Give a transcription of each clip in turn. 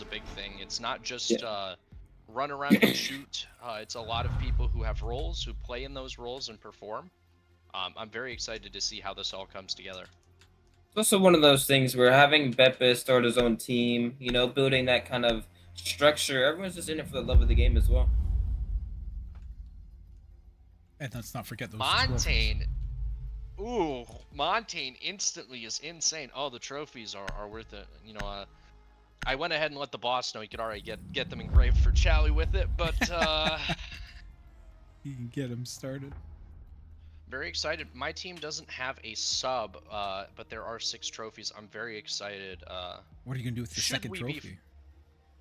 a big thing. It's not just run around and shoot. It's a lot of people who have roles, who play in those roles and perform. I'm very excited to see how this all comes together. It's also one of those things where having Beppe start his own team, you know, building that kind of structure, everyone's just in it for the love of the game as well. And let's not forget those Montaigne. Ooh, Montaigne instantly is insane. Oh, the trophies are worth it. You know, I went ahead and let the boss know he could already get them engraved for Chowie with it, but you can get him started. Very excited. My team doesn't have a sub, but there are 6 trophies. I'm very excited. What are you gonna do with the second trophy?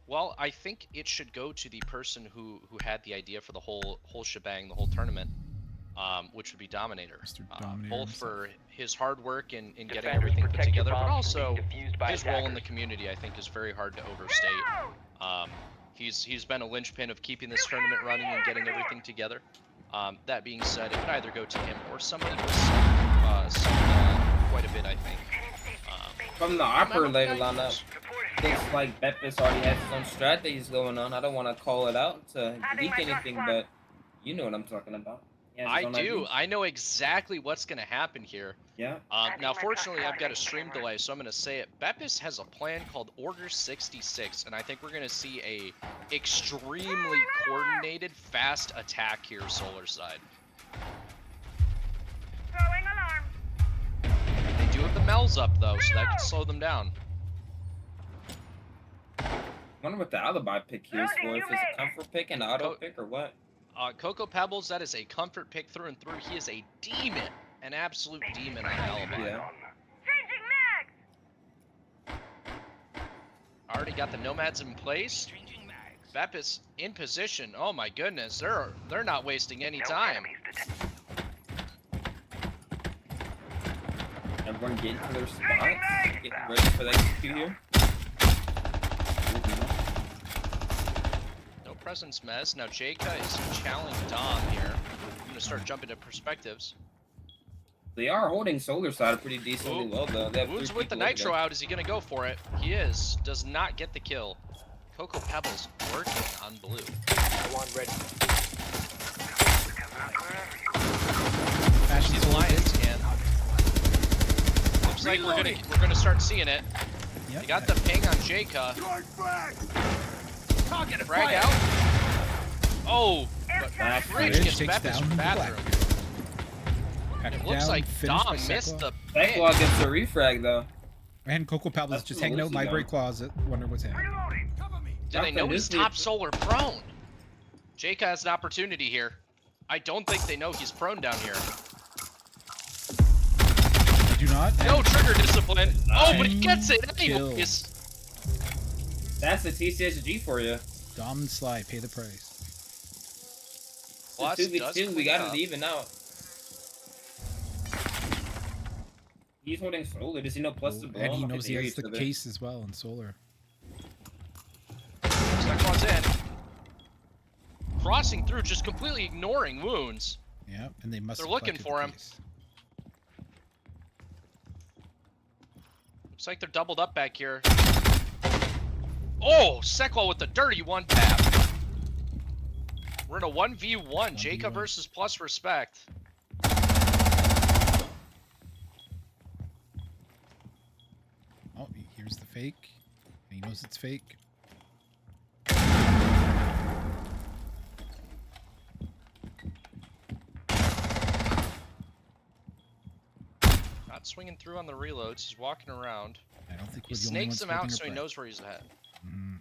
Well, I think it should go to the person who had the idea for the whole shebang, the whole tournament, which would be Dominator. Both for his hard work in getting everything put together, but also his role in the community. I think is very hard to overstate. He's been a linchpin of keeping this tournament running and getting everything together. That being said, it could either go to him or somebody who's quite a bit, I think. From the operator lineup, looks like Beppis already has his own strategies going on. I don't want to call it out to leak anything, but you know what I'm talking about. I do. Ideas. I know exactly what's going to happen here. Yeah. Now, fortunately, I've got a stream delay, so I'm going to say it. Beppis has a plan called Order 66, and I think we're going to see a extremely coordinated, fast attack here, Solar side. Throwing alarm. They do have the Mel's up, though, so that could slow them down. I wonder what the alibi pick here is for. If it's a comfort pick, an auto pick, or what? Cocoa Pebbles, that is a comfort pick through and through. He is a demon, an absolute demon on alibi. Yeah. Changing mags. Already got the nomads in place. Beppis in position. Oh my goodness, they're not wasting any time. Everyone getting to their spots, getting ready for the execute here. Presence mess. Now Jaka is challenging Dom here. I'm gonna start jumping to perspectives. They are holding Solar Side pretty decently well though. Who's with the Nitro out? Is he gonna go for it? He is. Does not get the kill. Cocoa Pebbles working on blue. One ready. He's Lions again. Looks like we're gonna start seeing it. Yep. You got the ping on Jaka. Frag out. Oh, but Fridge gets Beppis from bathroom. It looks like Dom missed the ping. Claw gets a refrag though. And Cocoa Pebbles just hanging out in library closet. Wonder what's happening. Do they know he's top solar prone? Jaka has an opportunity here. I don't think they know he's prone down here. They do not. No trigger discipline. Oh, but he gets it. Anyways. That's the TCSG for you. Dom and Sly pay the price. Plus, 2v2, we got it even out. He's holding Solar. Does he know plus the blow? And he knows he has the case as well in Solar. Second's in. Crossing through, just completely ignoring wounds. Yeah, and they must. They're looking for him. Looks like they're doubled up back here. Oh, Sequel with the dirty one tap. We're in a 1v1. Jaka versus Plus Respect. Oh, here's the fake. He knows it's fake. Not swinging through on the reloads. He's walking around. I don't think he snakes him out so he knows where he's at. Mm-hmm.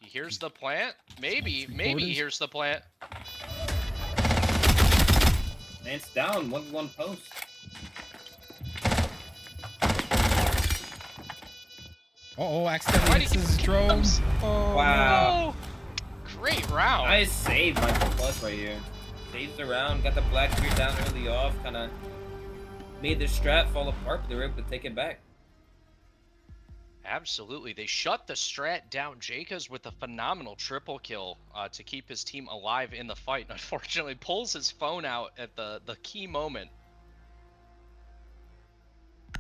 He hears the plant. Maybe he hears the plant. And it's down. 1v1 post. Oh, accidentally hits his drone. Oh, wow. No. Great round. Nice save by the Plus right here. Saves the round, got the black spear down early off, kind of made the strat fall apart, but they were able to take it back. Absolutely. They shut the strat down. Jaka's with a phenomenal triple kill to keep his team alive in the fight. And unfortunately, pulls his phone out at the key moment.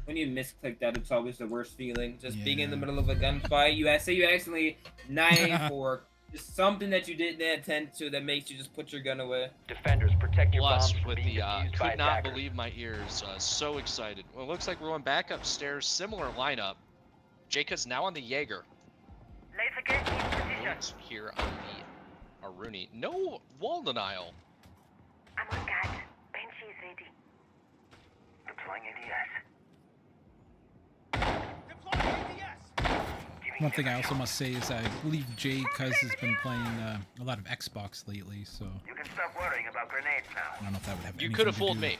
when you misclick that, it's always the worst feeling. Just being in the middle of a gunfight, you say you accidentally 9-4, just something that you didn't attend to that makes you just put your gun away. Defenders, protect your Plus, bombs from with being the defused by could not attackers. believe my ears. So excited. Well, it looks like we're going back upstairs. Similar lineup. Jacob's now on the Jaeger. Laser gate in position. Wounds here on the Aruni. No wall denial. I'm on guard. Benchy is ready. Deploying ADS. One thing I also must say is I believe Jay Cuz has been playing a lot of Xbox lately, so You can stop worrying about grenades now. I don't know if that would have You anything could have to fooled do- me.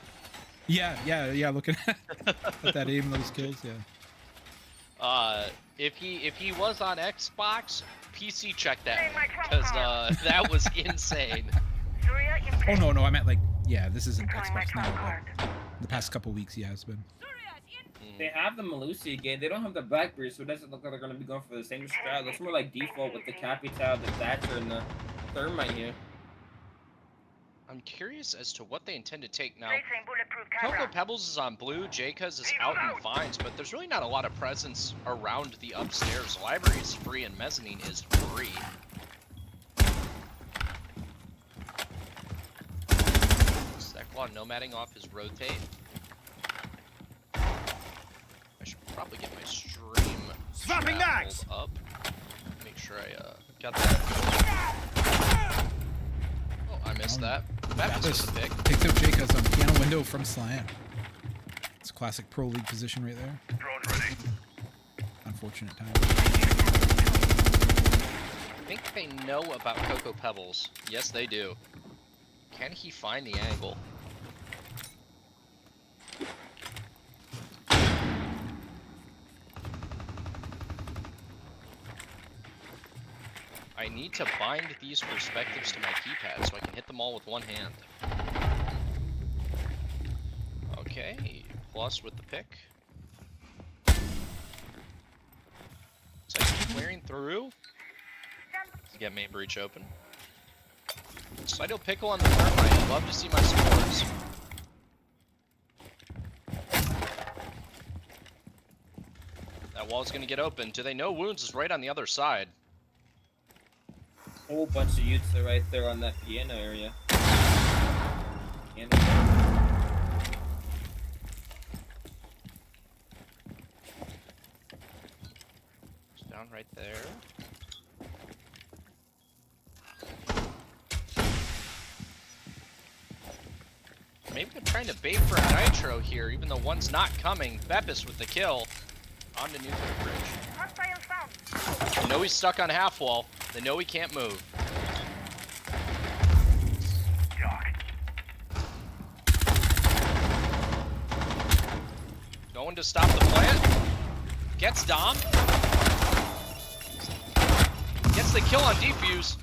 Yeah, looking at that aim, those kills, yeah. If he was on Xbox, PC check that, because that was insane. Surya in Oh, no, I meant like, yeah, this isn't Deploying my Xbox trump now, card. but the past couple weeks he has been. They have the Malusi again. They don't have the Blackbeard, so it doesn't look like they're going to be going for the same strat. It looks more like default with the Capital, the Thatcher, and the Thermite here. I'm curious as to what they intend to take now. Placing bulletproof Cocoa camera. Pebbles is on blue, Jacob's is out in vines, but there's really not a lot of presence around the upstairs. Library is free and mezzanine is free. Sekwa nomading off his rotate. I should probably get my stream Swapping strap mags! pulled up. Make sure I got that. Oh, I missed that. That was a pick. Takes out Jay Cuz on piano window from slam. It's a classic pro league position right there. Drone ready. Unfortunate time. I think they know about Cocoa Pebbles. Yes, they do. Can he find the angle? I need to bind these perspectives to my keypad so I can hit them all with one hand. Okay, plus with the pick. So he's clearing through. To get main breach open. Slido Pickle on the thermite. I'd love to see my scores. That wall's gonna get open. Do they know Wounds is right on the other side? Whole bunch of youths are right there on that piano area. Piano. It's down right there. Maybe they're trying to bait for a nitro here, even though one's not coming. Beppis with the kill. On to Nuclear Bridge. Hostile found. They know he's stuck on half wall. They know he can't move. Going to stop the plant. Gets Dom. Gets the kill on defuse.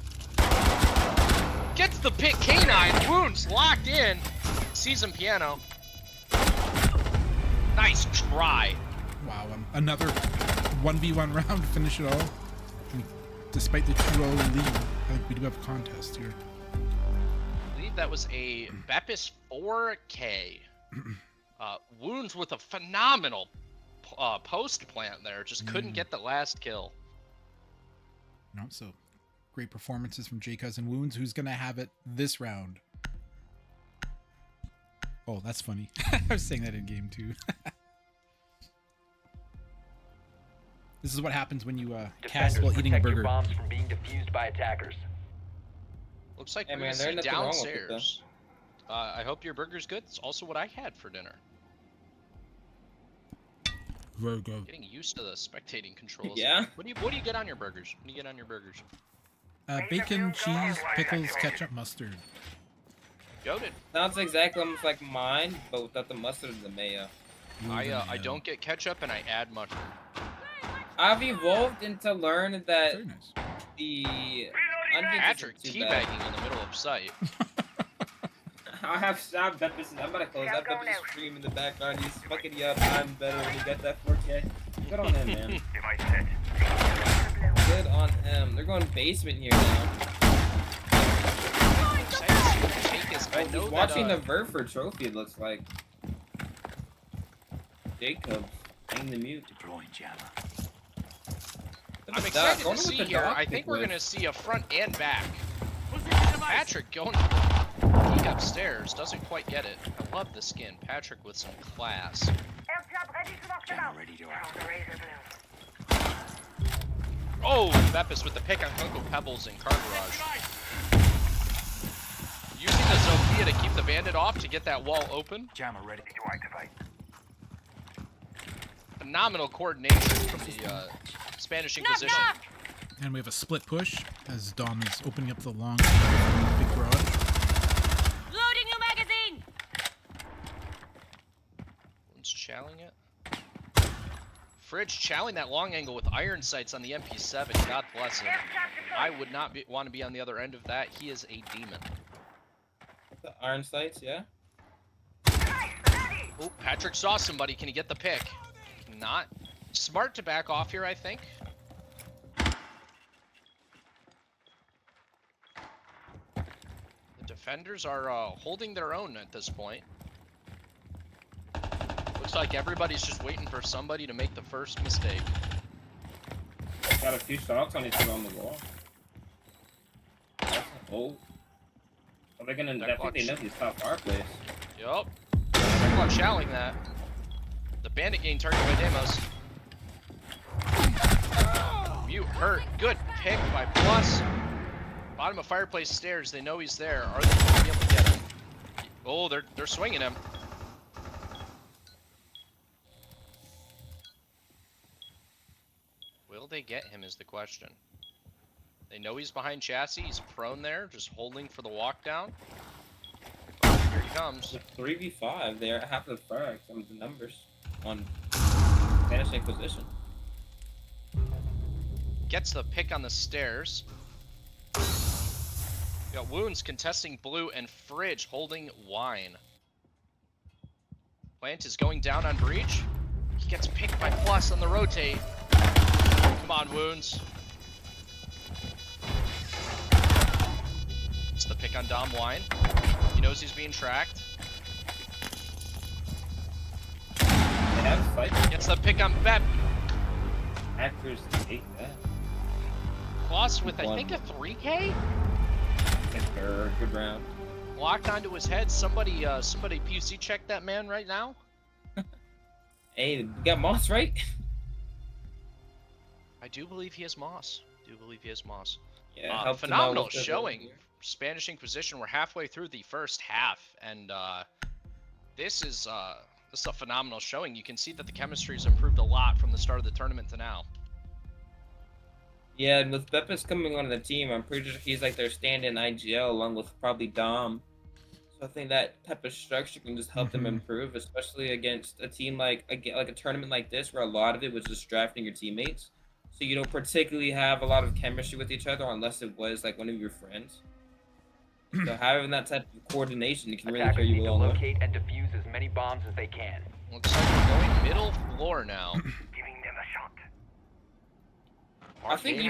Gets the pick canine. Wounds locked in. Season piano. Nice try. Wow, another 1v1 round to finish it all. I mean, despite the 2-0 lead, I think we do have a contest here. I believe that was a Beppis 4K. Wounds with a phenomenal post plant there. Just couldn't get the last kill. No, so great performances from Jay Cuz and Wounds. Who's gonna have it this round? Oh, that's funny. I was saying that in game too. This is what happens when you cast while eating a protect your burger. bombs from being defused by attackers. Looks like Hey, we're man, gonna see there's nothing wrong with it, downstairs. I hope your burger's good. It's also what I had for dinner. Very good. Getting used to the spectating controls. Yeah? What do you get on your burgers? What do you get on your burgers? Bacon, cheese, pickles, ketchup, mustard. Goated. Sounds exactly almost like mine, but without the mustard and the mayo. I don't get ketchup and I add mushroom. I've evolved into learn that Very nice. the onions Patrick isn't too bad. teabagging in the middle of sight. I have Beppis. I'm about to close. I have Beppis stream in the background. He's fucking you up. I'm better when you get that 4K. Good on him, man. Device set. Good on him. They're going basement here now. Excited to see what the take is. I Oh, know he's watching that, the Verford trophy, it looks like. Jacobs. Hang the mute. Deploying jammer. I'm excited to see here. I think we're gonna see a front and back. Patrick going peek upstairs, doesn't quite get it. I love the skin. Patrick with some class. Airdrop ready to knock them Jammer out. ready to Found act. the razor blue. Oh, Beppis with the pick on Cocoa Pebbles in Car Garage. Using the Zofia to keep the bandit off to get that wall open. Jammer ready. To activate. Phenomenal coordination from the Spanish Inquisition. And we have a split push as Dom is opening up the long big garage. Loading new magazine. One's chowing it. Fridge chowing that long angle with iron sights on the MP7. God bless him. I would not want to be on the other end of that. He is a demon. The iron sights, yeah. Oh, Patrick saw somebody. Can he get the pick? Not. Smart to back off here, I think. The defenders are holding their own at this point. Looks like everybody's just waiting for somebody to make the first mistake. Got a few shots on each other on the wall. Oh. Are they gonna? I think they know these top fireplace. Yup. They're not challenging that. The bandit gained target by Demos. Mute hurt. Good pick by Plus. Bottom of fireplace stairs. They know he's there. Are they going to be able to get him? Oh, they're swinging him. Will they get him is the question. They know he's behind chassis. He's prone there, just holding for the walk down. Here he comes. It's a 3v5. They're half the frag. Some of the numbers on Spanish Inquisition. Gets the pick on the stairs. We got Wounds contesting blue and Fridge holding wine. Plant is going down on breach. He gets picked by Plus on the rotate. Come on, Wounds. It's the pick on Dom Wine. He knows he's being tracked. They have fight. Gets the pick on Bep. Hackers hate that. Plus with, I think, a 3K? Good round. Locked onto his head. Somebody PC check that man right now. Hey, you got Moss, right? I do believe he has Moss. Yeah, helped him out Phenomenal with the- showing. Spanish Inquisition. We're halfway through the first half, and this is a phenomenal showing. You can see that the chemistry's improved a lot from the start of the tournament to now. Yeah, and with Beppis coming onto the team, I'm pretty sure he's like their stand-in IGL along with probably Dom. So I think that type of structure can just help them improve, especially against a team like a tournament like this where a lot of it was just drafting your teammates. So you don't particularly have a lot of chemistry with each other unless it was like one of your friends. So having that type of coordination can really Attackers carry need you to along. locate and defuse as many bombs as they can. Looks like we're going middle floor now. Giving them a shot. I think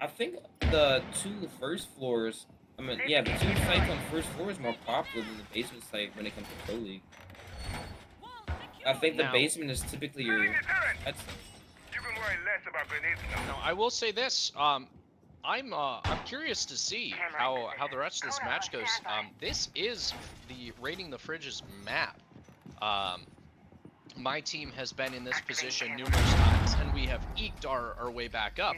I think the two first floors, the two sites on first floor is more popular than the basement site when it comes to Pro League. I think the Now- basement is typically your. That's, You can worry less about grenades now. Now, I will say this. I'm curious to see how the rest of this match goes. This is the Raiding the Fridge's map. My team has been in this position numerous times, and we have eked our way back up.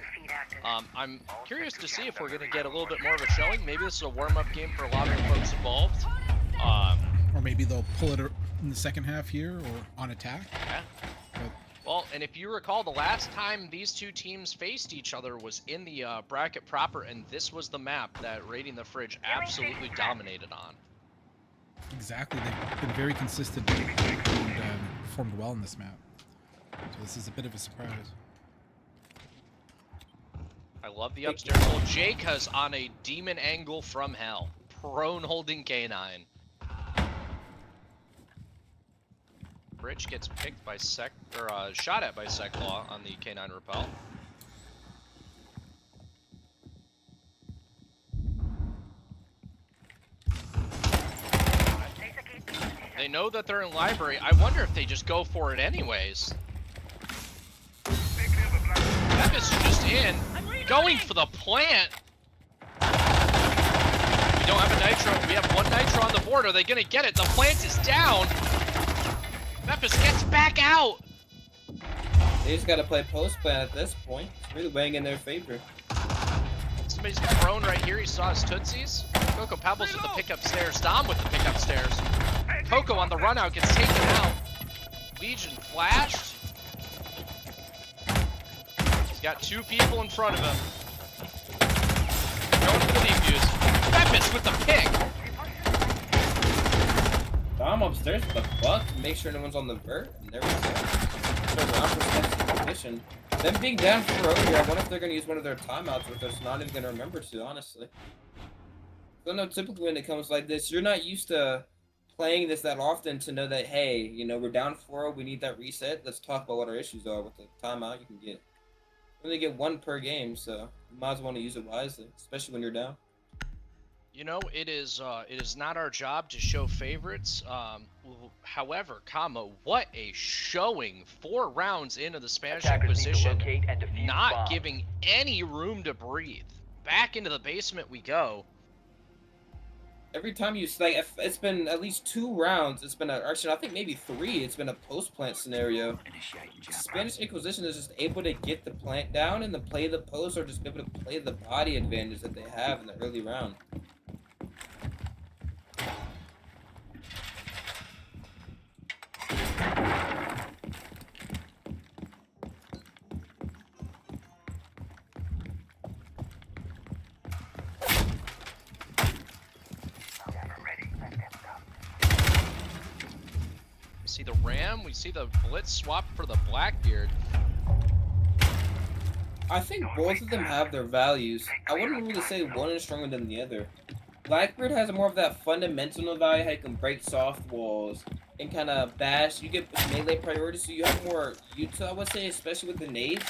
I'm curious to see if we're going to get a little bit more of a showing. Maybe this is a warm-up game for a lot of the folks involved. Or maybe they'll pull it in the second half here or on attack. Yeah. But Well, and if you recall, the last time these two teams faced each other was in the bracket proper, and this was the map that Raiding the Fridge absolutely dominated on. exactly, they've been very consistent and performed well in this map. So this is a bit of a surprise. I love the upstairs. Well, Jake has on a demon angle from hell. Prone holding K9. Bridge gets picked by shot at by Seclaw on the K9 repel. They know that they're in library. I wonder if they just go for it anyways. Bepis is just in, going for the plant. We don't have a nitro. We have one nitro on the board. Are they gonna get it? The plant is down. Bepis gets back out. They just gotta play post plan at this point. It's really weighing in their favor. Somebody's prone right here. He saw his tootsies. Coco Pebbles with the pickup stairs. Dom with the pickup stairs. Coco on the run out gets taken out. Legion flashed. He's got 2 people in front of him. Going for the defuse. Bepis with the pick. Dom upstairs with the buck to make sure no one's on the vert. And there we go. Around for position. Them being down for earlier, I wonder if they're going to use one of their timeouts, or if they're just not even going to remember to, honestly. So no, typically when it comes like this, you're not used to playing this that often to know that, hey, you know, we're down 4-0, we need that reset. Let's talk about what our issues are with the timeout you can get. You only get 1 per game, so you might as well want to use it wisely, especially when you're down. You know, it is not our job to show favorites. However, what a showing! 4 rounds into the Spanish Inquisition, not giving any room to breathe. Back into the basement we go. Every time you like, it's been at least 2 rounds. It's been actually, I think maybe 3. It's been a post plant scenario. Spanish Inquisition is just able to get the plant down and then play the post, or just able to play the body advantage that they have in the early round. We see the Ram, we see the Blitz swap for the Blackbeard. I think both of them have their values. I wouldn't really say one is stronger than the other. Blackbeard has more of that fundamental value, how you can break soft walls and kind of bash. You get melee priority, so you have more use, I would say, especially with the nades.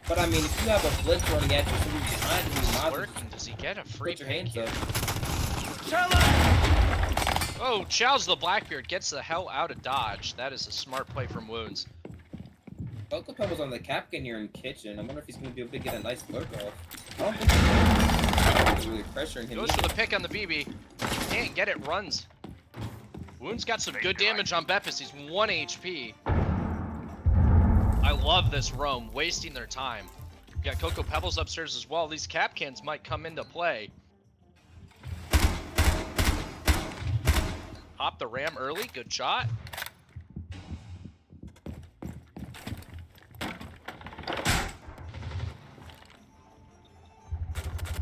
But I mean, if you have a blitz running at you, somebody behind you, Does he get a free put your hands pick up. Oh, Chow's the Blackbeard gets the hell out of dodge. That is a smart play from Wounds. Coco Pebbles on the Capcan here in kitchen. I wonder if he's going to be able to get a nice lurk off. I don't think he's really pressuring him. Goes for the pick on the BB. Can't get it, runs. Wounds got some good damage on Bepis. He's 1 HP. I love this roam, wasting their time. We got Coco Pebbles upstairs as well. These Capcans might come into play. Hop the Ram early, good shot.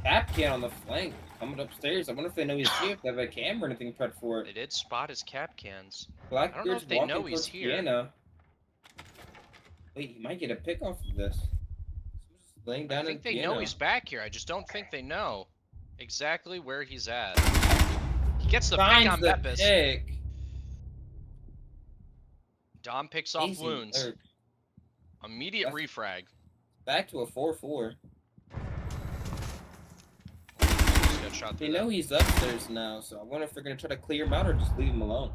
Capcan on the flank, coming upstairs. I wonder if they know he's here, if they have a camera or anything prepped for it. They did spot his Capcans. Blackbeard's I don't know if they know he's here. Piano. Wait, he might get a pick off of this. Just laying down I think they piano. know he's back here. I just don't think they know exactly where he's at. He gets the pick on Bepis. Pick. Dom picks off Easy Wounds. lurk. Immediate refrag. Back to a 4-4. Just got shot They through know he's upstairs now, so I wonder if they're going to try to clear him out or just leave him alone.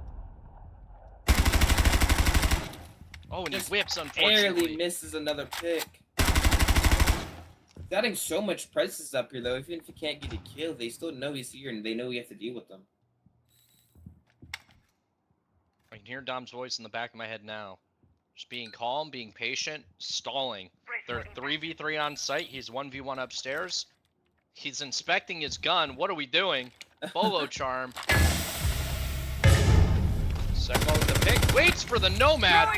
Oh, and Just he whips, barely unfortunately. misses another pick. He's adding so much presence up here, though. Even if he can't get a kill, they still know he's here, and they know we have to deal with them. I can hear Dom's voice in the back of my head now. Just being calm, being patient, stalling. They're 3v3 on site. He's 1v1 upstairs. He's inspecting his gun. What are we doing? Bolo charm. Secmo with the pick. Waits for the Nomad.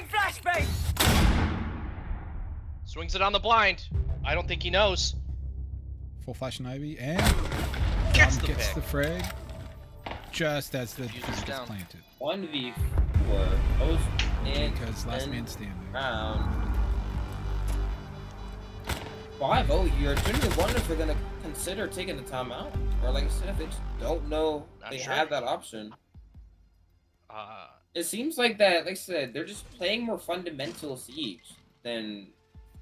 Swings it on the blind. I don't think he knows. Full flash and Ivy, and Gets Dom the gets pick. the frag just as the Fuses defuse is down. planted. 1v4. Post and Because last man standing. round. 5-0 here. Genuinely wonder if they're going to consider taking the timeout. Or like I said, if they just don't know Not they sure. have that option. Uh, It seems like that, like I said, they're just playing more fundamental Siege than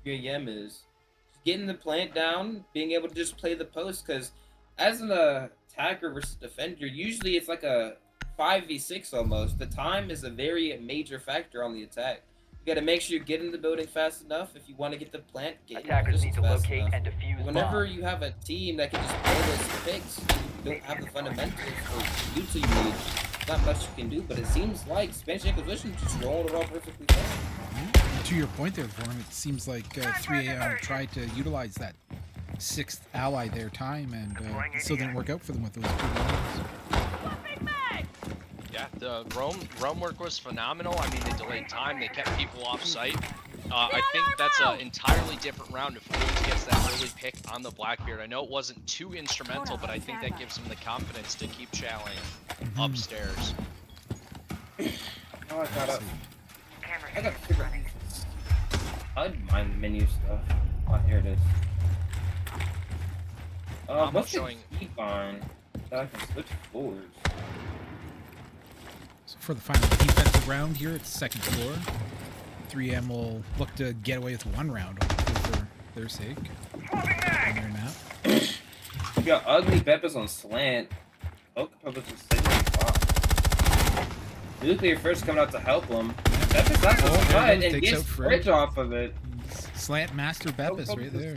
UAM is. Just getting the plant down, being able to just play the post, because as an attacker versus defender, usually it's like a 5v6 almost. The time is a very major factor on the attack. You gotta make sure you get in the building fast enough. If you want to get the plant, get in Attackers need position to fast locate enough. and defuse Whenever bombs. you have a team that can just play those picks, you don't have the fundamentals or you two you need. Not much you can do, but it seems like Spanish Inquisition just rolling it all perfectly fine. To your point there, Vornn, it seems like 3AM tried to utilize that 6th ally their time, and it still didn't work out for them with those 2 lines. Swapping mag! Yeah, the Rome work was phenomenal. I mean, they delayed time, they kept people off site. I think that's an entirely different round if Williams gets that early pick on the Blackbeard. I know it wasn't too instrumental, but I think that gives him the confidence to keep challenging upstairs. Oh, I got to figure out these. I mind menu stuff. Oh, here it is. What's showing the key bind that I can switch forwards? So for the final defensive round here, it's 2nd floor. 3M will look to get away with 1 round for their sake. On their map. We got ugly Peppers on slant. Oak Peppers is sitting on top. Nuclear first coming out to help him. Peppers that's a slide and gets fridge off of it. Slant Master Beppis right there.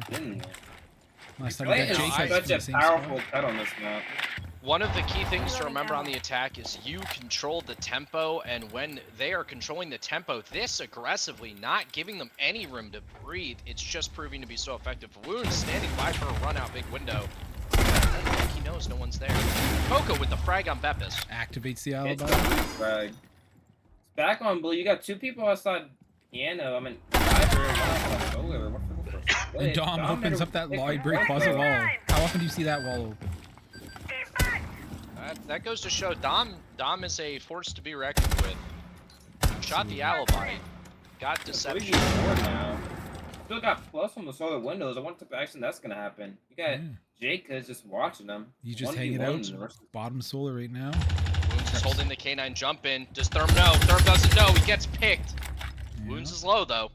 Last time Slant we is got Jake such a powerful cut on this map. One of the key things to remember on the attack is you control the tempo, and when they are controlling the tempo this aggressively, not giving them any room to breathe, it's just proving to be so effective. Wound standing by for a run out big window. I think he knows no one's there. Coco with the frag on Beppis. Activates the alibi. It's a frag. It's back on blue. You got 2 people outside piano. I mean, And Dom opens up that library closet wall. How often do you see that wall open? That goes to show Dom is a force to be reckoned with. Shot the alibi. Got deception. Now. Still got plus on the solar windows. I wonder if action that's gonna happen. You got Jake just watching them. You just hanging out. Bottom solar right now. Wounds is holding the K9 jump in. Does Therm know? Therm doesn't know. He gets picked. Yeah. Wounds is low though.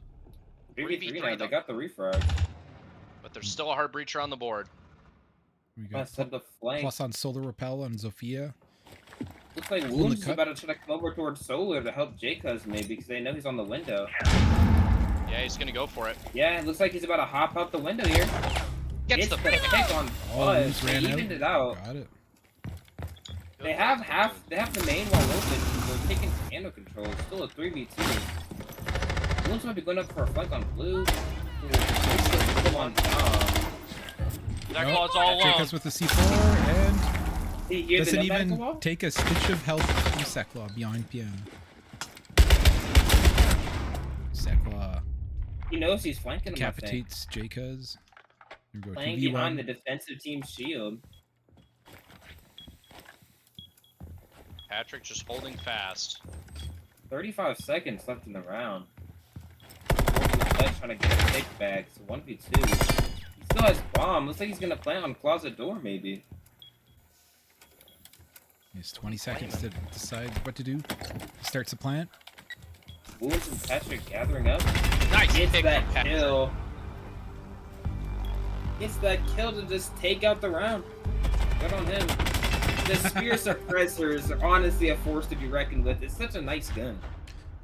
3v3 now. They got the refrag. But there's still a hard breacher on the board. We got the flank. plus on solar repel on Zofia. Looks like Wounds is about to try to come over towards solar to help Jacobs maybe because they know he's on the window. Yeah, he's gonna go for it. Yeah, it looks like he's about to hop out the window here. Gets the pick on Wounds They evened it out. Got it. They have the main wall open. They're taking handle control. It's still a 3v2. Wounds might be going up for a flank on blue. Come on, That claw's all alone. Jacobs with the C4 and he doesn't even take a stitch of health from Sekla behind piano. Sekla He knows he's flanking him. decapitates Jacobs. Here we go. Playing 2v1. behind the defensive team's shield. Patrick just holding fast. 35 seconds left in the round. Trying to get a take back. So 1v2. He still has bomb. Looks like he's gonna play on closet door maybe. He has 20 seconds to decide what to do. He starts the plant. Wounds and Patrick gathering up. Nice Gets pick that from Patrick. kill. Gets that kill to just take out the round. Good on him. The spear suppressors are honestly a force to be reckoned with. It's such a nice gun.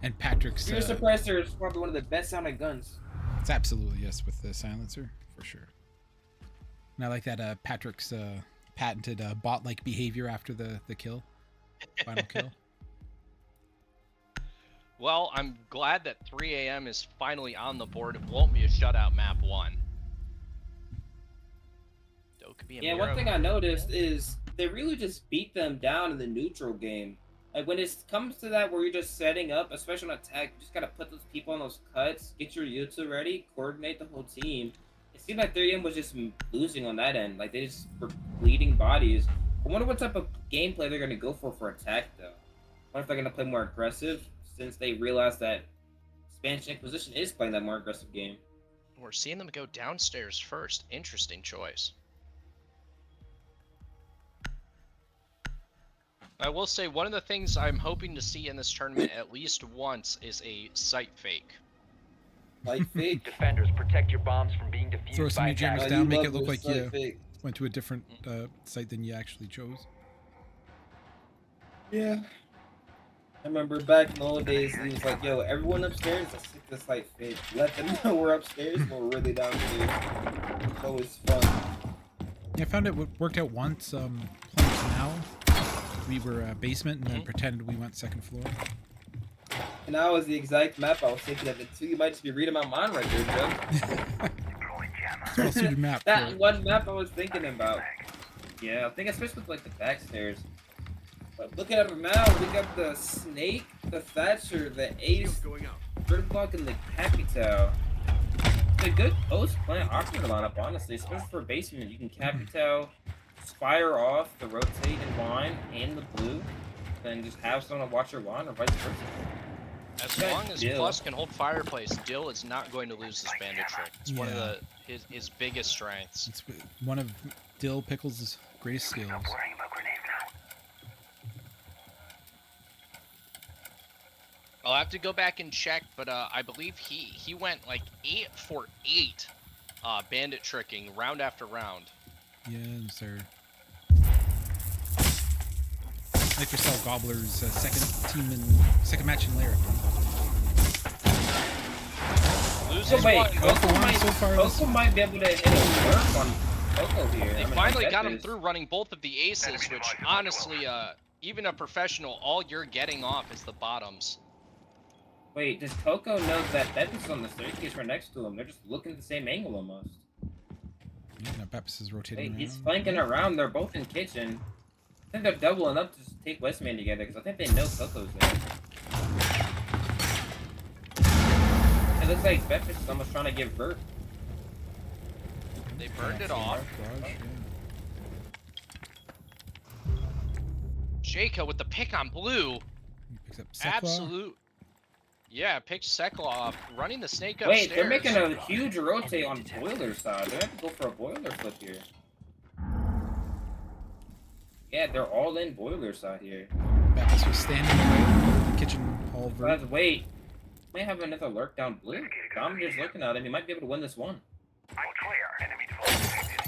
And Patrick's Spear suppressor is probably one of the best sounding guns. it's absolutely yes with the silencer for sure. And I like that Patrick's patented bot-like behavior after the kill, final kill. Well, I'm glad that 3 a.m. is finally on the board. It won't be a shutout map 1. Though it could be a Yeah, one thing I noticed is they really just beat them down in the neutral game. Like when it comes to that where you're just setting up, especially on attack, you just gotta put those people on those cuts, get your Yuta ready, coordinate the whole team. It seemed like 3M was just losing on that end. Like they just were bleeding bodies. I wonder what type of gameplay they're gonna go for attack though. I wonder if they're gonna play more aggressive since they realized that Spanish Inquisition is playing that more aggressive game. We're seeing them go downstairs first. Interesting choice. I will say one of the things I'm hoping to see in this tournament at least once is a site fake. Like fake. Defenders, protect your bombs from being defused Throw some by new jammers attackers. down, make it look like you went to a different site than you actually chose. Yeah. I remember back in the old days, he was like, "Yo, everyone upstairs, let's hit this like fake. Let them know we're upstairs, and we're really downstairs." It's always fun. Yeah, I found it worked out once. Playing now, we were basement and then pretended we went second floor. And that was the exact map I was thinking of it too. You might just be reading my mind right there, Joe. It's a well-suited map. That one map I was thinking about. Yeah, I think especially with like the back stairs. But looking at them now, we got the Snake, the Thatcher, the Ace, Gridlock, and the Capitao. It's a good post-plant operator lineup, honestly, especially for basement. You can Capitao, fire off the rotate in line and the blue, then just have someone to watch your line or vice versa. As long as Plus can hold fireplace, Dill is not going to lose this bandit trick. It's one of his biggest strengths. It's one of Dill Pickles' greatest skills. I'll have to go back and check, but I believe he went like 8 for 8 bandit tricking round after round. Yeah, sir. Like yourself, Gobbler's second match in Lair. Loses wait, one. Coco might be able to hit a work on Coco here. They finally got him through running both of the aces, which honestly, even a professional, all you're getting off is the bottoms. Wait, does Coco know that Beppis is on the staircase right next to him? They're just looking at the same angle almost. Yeah, now Beppis is rotating around. He's flanking around. They're both in kitchen. I think they're doubling up to take Westman together because I think they know Coco's there. It looks like Beppis is almost trying to give birth. They burned it off. Jacob with the pick on blue. Picks up Sekla. Absolute. Yeah, picks Sekla off, running the snake upstairs. Wait, they're making a huge rotate on boiler side. They have to go for a boiler flip here. Yeah, they're all in boiler side here. Beppis was standing right in the kitchen hall. Let's wait. May have another lurk down blue. Dominator's looking at him. He might be able to win this one. All clear. Enemy default detected.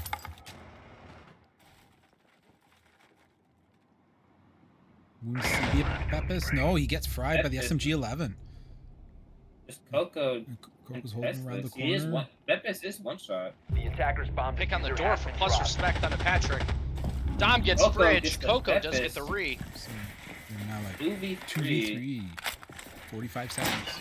Beppis? No, he gets fried by the SMG-11. Just Coco. Coco's holding around the corner. Beppis is one shot. The attacker's bomb Pick on the diffuser door has for been plus dropped. respect on the Patrick. Dom gets Coco bridge. gets the Coco does Beppis. get the re. So they're now like 2v3. 2v3. 45 seconds.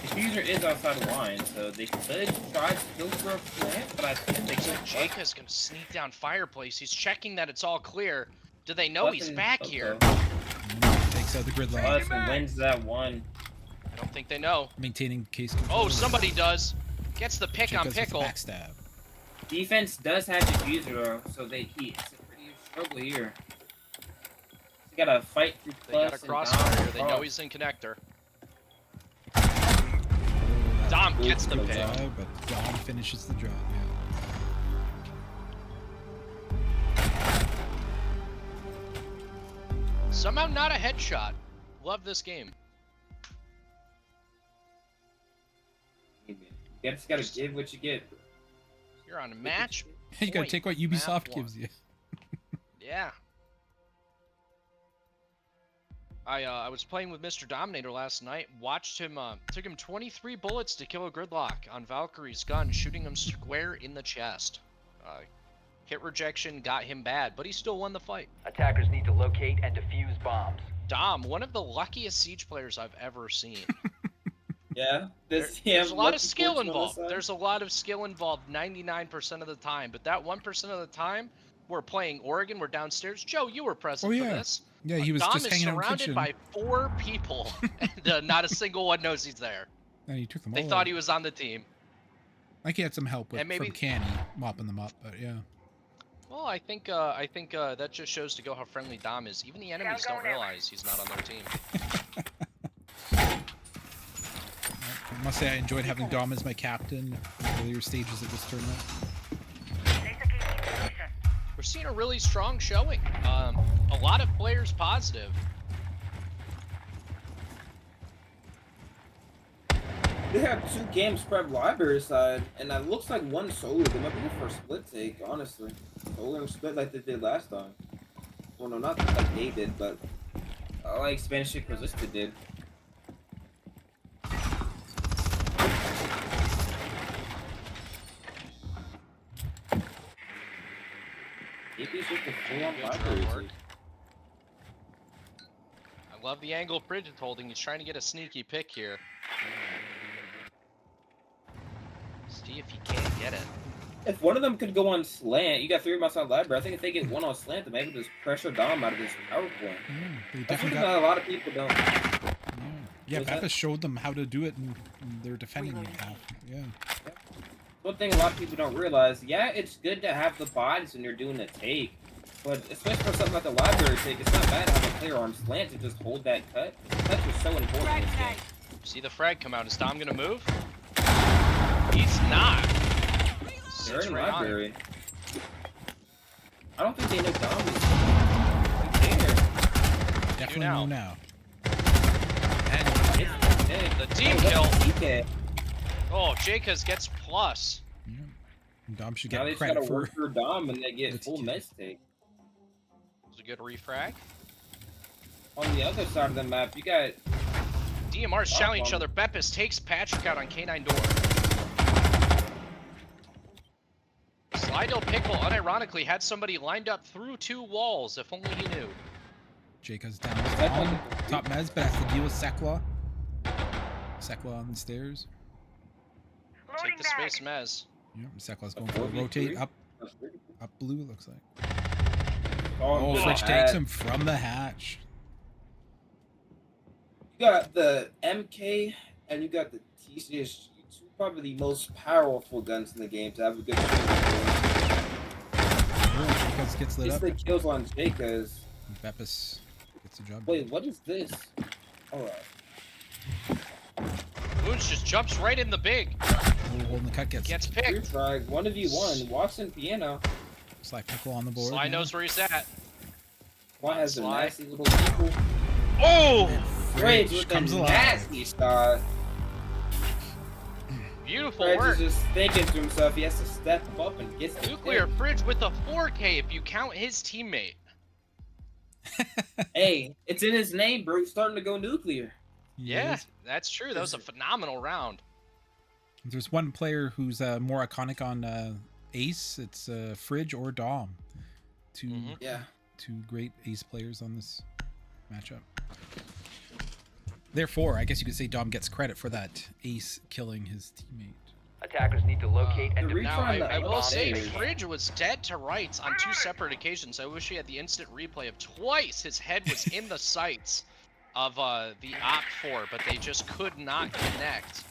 Diffuser is outside the line, so they could try to go for a plant, but I think they could. Jaka's gonna sneak down fireplace. He's checking that it's all clear. Do they know he's back here? Takes out the gridlock. Plus wins that one. I don't think they know. Maintaining case control. Oh, somebody does. Gets the pick on Jacobs with the pickle. backstab. Defense does have diffuser though, so it's a pretty struggle here. They gotta fight through They got a plus and crossfire. Dom. They know he's in connector. Dom gets the pick. But Dom finishes the job. Somehow not a headshot. Love this game. You just gotta give what you get. You're on a match. You gotta take what Ubisoft Map one. gives you. Yeah. I was playing with Mr. Dominator last night. Watched him. Took him 23 bullets to kill a gridlock on Valkyrie's gun, shooting him square in the chest. Hit rejection got him bad, but he still won the fight. Attackers need to locate and defuse bombs. Dom, one of the luckiest Siege players I've ever seen. Yeah, There's a lot of skill involved. There's a lot of skill involved 99% of the time, but that 1% of the time, we're playing Oregon, we're downstairs. Joe, you were present for this. Yeah, he was Dom just hanging out in the surrounded kitchen. by 4 people, and not a single one knows he's there. And he took them They all thought out. he was on the team. Like he had some help with, And maybe- from Canny mopping them up, but yeah. Well, I think that just shows to go how friendly Dom is. Even the enemies don't realize he's not on their team. I must say I enjoyed having Dom as my captain in the earlier stages of this tournament. Laser gate in position. We're seeing a really strong showing. A lot of players positive. They have 2 games spread library side, and it looks like one solo. They might be for a split take, honestly. Solo and split like they did last time. Well, no, not like they did, but like Spanish Inquisition did. AP's just a full-on Good library drone work. team. I love the angle Bridge is holding. He's trying to get a sneaky pick here. See if he can't get it. If one of them could go on slant, you got 3 of them outside library. I think if they get one on slant, then maybe just pressure Dom out of this power point. They That's definitely something got. that a lot of people don't. Yeah, Was that- Bappa showed them how to do it, and they're defending it now. Yeah. One thing a lot of people don't realize, yeah, it's good to have the bodies when you're doing a take, but especially for something like a library take, it's not bad to have a player on slant to just hold that cut. Cuts are so important in this game. See the frag come out. Is Dom gonna move? He's not. They're Sits in right on him. library. I don't think they know Dom is right there. Definitely now. know now. It's The team oh, kill. that's TK. Oh, Jacobs gets plus. Yeah. And Dom should Now they get just gotta credit for. work through Dom and they get Let's full get- mess take. It was a good refrag. On the other side of the map, you got DMR's challenging each on- other. Beppis takes Patrick out on K9 door. Slidell Pickle unironically had somebody lined up through 2 walls, if only he knew. Jacob's down That's on like- top mez, but has to deal with Sekla. Sekla on the stairs. Take Loading the back. space, Mez. Yep, Sekla's A going for a 4v3? rotate up blue, it looks like. Oh, Fridge takes him from the hatch. You got the MK and you got the TCSG, two probably the most powerful guns in the game to have a good shooting. Oh, Jacobs gets lit These up. the kills on Jacobs. Beppis gets the job. Wait, what is this? Alright. Moons just jumps right in the big. Holding the cut Gets Free picked. frag, 1v1, Watson Piano. Sly Pickle on the board. Sly now. knows where he's at. One has a Sly. nasty little eagle. Oh! Fridge Fridge with comes a alive. nasty shot. Beautiful Fridge work. is just thinking to himself, he has to step up and get the Nuclear kill. Fridge with a 4K if you count his teammate. Hey, it's in his name, bro. He's starting to go nuclear. Yeah, Yes. that's true. That was a phenomenal round. There's one player who's more iconic on Ace. It's Fridge or Dom. Two Mhm. Yeah. two great Ace players on this matchup. Therefore, I guess you could say Dom gets credit for that Ace killing his teammate. Attackers need to locate and the defuse Now, Refund I the will say, upstairs. Fridge was dead to rights on 2 separate occasions. I wish he had the instant replay of twice his head was in the sights of the Op 4, but they just could not connect.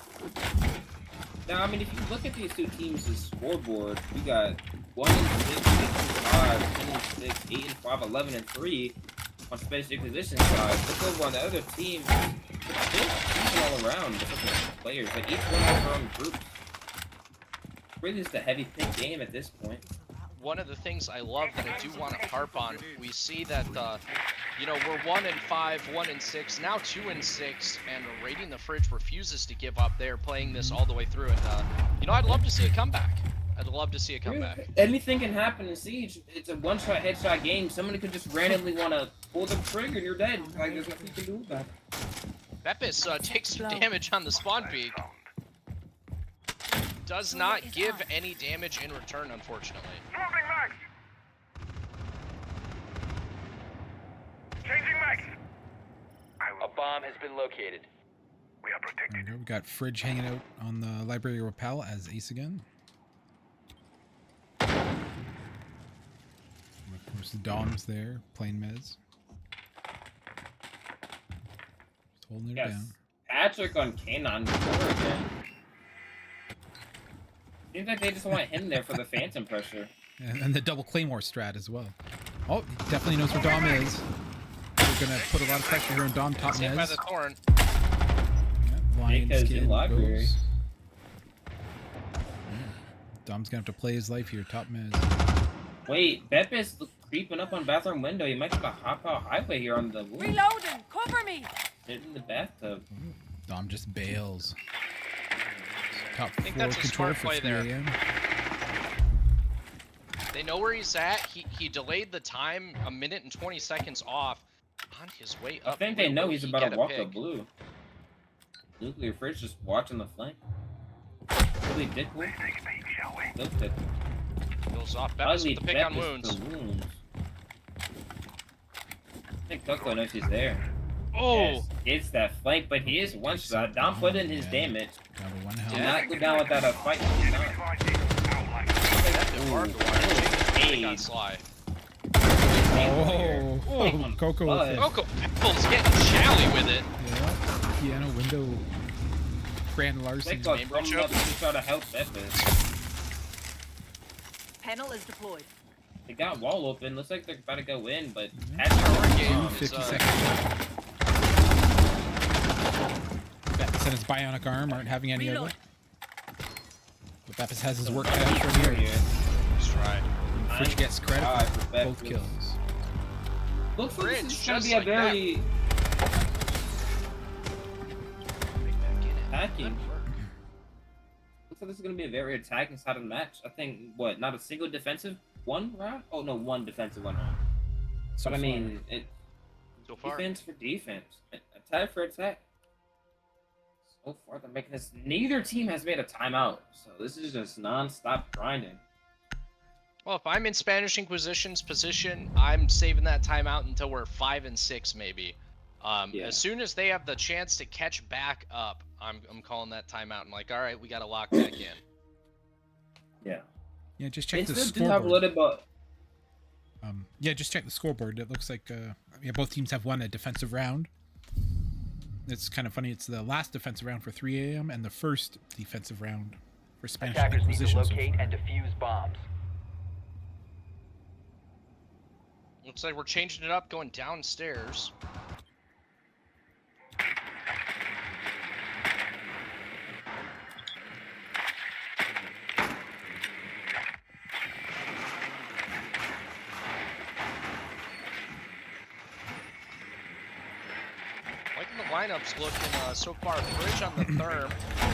Now, I mean, if you look at these two teams' scoreboard, we got 1 and 6, 8 and 5, 10 and 6, 8 and 5, 11 and 3 on Space Inquisition side. Look over on the other team, it's even all around different players, but each one has their own groups. Really just a heavy pick game at this point. One of the things I love that I do want to harp on, we see that, you know, we're 1 and 5, 1 and 6, now 2 and 6, and Raiding the Fridge refuses to give up. They're playing this all the way through, and, you know, I'd love to see a comeback. I'd love to see a comeback. Anything can happen in Siege. It's a one-shot headshot game. Somebody could just randomly want to pull the trigger and you're dead. Like, there's nothing you can do about it. Beppis takes some damage on the spawn peak. Does not give any damage in return, unfortunately. Moving max. Changing max. A bomb has been located. We are There protected. we go. We got Fridge hanging out on the Library Rappel as Ace again. And of course, Dom's there playing Mez. Just holding it Yes. down. Patrick on Kanon before again. Seems like they just want him there for the phantom pressure. And the double Claymore strat as well. Oh, he definitely knows where Dom is. We're gonna put a lot of pressure here on Dom top Hit by Mez. the Thorn. Yeah, lion Jacob's in skin library. goes. Yeah. Dom's gonna have to play his life here, top Mez. Wait, Beppis creeping up on bathroom window. He might try to hop out highway here on the roof. Reloading! Cover me! Get in the bathtub. Dom just bails. Top I think floor that's a control smart for play 3 there. a.m. They know where he's at. He delayed the time a minute and 20 seconds off. on his way I up. think they blue. know Will he's he about get to a walk pick? the blue. Nuclear Fridge just watching the flank. Really dickle. No pick. Goes off. Beppis with the pick on Beppis wounds. for wounds. I think Coco knows he's there. Oh! Yes, it's that flank, but he is one shot. Dom put in his damage. Down to 1 health. Did not go down without a fight. He did not. Pick on Sly. Oh, Coco with it. Coco Pickles getting chally with it. Yeah, piano window. Grand Larson. Think about throwing up to try to help Beppis. Panel is deployed. They got wall open. Looks like they're about to go in, but game 50 seconds left. Beppis and his bionic arm aren't having any of it. But Beppis has his work cut out from here. Let's try. Fridge gets credit for both kills. Looks like Fridge, this is going to just be a like that. very attacking. Looks like this is going to be a very attacking side of the match. I think, what, not a single defensive one round? Oh, no, one defensive one round. So But I mean, it So far. defense for defense. Attack for attack. So far, they're making this. Neither team has made a timeout. So this is just non-stop grinding. Well, if I'm in Spanish Inquisition's position, I'm saving that timeout until we're 5 and 6, maybe. Yeah. As soon as they have the chance to catch back up, I'm calling that timeout. I'm like, all right, we got to lock back in. Yeah. Yeah, just check the They still do have a scoreboard. little bit. Yeah, just check the scoreboard. It looks like yeah, both teams have won a defensive round. It's kind of funny. It's the last defensive round for 3 a.m. and the first defensive round for Spanish Attackers need to Inquisition. so locate far. and defuse bombs. Looks like we're changing it up, going downstairs. Liking the lineups looking so far. Bridge on the therm.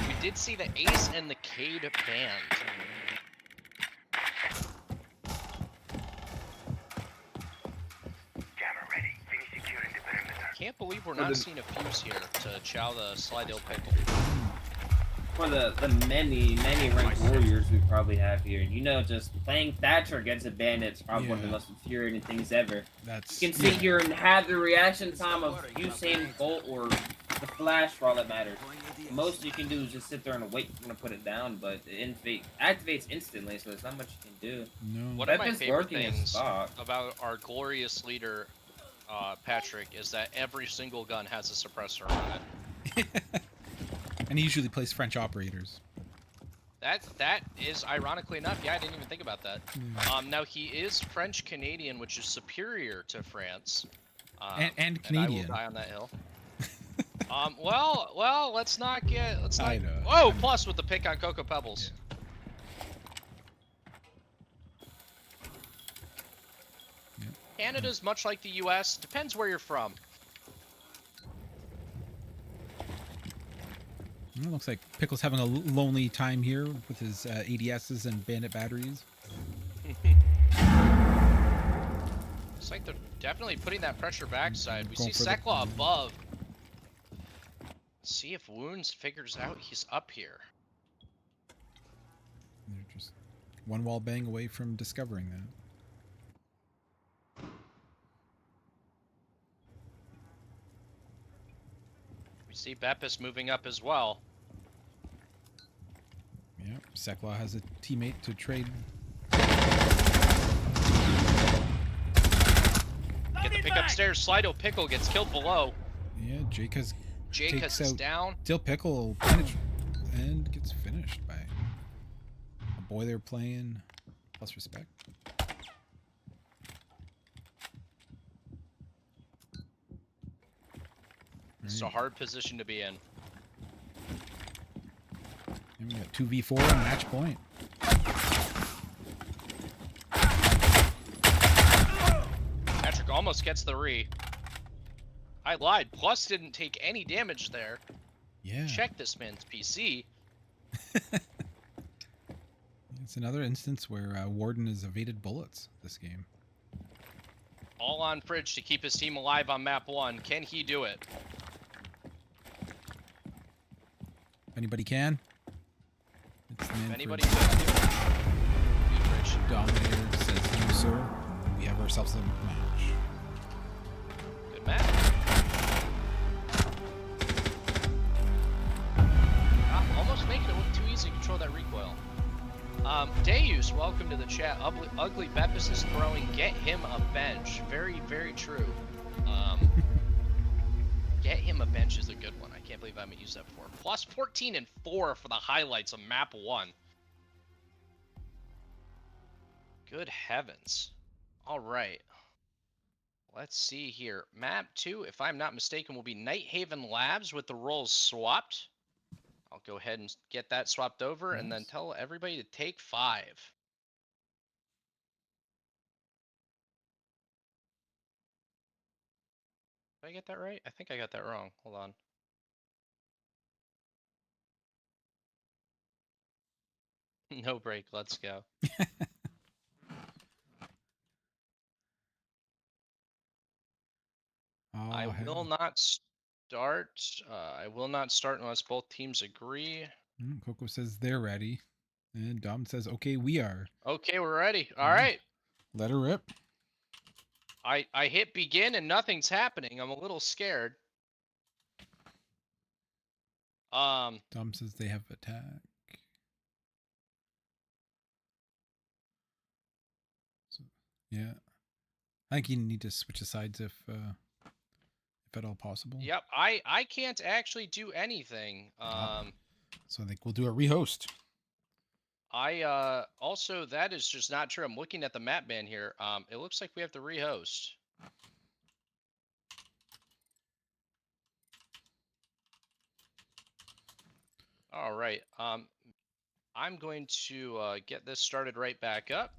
We did see the Ace and the Cade banned. Can't believe we're not seeing a fuse here to chow the Slidell pickle. For the many ranked warriors we probably have here, you know, just playing Thatcher against a bandit is probably one of the most infuriating things ever. That's You can sit here and have the reaction time of Usain Bolt or the Flash for all that matters. Most you can do is just sit there and wait for them to put it down, but it activates instantly, so there's not much you can do. No. One of my Beppis favorite working his things spot. about our glorious leader, Patrick, is that every single gun has a suppressor on it. And he usually plays French operators. That is ironically enough. Yeah, I didn't even think about that. Now he is French Canadian, which is superior to France. And Canadian. And I will die on that hill. Well, let's not get. I know. Whoa! Plus with the pick on Cocoa Pebbles. Yeah. Canada's much like the U.S. Depends where you're from. It looks like Pickle's having a lonely time here with his ADSs and bandit batteries. It's like they're definitely putting that pressure backside. We see Going for the- Sekla above. See if Wounds figures out he's up here. They're just one wall bang away from discovering that. We see Beppis moving up as well. Yep, Sekla has a teammate to trade. Get the pick upstairs. Slido Pickle gets killed below. Yeah, Jake Jacobs takes is out down. Dill Pickle penetrates and gets finished by a boy they're playing. Plus respect. It's a hard position to be in. And we got 2v4 on match point. Patrick almost gets the re. I lied. Plus didn't take any damage there. Yeah. Check this man's PC. It's another instance where Warden has evaded bullets this game. All on Fridge to keep his team alive on map 1. Can he do it? Anybody can? It's the man If anybody Fridge. could do it, be Fridge. Dominator says you, sir. We have ourselves a match. Good match. Almost making it look too easy to control that recoil. Deus, welcome to the chat. Ugly Beppis is throwing. Get him a bench. Very, very true. Get him a bench is a good one. I can't believe I haven't used that before. Plus 14 and 4 for the highlights of map 1. Good heavens. All right. Let's see here. Map 2, if I'm not mistaken, will be Nighthaven Labs with the roles swapped. I'll go ahead and get that swapped over and then tell everybody to take 5. Did I get that right? I think I got that wrong. Hold on. No break. Let's go. I will not start. I will not start unless both teams agree. Coco says they're ready. And Dom says, okay, we are. Okay, we're ready. All right. Let her rip. I hit begin and nothing's happening. I'm a little scared. Dom says they have attack. So, yeah. I think you need to switch the sides if at all possible. Yep, I can't actually do anything. So I think we'll do a rehost. I also, that is just not true. I'm looking at the map ban here. It looks like we have to rehost. All right. I'm going to get this started right back up.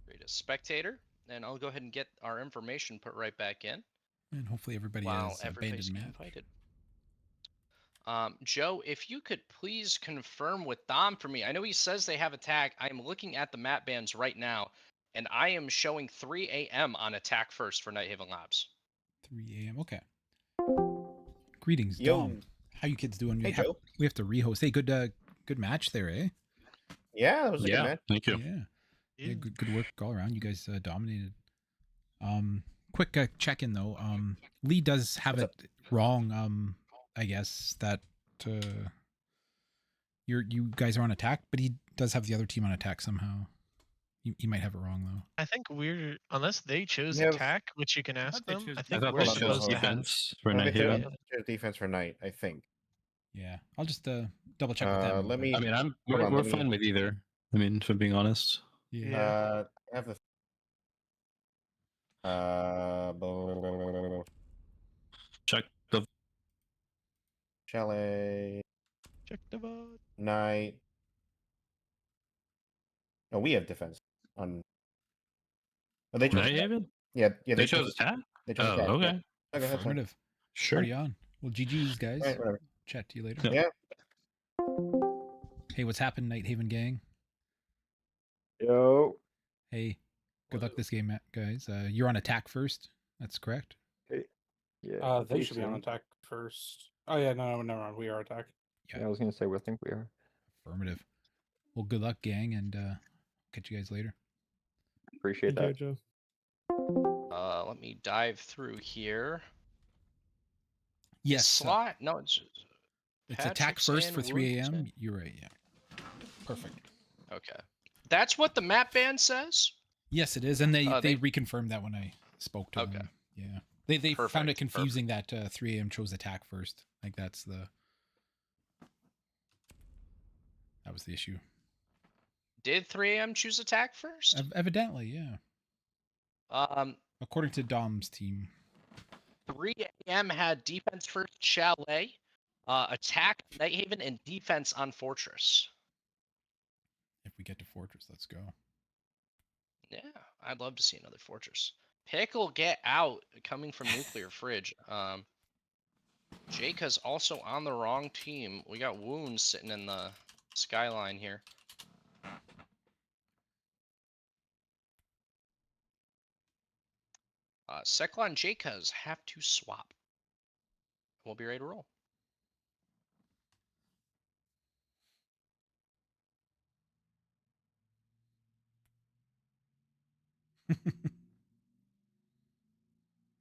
Create a spectator, and I'll go ahead and get our information put right back in. And hopefully everybody has abandoned match. Invited. Joe, if you could please confirm with Dom for me. I know he says they have attack. I'm looking at the map bans right now, and I am showing 3 a.m. on attack first for Nighthaven Labs. 3 a.m. Okay. Greetings, Yo. Dom. How you kids doing? Hey, Joe. We have to rehost. Hey, good match there, eh? Yeah, that was a good match. Thank you. Yeah, good work all around. You guys dominated. Quick check-in though. Lee does have it wrong. I guess that you guys are on attack, but he does have the other team on attack somehow. You might have it wrong though. I think we're, unless they chose attack, which you can ask them. I think thought we're they supposed chose to have. defense for They Nighthaven. chose defense for night, I think. Yeah, I'll just double check with them. Let me. I mean, Hold on, we're let me- fine with either. I mean, if I'm being honest. Yeah. I have the. Blah, blah, blah, blah. Check the. Chalet Check the vote. night. No, we have defense on. Oh, they chose. Nighthaven? Yeah, They chose attack? They chose Oh, attack. okay. Yeah. Okay, that's fine. Affirmative. Sure. Party on. Well, GG's guys. Right, whatever. Chat to you later. Yeah. Hey, what's happened, Nighthaven gang? Yo. Hey, good luck this game, guys. You're on attack first. That's correct. Hey. Yeah. They should be on attack first. Oh yeah, no, never mind. We are attack. Yeah, I was gonna say, I think we are. Affirmative. Well, good luck, gang, and catch you guys later. Appreciate that. Joe. Let me dive through here. Yes. Slot? No, it's attack Patrick's first in, for 3 a.m. Wood's in. You're right. Yeah. Perfect. Okay. That's what the map ban says? Yes, it is, and they reconfirmed that when I spoke to them. Yeah. They found it confusing that 3 a.m. chose attack first. Like that was the issue. Did 3 a.m. choose attack first? Evidently, yeah. According to Dom's team. 3 a.m. had defense first Chalet, attack Nighthaven, and defense on Fortress. If we get to Fortress, let's go. Yeah, I'd love to see another Fortress. Pickle, get out, coming from Nuclear Fridge. Jake is also on the wrong team. We got Wounds sitting in the skyline here. Sekla and Jakas have to swap. We'll be ready to roll.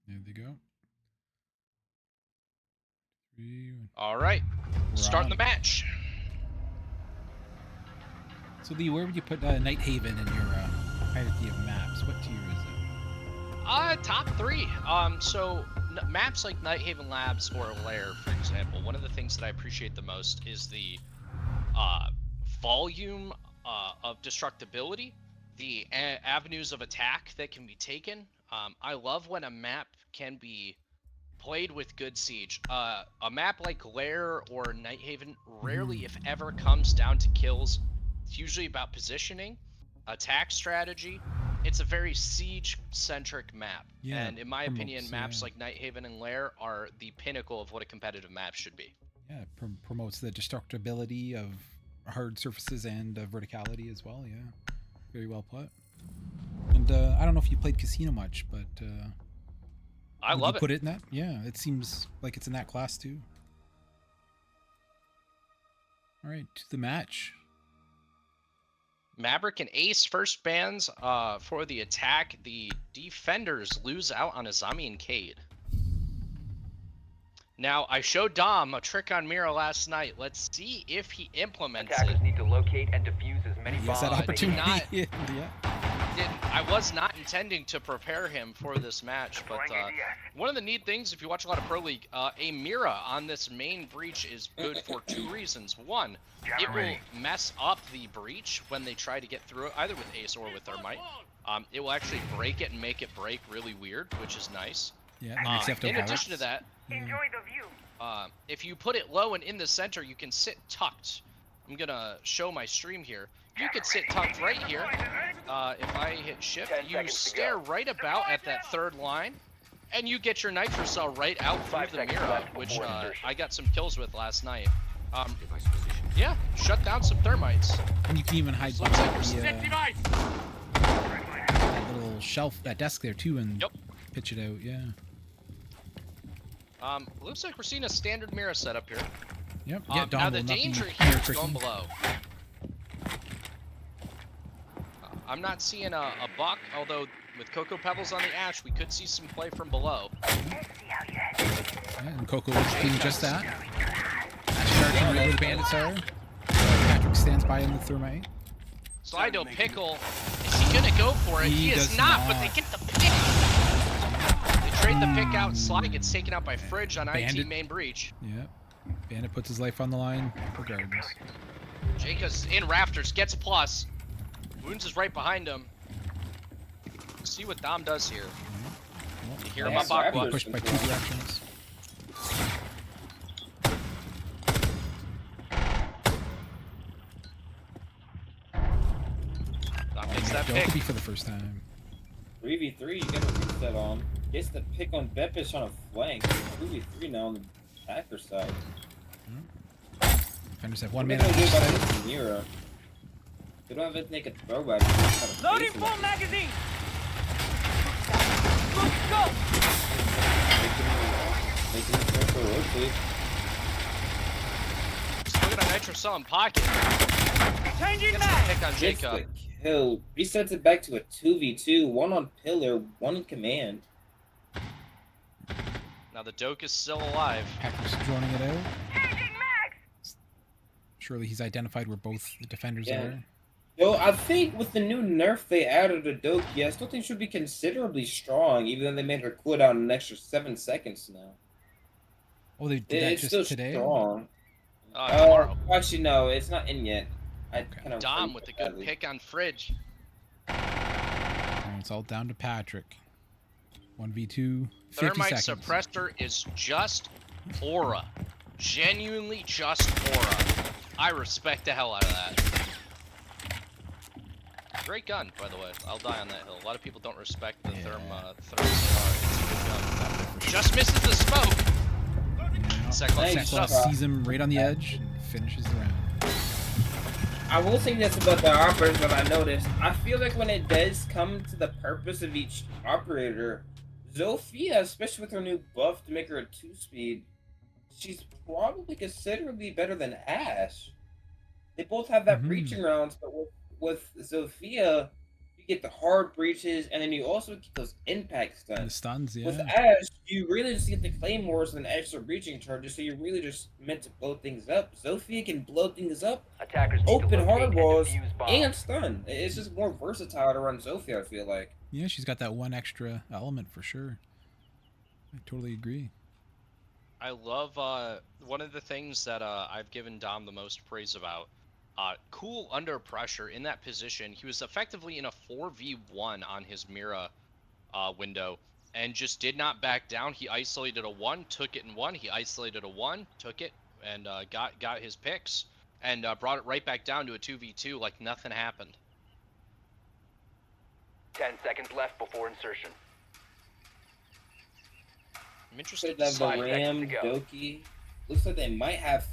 There they go. All right, starting the on. match. So Lee, where would you put Night Haven in your hierarchy of maps? What tier is it? Top 3. So maps like Night Haven Labs or Lair, for example, one of the things that I appreciate the most is the volume of destructibility, the avenues of attack that can be taken. I love when a map can be played with good siege. A map like Lair or Night Haven rarely, if ever, comes down to kills. It's usually about positioning, attack strategy. It's a very siege-centric map. Yeah, and in my opinion, maps yeah. like Night Haven and Lair are the pinnacle of what a competitive map should be. Yeah, it promotes the destructibility of hard surfaces and verticality as well. Yeah, very well put. And I don't know if you played Casino much, but I love you it. put it in that? Yeah, it seems like it's in that class too. All right, to the match. Maverick and Ace first bans for the attack. The defenders lose out on Azami and Cade. Now, I showed Dom a trick on Mira last night. Let's see if he implements Attackers it. need to locate and defuse as many Yes, bombs. that opportunity. Not- Yeah. I was not intending to prepare him for this match, but one of the neat things, if you watch a lot of Pro League, a Mira on this main breach is good for 2 reasons. One, it will mess up the breach when they try to get through it, either with Ace or with Thermite. It will actually break it and make it break really weird, which is nice. Yeah, and then you have to in balance. addition to that, Enjoy the view. if you put it low and in the center, you can sit tucked. I'm gonna show my stream here. You could sit tucked right here. If I hit shift, 10 you seconds to stare go. right about at that 3rd line, and you get your nitro cell right out through 5 the seconds Mira, left which before insertion. I got some kills with last night. Yeah, shut down some thermites. And you can even hide Looks like behind we're that little shelf, that desk there too, and Yep. pitch it out. Yeah. Looks like we're seeing a standard Mira setup here. Yep. Yeah. Dom now will the not be danger here here is tricky. going below. I'm not seeing a buck, although with Cocoa Pebbles on the Ash, we could see some play from below. Yeah, and Coco is doing just that. Ash charging right where the bandits are. Patrick stands by in the thermite. Slido Pickle, is he gonna go for it? He is does not, but they get the pick. They trade the pick out. Sly gets taken out by Fridge on IT Bandit. main breach. Yep. Bandit puts his life on the line regardless. Jaka's in rafters, gets plus. Wounds is right behind him. See what Dom does here. You hear him Yeah, on Bakwa. Pushed by 2 directions. Dom gets that Joe pick. could be for the first time. 3v3, you got a reset on. Gets the pick on Bepish on a flank. 3v3 now on the attacker side. Defenders have 1 What man are on they each gonna do side. about this Mira? They don't have it make a throwback. Loading full magazine. Let's go. Making it throw for a rotate. Just look at a Nitro Cell in pocket. Changing Gets the mag. pick on Gets Jacob. the kill. Resets it back to a 2v2. 1 on pillar, 1 in command. Now the Doke is still alive. Patrick's droning it out. Changing mags. Surely he's identified where both the defenders Yeah. are. Yo, I think with the new nerf they added to Doki, I still think should be considerably strong, even though they made her cooldown an extra 7 seconds now. Oh, they did that It's just still today? strong. Tomorrow. Actually, no, it's not in yet. Dom with a good pick on Fridge. And it's all down to Patrick. 1v2, 50 Thermite seconds. Suppressor is just aura. Genuinely just aura. I respect the hell out of that. Great gun, by the way. I'll die on that hill. A lot of people don't respect the Therm It's a good gun. Just misses the smoke. Sekla sees him right on the edge and finishes the round. I will say this about the operators that I noticed. I feel like when it does come to the purpose of each operator, Zofia, especially with her new buff to make her a 2-speed, she's probably considerably better than Ash. They both have that breaching rounds, but with Zofia, you get the hard breaches, and then you also get those impact stuns. The stuns, yeah. With Ash, you really just get the claymores and extra breaching charges, so you're really just meant to blow things up. Zofia can blow things up, Attackers need to open locate hard and walls, defuse bombs. and stun. It's just more versatile to run Zofia, I feel like. Yeah, she's got that one extra element for sure. I totally agree. I love one of the things that I've given Dom the most praise about. Cool under pressure in that position. He was effectively in a 4v1 on his Mira window and just did not back down. He isolated a 1, took it in 1. He isolated a 1, took it, and got his picks and brought it right back down to a 2v2 like nothing happened. 10 seconds left before insertion. I'm interested They to have see. the Ram, Doki. Looks like they might have,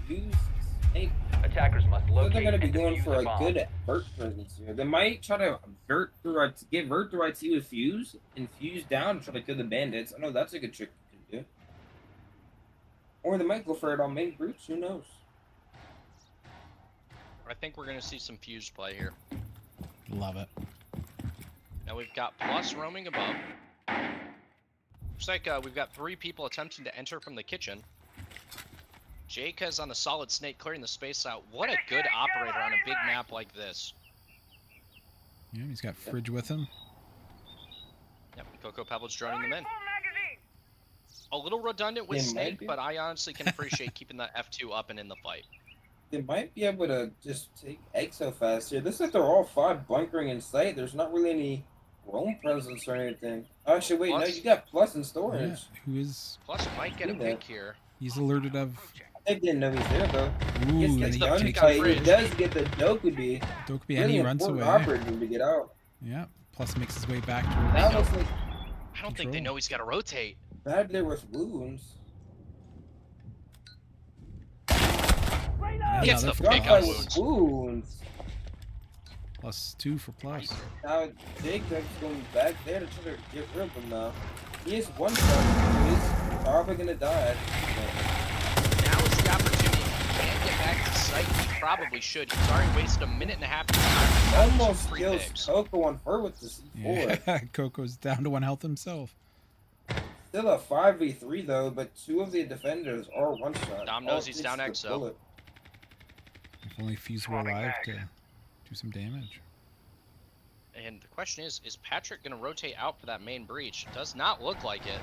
Fuse, Snake. Attackers must locate They're going to be and going defuse for the a bomb. good vert presence here. They might try to get vert through IT with Fuse and Fuse down and try to kill the bandits. I know that's a good trick you can do. Or they might go for it on main brutes. Who knows? I think we're going to see some Fuse play here. Love it. Now we've got Plus roaming above. Looks like we've got 3 people attempting to enter from the kitchen. Jake is on the solid snake, clearing the space out. What a good operator on a big map like this. Yeah, he's got Fridge with him. Yep, Coco Pebbles joining them in. A little redundant with They might Snake, be. but I honestly can appreciate keeping that F2 up and in the fight. They might be able to just take Exo fast here. This is like they're all 5 bunkering in sight. There's not really any roam presence or anything. Actually, wait, no, Plus- you got Plus in Yeah, storage. who is... Plus might get a Do that. pick here. He's alerted of... I didn't know he's there, though. Ooh, He and gets he the young takes guy. a He Fridge. does get the Dokubi. Dokkaebi, and Really he runs important away. operator to get out. Yeah, Plus makes his way back That to looks like I don't think they know he's got to rotate. bad there with wounds. Gets the for pick Got on Plus. wounds. +2 for Plus. Now Jacob's going back there to try to get rid of him now. He is one shot, so he's probably gonna die. Now is the opportunity. If he can't get back to site, he probably should. He's already wasted a minute and a half of time. Almost Free kills picks. Coco on her with the C4. Yeah, Coco's down to 1 health himself. Still a 5v3 though, but 2 of the defenders are one shot. Dom All knows he's takes down the Exo. bullet. If only Fuse were alive to do some damage. And the question is Patrick going to rotate out for that main breach? Does not look like it.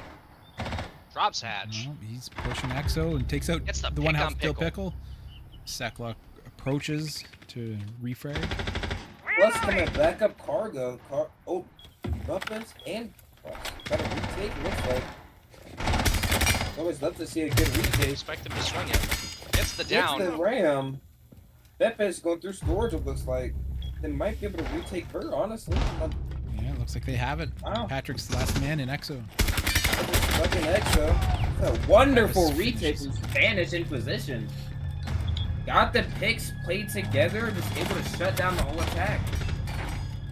Drops hatch. No, he's pushing Exo and takes out Gets the the 1 pick health on still Pickle. Pickle. Sacklock approaches to refrag. Plus coming back up cargo. Weapons and got a retake, looks like. Always love to see a good retake. Expect him to swing it. Gets the down. Gets the Ram. Pepe's going through storage, it looks like. They might be able to retake her, honestly. Yeah, looks like they have it. Wow. Patrick's the last man in Exo. Fucking Exo. That's a wonderful That was retake from Spanish Inquisition. Got the picks played together, just able to shut down the whole attack.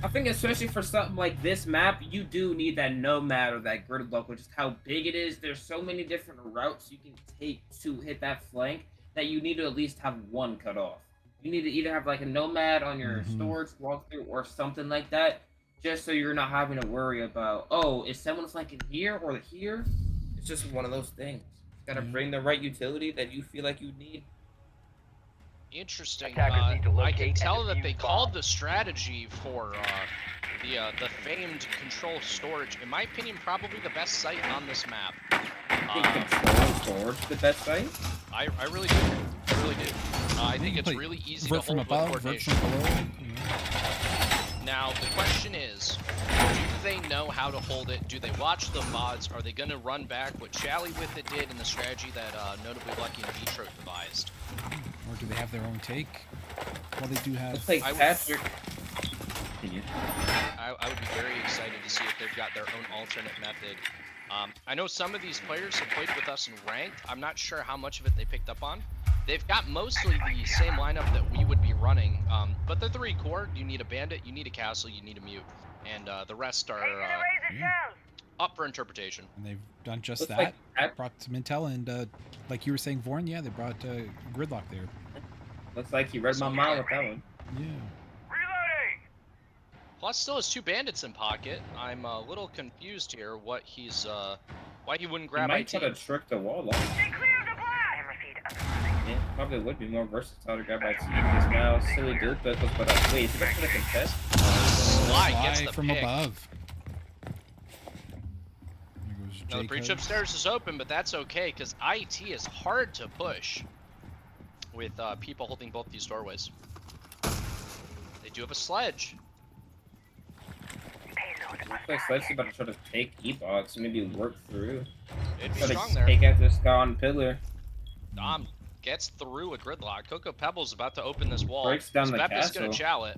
I think especially for something like this map, you do need that nomad or that gridded local, just how big it is. There's so many different routes you can take to hit that flank that you need to at least have one cut off. You need to either have like a nomad on your storage walkthrough or something like that, just so you're not having to worry about, oh, is someone flanking here or here? It's just one of those things. You gotta bring the right utility that you feel like you need. Interesting. Attackers need to I locate can and tell that defuse they bombs. called the strategy for the famed control storage. In my opinion, probably the best site on this map. I think control storage the best site. I really do. I really do. I think it's Like, really easy to Vert from hold above, with vert coordination. from below. Now, the question is, do they know how to hold it? Do they watch the VODs? Are they going to run back what Chally with it did in the strategy that notably Lucky and Detroit devised? Or do they have their own take? Well, they do have. Looks like I would- Patrick. I would be very excited to see if they've got their own alternate method. I know some of these players have played with us in ranked. I'm not sure how much of it they picked up on. They've got mostly the same lineup that we would be running, but the 3 core, you need a bandit, you need a castle, you need a mute, and the rest are Up for interpretation. And they've done just Looks that. like Brought some intel, and like you were saying, Vornn, yeah, they brought gridlock there. Looks like he read my mind with that one. Yeah. Plus, still has 2 bandits in pocket. I'm a little confused here. What he's why he wouldn't grab He might IT. try to trick the wall off. Yeah, probably would be more versatile to grab IT because now silly dude pickles, but wait, is he going to contest? Sly gets Fly the from pick. above. There goes Now the breach Jacob. upstairs is open, but that's okay because IT is hard to push with people holding both these doorways. They do have a sledge. Looks like Sledge's about to try to take E-Box, maybe work through. It'd be Try strong to there. take out this guy on pillar. Dom gets through a gridlock. Cocoa Pebble's about to open this wall. Breaks down the Spep is castle. gonna chow it.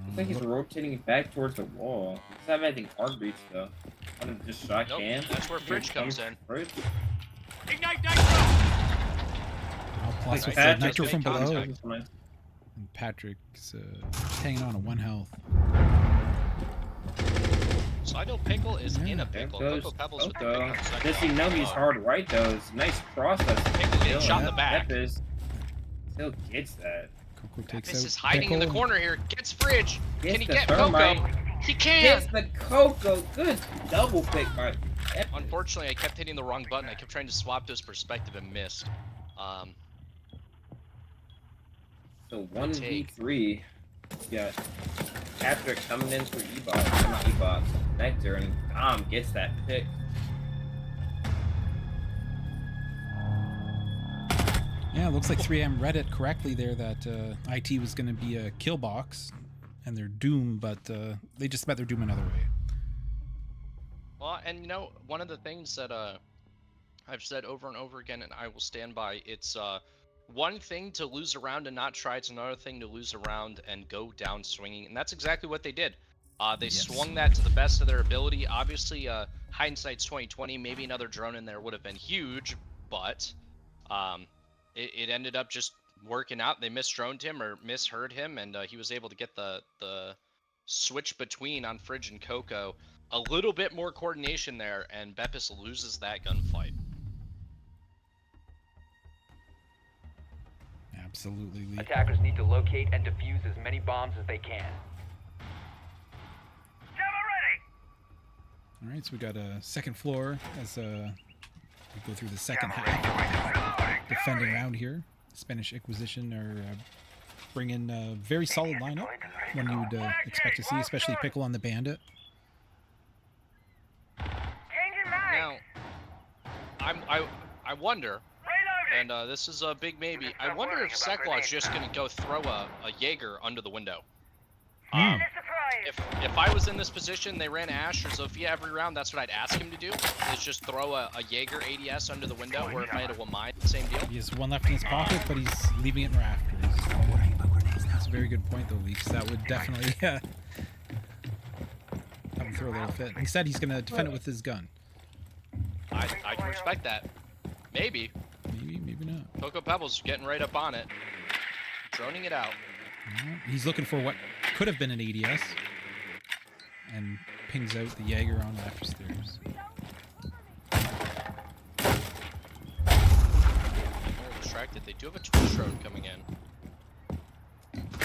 Looks like he's rotating back towards the wall. He doesn't have anything hard breach though. I'm gonna just shot Nope, can. that's where Fridge comes in. Fridge. Ignite nitro! Oh, plus with Patrick the nitro made from below. contact. And Patrick's just hanging on to 1 health. Sido Pickle is Yeah, in a There pickle. goes Cocoa Pebbles with the Coco. pick on second Does he round. know he's hard right though? It's a nice process. Pickle getting shot in the back. Peppers still gets that. Coco takes This out is hiding in the Pickle. corner here. Gets Fridge. Gets Can he the get thermite. Coco? He can! Gets the Coco. Good double pick by Peppers. Unfortunately, I kept hitting the wrong button. I kept trying to swap to his perspective and missed. So 1v3. Yeah. Patrick coming in for E-Box. Not E-Box. Nectar, and Dom gets that pick. Yeah, it looks like 3M read it correctly there that IT was going to be a kill box and their doom, but they just met their doom another way. Well, and you know, one of the things that I've said over and over again, and I will stand by, it's one thing to lose a round and not try, it's another thing to lose a round and go down swinging, and that's exactly what they did. They swung that to the best of their ability. Obviously, hindsight's 2020. Maybe another drone in there would have been huge, but it ended up just working out. They misdroned him or misheard him, and he was able to get the switch between on Fridge and Coco. A little bit more coordination there, and Beppis loses that gunfight. Absolutely, Lee. Attackers need to locate and defuse as many bombs as they can. All right, so we got a second floor as we go through the second half. Defending round here. Spanish Inquisition are bringing a very solid lineup. One you would expect to see, especially Pickle on the Bandit. Now, I wonder, and this is a big maybe, I wonder if Seklaw's just going to go throw a Jaeger under the window. If I was in this position, they ran Ash or Zofia every round, that's what I'd ask him to do, is just throw a Jaeger ADS under the window, or if I had a Wamai, same deal. He has one left in his pocket, but he's leaving it in rafters. That's a very good point, though, Lee, 'cause that would definitely have him throw a little fit. Instead, he's going to defend it with his gun. I can respect that. Maybe. Maybe, maybe not. Cocoa Pebbles getting right up on it. Droning it out. He's looking for what could have been an ADS. And pings out the Jaeger on after stairs. A little distracted. They do have a Twitch drone coming in.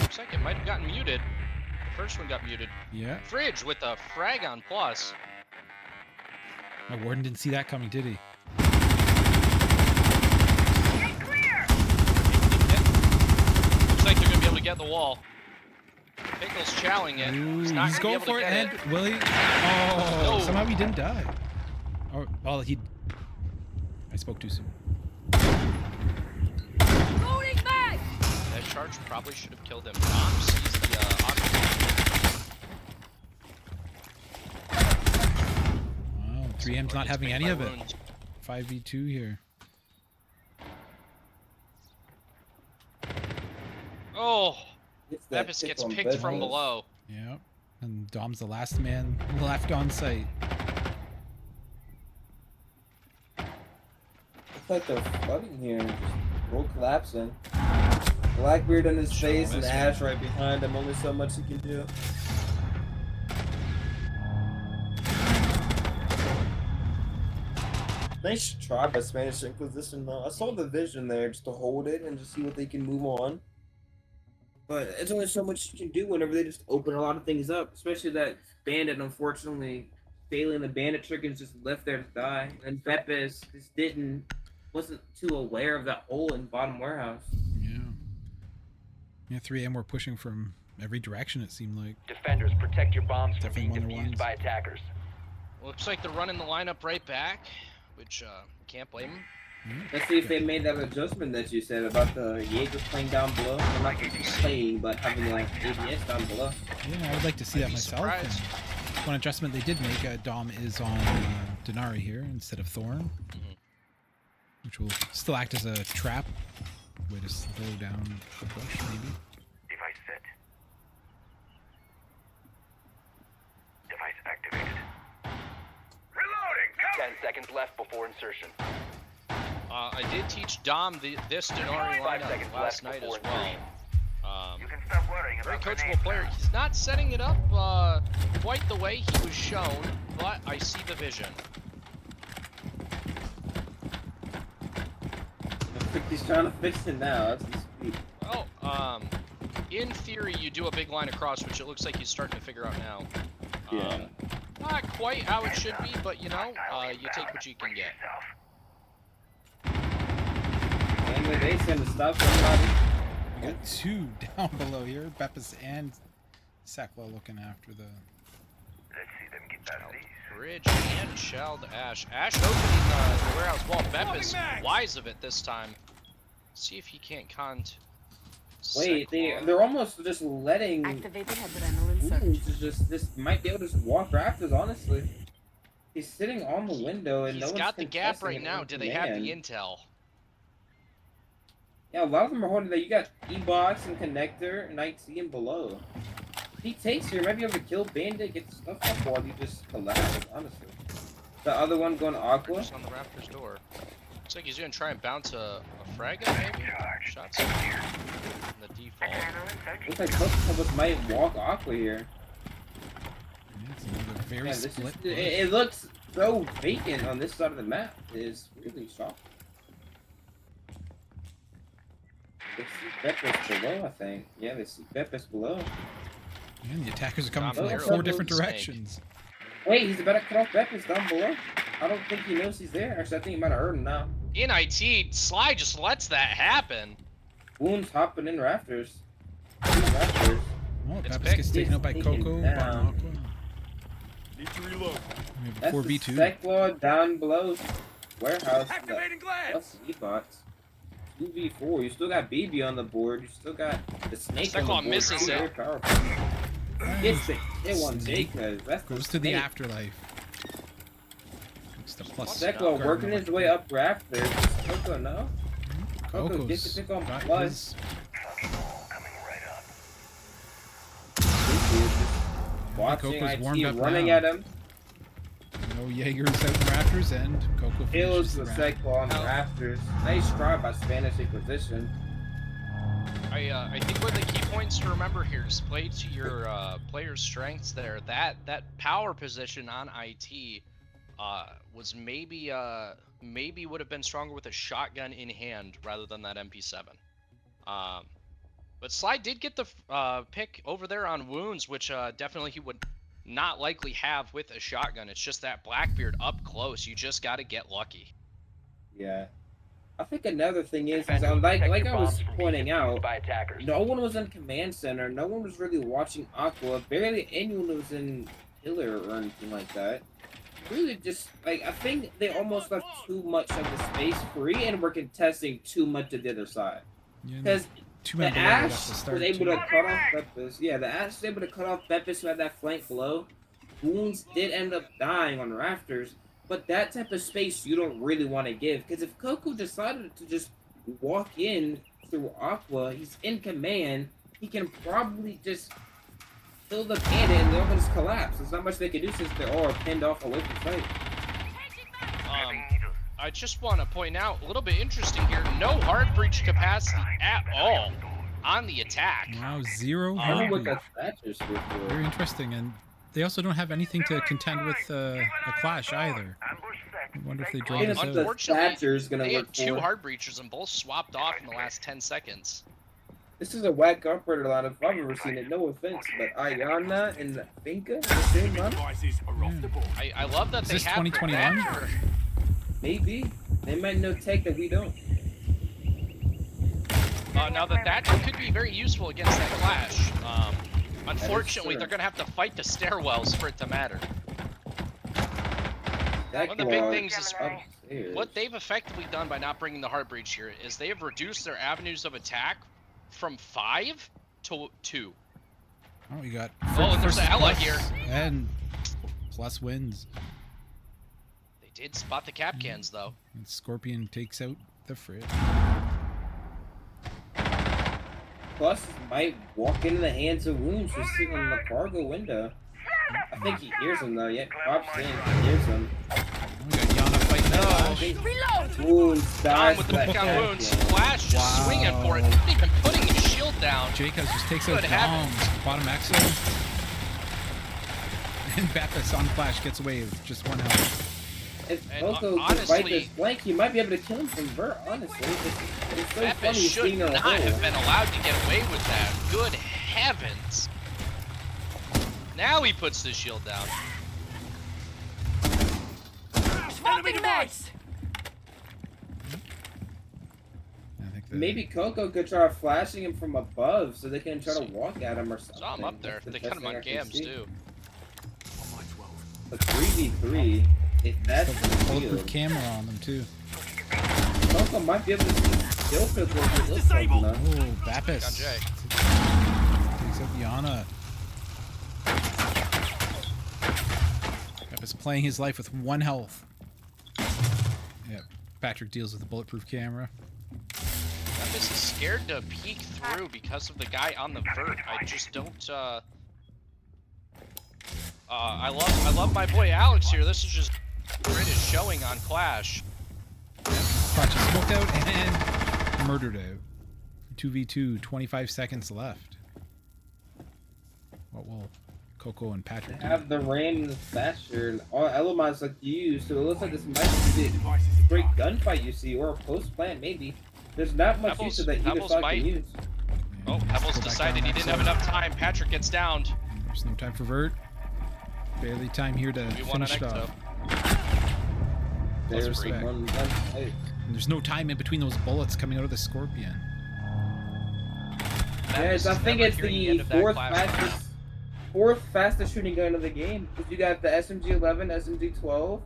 Looks like it might have gotten muted. The first one got muted. Yeah. Fridge with a frag on plus. My Warden didn't see that coming, did he? Looks like they're going to be able to get the wall. Pickle's chowing it. Ooh, He's not he's gonna going be for able it, to and get it. will he? Oh, No. somehow he didn't die. Oh, well, he. I spoke too soon. Loading mag! That charge probably should have killed him. Dom sees the Wow, 3M's not having any of it. wounds. 5v2 here. Oh, Gets that Beppis pick gets on picked from Bedhouse. below. Yep. And Dom's the last man left on site. Looks like they're flooding here and just roll collapsing. Blackbeard on his face and Ash right behind him. Only so much he can do. Nice try by Spanish Inquisition, though. I saw the vision there just to hold it and just see what they can move on. But it's only so much you can do whenever they just open a lot of things up, especially that bandit, unfortunately, failing the bandit trick and just left there to die. And Pepes just wasn't too aware of that hole in bottom warehouse. Yeah. Yeah, 3AM were pushing from every direction, it seemed like. Defenders, protect your bombs from being Definitely defused by attackers. Looks like they're running the lineup right back, which can't blame them. Let's see if they made that adjustment that you said about the Jaeger playing down below. I'm not just playing, but having like ABS down below. Yeah, I would like to see that myself. Surprised. And one adjustment they did make, Dom is on Denari here instead of Thorn, which will still act as a trap. Way to slow down the push, maybe. Device set. Device activated. Reloading! 10 seconds left before insertion. I did teach Dom this Denari 5 lineup seconds last left night as before well. You can stop worrying Very about coachable player. He's not setting it up quite the way he was shown, but I see the vision. I think he's trying to fix it now. That's sweet. Well, in theory, you do a big line across, which it looks like he's starting to figure out now. Yeah. Not quite how it should be, but you know, you take what you can get. Anyway, they send to stop somebody. We got two down below here. Beppis and Sekla looking after the... Let's see them get past these. Bridge and Child Ash. Ash opening the warehouse wall. Beppis wise of it this time. See if he can't Wait, they're almost just letting Activated adrenaline surge. this might be able to just walk rafters, honestly. He's sitting on the window and no He's one's got the gap contesting right it now. with Do they have the command. intel? Yeah, a lot of them are holding that. You got E-Box and Connector, Night C and below. If he takes here, might be able to kill Bandit, get the stuff up while you just collapse, honestly. The other one going Aqua. Just on the Raptors door. Looks like he's gonna try and bounce a frag gun, maybe? Shots in the default. Looks like both of us might walk Aqua here. Yeah, it's another very Yeah, this split. it looks so vacant on this side of the map. It is really shocking. They see Beppis below, I think. Yeah, they see Beppis below. And the attackers are coming Dom from like Lero 4 goes different snake. directions. Wait, he's about to cut off Beppis down below? I don't think he knows he's there. Actually, I think he might have heard him now. In IT, Sly just lets that happen. Wounds hopping in rafters. Rafters. Oh, It's Beppis picked. gets taken out by It's Coco. taken Bottom down. Aqua. Need to reload. We have a That's 4v2. the Sekla down below warehouse. Activating glass. Plus E-Box. 2v4. You still got BB on the board. You still got the snake on the Sekla board. misses too. it. Very powerful. Gets Nice. it. It won Snake because that's Goes to the snake. afterlife. It's the plus. Sekla card working number his way up rafters. Coco, no? Coco Coco's gets to pick on got plus. his- Coming right up. Watching Coco's warmed IT up running now. at him. No Jaegers out in rafters, and Coco Kills finishes the the round. Sekla on the rafters. Nice try by Spanish Inquisition. I think one of the key points to remember here is play to your player's strengths there. That power position on IT was maybe would have been stronger with a shotgun in hand rather than that MP7. But Sly did get the pick over there on wounds, which definitely he would not likely have with a shotgun. It's just that Blackbeard up close. You just got to get lucky. Yeah. I think another thing is Defenders, like protect your I was bombs from being pointing defused out, by attackers. no one was in command center. No one was really watching Aqua. Barely anyone was in pillar or anything like that. Really, just like I think they almost left too much of the space free and were contesting too much of the other side. Yeah, Because two the men below right at the Ash start, was able too. to cut off Beppis. Yeah, the Ash was able to cut off Beppis who had that flank below. Wounds did end up dying on rafters, but that type of space you don't really want to give. Because if Coco decided to just walk in through Aqua, he's in command, he can probably just kill the bandit and they'll just collapse. There's not much they can do since they're all pinned off away from sight. I just want to point out a little bit interesting here. No hard breach capacity at all on the attack. Wow, 0 I hard don't know what breach. that Thatcher's good for. Very interesting, and they also don't have anything to contend with a Clash either. I wonder if they draw Even this if out. the Unfortunately, Thatcher's gonna they work had two for. hard breaches and both swapped off in the last 10 seconds. This is a whack operator line if I've ever seen it. No offense, but Ayana and Finka, the same line? I love that Is they this have 2021? Thatcher. Maybe. They might know tech that we don't. Now the Thatcher could be very useful against that Clash. Unfortunately, true. they're going to have to fight the stairwells for it to matter. That One of the big claw things is upstairs. what they've effectively done by not bringing the hard breach here is they have reduced their avenues of attack from 5 to 2. Oh, you got. Oh, and there's versus a Ella plus, here. And plus wins. They did spot the cap cans though. And Scorpion takes out the Frit. Plus might walk into the hands of wounds just sitting in the cargo window. I think he hears him though. Yeah, Pop's saying he hears him. We got Yana fighting that. Reload! Wounds Down dies with to the that pick on cap wounds. can. Flash just swinging for it, not even putting his shield down. Jacobs just takes out Good Dom. Bottom Exo. And Baptist on Flash gets away with just one health. If And, Coco could honestly- fight this flank, he might be able to kill him from Vert, honestly. It's so Baptist funny should seeing her not hole. have been allowed to get away with that. Good heavens. Now he puts the shield down. Swapping meds! I think Maybe Coco could try flashing him from above so they can try to walk at him or something. Saw him up there. That's the They best cut him on thing I can gams see. too. But 3v3, if that's the bulletproof field, camera on them too. Coco might be able to see skill field where it looks like enough. Oh, Baptist. Jay. Takes out Yana. Baptist playing his life with 1 health. Yeah, Patrick deals with the bulletproof camera. Baptist is scared to peek through because of the guy on the vert. I just don't. I love my boy Alex here. This is just greatest showing on Clash. Clutch is smoked out and murdered out. 2v2, 25 seconds left. What will Coco and Patrick do? Have the rain and the faster and all elements like you, so it looks like this might be a great gunfight you see, or a post plant maybe. There's not much use of that either Pebbles side might- can use. Oh, Pebbles decided he didn't have enough time. Patrick gets downed. There's no time for vert. Barely time here to We won an finish it Ecto. off. There's respect. one gunfight. And there's no time in between those bullets coming out of the Scorpion. Yes, I think it's the fourth fastest shooting gun of the game. Because you got the SMG-11, SMG-12,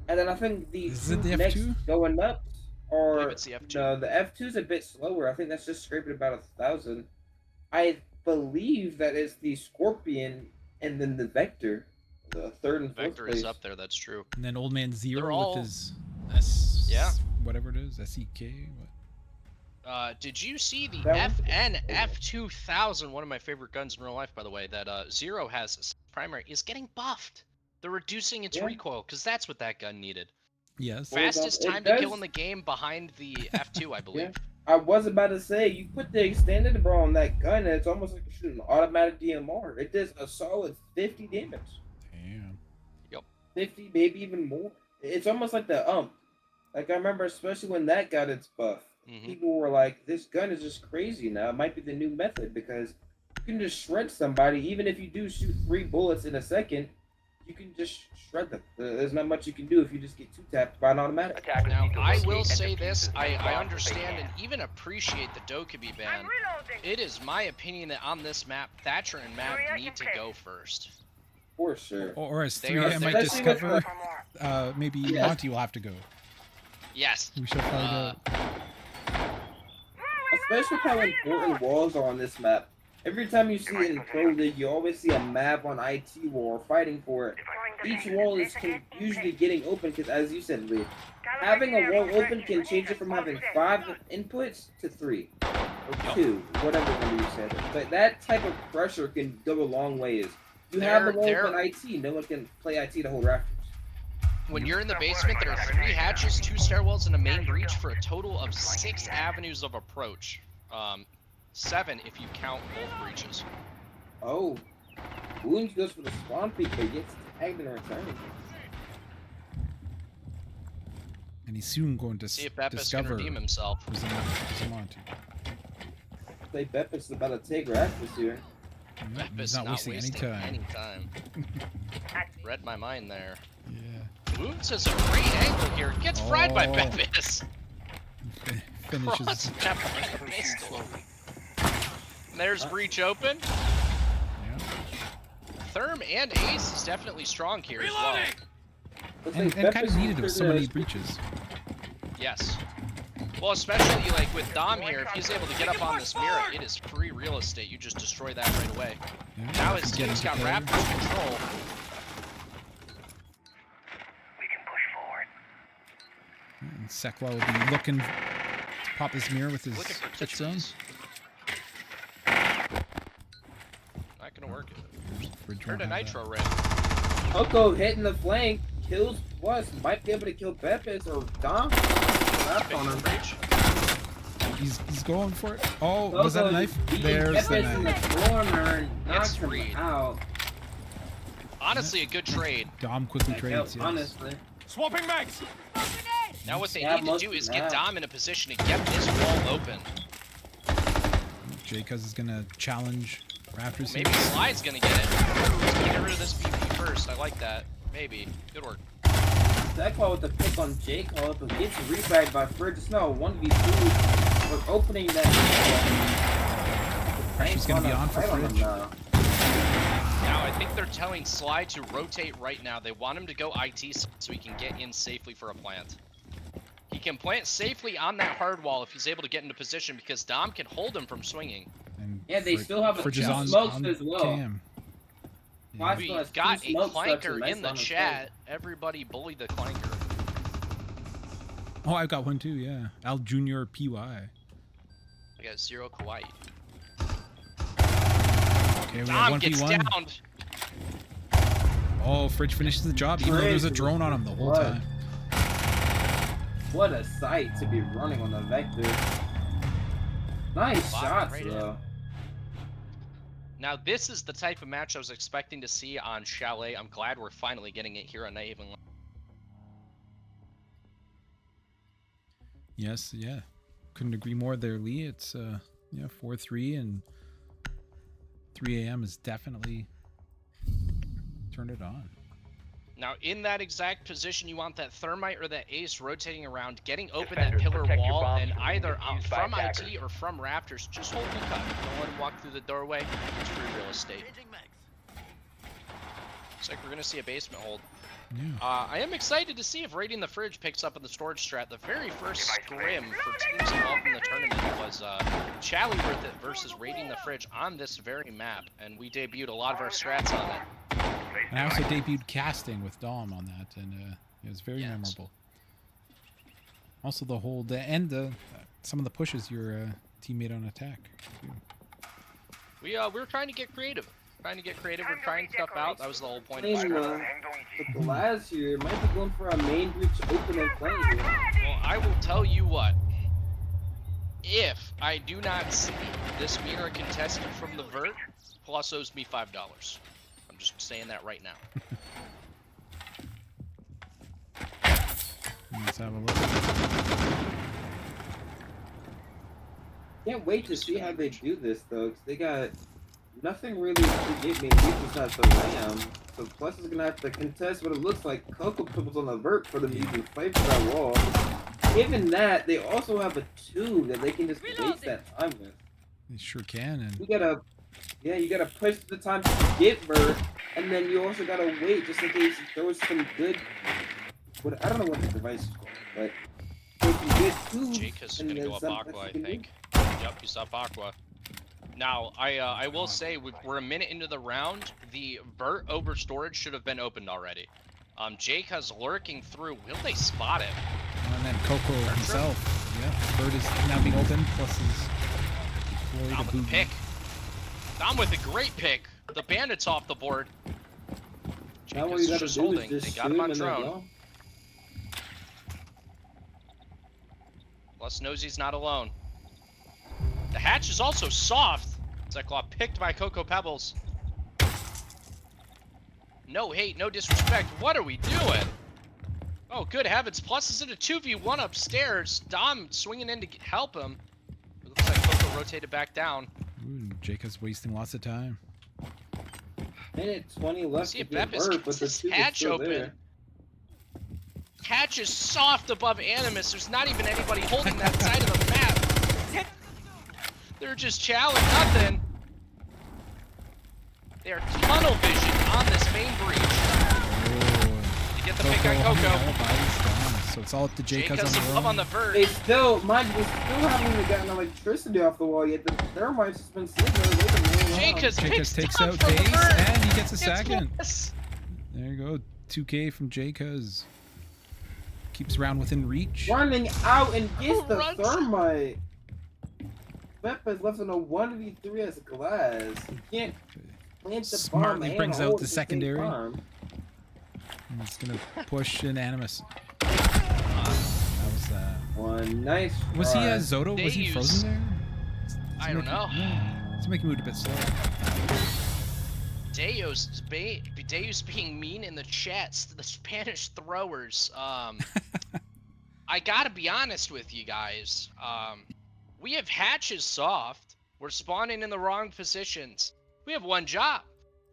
and then I think the Is it the next F2? going up I are believe it's the F2. no, the F2's a bit slower. I think that's just scraping about 1,000. I believe that is the Scorpion and then the Vector, the third and fourth Vector place. is up there. That's true. And then Old Man Zero all- with his S... Yeah. Whatever it is, SEK? What? Did you see the That was- FN F2000? One of my favorite guns in real life, by the way. That Zero has as primary is getting buffed. They're reducing its Yeah. recoil because that's what that gun needed. Yes. Well, Fastest it time to kill does- in the game behind the F2, I believe. I was about to say, you put the extended bro on that gun, and it's almost like you're shooting an automatic DMR. It does a solid 50 damage. Damn. 50, maybe even more. It's almost like the Like, I remember especially when that got its buff. Mhm. People were like, this gun is just crazy now. It might be the new method because you can just shred somebody. Even if you do shoot 3 bullets in a second, you can just shred them. There's not much you can do if you just get 2-tapped by an automatic. Attackers Now, need to I locate will and say defuse this, as many I bombs as they understand can. and even appreciate the Dokkaebi ban. It is my opinion that on this map, Thatcher and Matt need to go first. For sure. Or as They 3 are I might especially with discover, maybe Yes. Monty will have to go. Yes. We shall find out. Especially how important walls are on this map. Every time you see it in Pro League, you always see a map on IT wall fighting for it. Each wall is usually getting open because, as you said, Lee, having a wall open can change it from having 5 inputs to 3 or 2, whatever number you said. But that type of pressure can go a long ways. You have the wall They're- open IT, no one can play IT to hold rafters. When you're in the basement, there are 3 hatches, 2 stairwells, and a main breach for a total of 6 avenues of approach. 7 if you count both breaches. Oh, Wounds goes for the spawn peak, but gets tagged in return. And he's soon going to See if Beppis can discover redeem himself. Zamonte. Say Beppis is about to take Raptors here. Beppis He's not wasting any time. Read my mind there. Yeah. Woods has a great angle here. Gets fried by Beppis. Finishes. There's breach open. Yeah. Therm and Ace is definitely strong here as well. And kind of needed with so many breaches. Yes. Well, especially like with Dom here, if he's able to get up on this mirror, it is free real estate. You just destroy that right away. Yeah, Now his team's got Raptors control. We can push forward. And Sekla will be looking to pop his mirror with his Looking for switch drone. tootsies. Not gonna work. Heard a nitro red. Coco hitting the flank. Kills plus. Might be able to kill Beppis or Dom. On him. He's going for it. Oh, was that a knife? There's the in the knife. corner and knocks It's him free. out. Honestly, a good trade. Dom quickly trades. Yes. Honestly. Swapping mags. Now what they Yeah, need to do is get Dom in a position to get this wall open. Jacuz is gonna challenge Raptors. Maybe Slide's gonna get it. He's gonna get rid of this BP first. I like that. Maybe. Good work. That call with the pick on Jacob, but gets rebagged by Fridge. It's now a 1v2 for opening that. She's gonna be on for Fridge. Now I think they're telling Slide to rotate right now. They want him to go IT so he can get in safely for a plant. He can plant safely on that hard wall if he's able to get into position because Dom can hold him from swinging. And Yeah, they still have a Fridge is on smokes as well. cam. Yeah. We got a clanker in the chat. Everybody bully the clanker. Oh, I've got one too. Yeah, Al Junior PY. I got 0 Kawaii. Okay, we have Dom 1v1. gets downed. Oh, Fridge finishes the job, even though there's a drone on him the whole time. What a sight to be running on the vector. Nice shots, right though. Now this is the type of match I was expecting to see on Chalet. I'm glad we're finally getting it here on Night Haven. Yes, yeah. Couldn't agree more there, Lee. It's yeah, 4-3 and 3 a.m. is definitely turned it on. Now in that exact position, you want that Thermite or that Ace rotating around, getting open Defenders, that pillar protect your wall, bombs and from either being used by from attackers. IT or from Raptors, just hold the cut. Don't let him walk through the doorway. It's free real estate. Looks like we're gonna see a basement hold. Yeah. I am excited to see if raiding the fridge picks up in the storage strat. The very first scrim for teams involved in the tournament was Chally versus raiding the fridge on this very map, and we debuted a lot of our strats on it. And I also debuted casting with Dom on that, and it was very memorable. Also, the hold and some of the pushes your teammate on attack. Too. We're trying to get creative. We're trying stuff out. That was the whole point of Same, the but last year, might be going for a main breach open and playing here. Well, I will tell you what. If I do not see this meter contested from the vert, Plus owes me $5. I'm just saying that right now. Let's have a look. Can't wait to see how they do this though, 'cause they got nothing really to give me besides the Ram. So Plus is gonna have to contest what it looks like Coco Pebbles on the vert for them to even fight for that wall. Given that, they also have a 2 that they can just waste that time with. They sure can, and You gotta push the time to get vert, and then you also gotta wait just in case he throws some good. I don't know what the device is called, but there's some good tools. Jake is and gonna then go up some Aqua, I that you can think. Yep, he's up Aqua. Now, I will say we're a minute into the round. The vert over storage should have been opened already. Jake has lurking through. Will they spot it? and then Coco himself. Yeah, bird is now being opened. Plus his Dom with the pick. Dom with a great pick. The bandit's off the board. Now Jake what is you gotta just do holding. is They just got him on shoot him and drone. go. Plus knows he's not alone. The hatch is also soft. Cyclops picked by Coco Pebbles. No hate, no disrespect. What are we doing? Oh, good heavens. Plus is in a 2v1 upstairs. Dom swinging in to help him. It looks like Coco rotated back down. Ooh, Jacob's wasting lots of time. Minute 20 left See to if get Beppis Vert, but gets the his tube is hatch still open. there. Hatch is soft above Animus. There's not even anybody holding that side of the map. They're just chowing nothing. They are tunnel vision on this main breach. You get the pick on Coco. So it's all up to Jacobs on the up road. on the vert. They still haven't even gotten electricity off the wall yet. The thermite's just been sitting there waiting. Jacobs takes Dom out from the Daze, vert. and he gets a It's second. Wes. There you go. 2K from Jacobs. Keeps round within reach. Running out and gets the Runs. thermite. Beppis left on a 1v3 as glass. He can't plant the bomb Smartly and brings out hold the at same secondary. time. And it's gonna push in Animus. That was One nice Was he try. as Zoto? Was he frozen there? I don't know. Let's make him move a bit slow. Deus being mean in the chats to the Spanish throwers. I gotta be honest with you guys. We have hatches soft. We're spawning in the wrong positions. We have one job.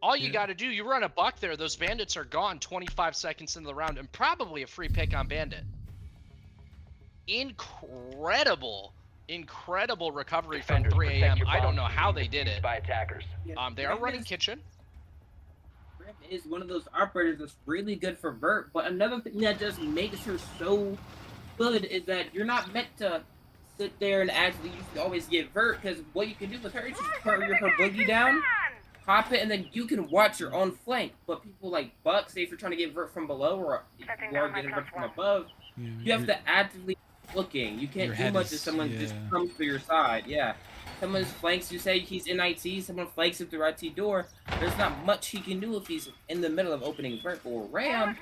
All you gotta do, you run a buck there, those bandits are gone 25 seconds into the round, and probably a free pick on bandit. Incredible recovery from Defenders, 3 protect a.m. your I don't bombs know from how being they did defused it. by attackers. They are running kitchen. Grim is one of those operators that's really good for Vert, but another thing that just makes her so good is that you're not meant to sit there and actually always get Vert, because what you can do with her is just put her boogie down, pop it, and then you can watch your own flank. But people like Buck, say if you're trying to get Vert from below, or if you are getting Vert from above, you have to actively looking. You can't do much if someone just comes to your side. Yeah. Someone flanks you, say he's in IT, someone flanks him through IT door. There's not much he can do if he's in the middle of opening vert or ram.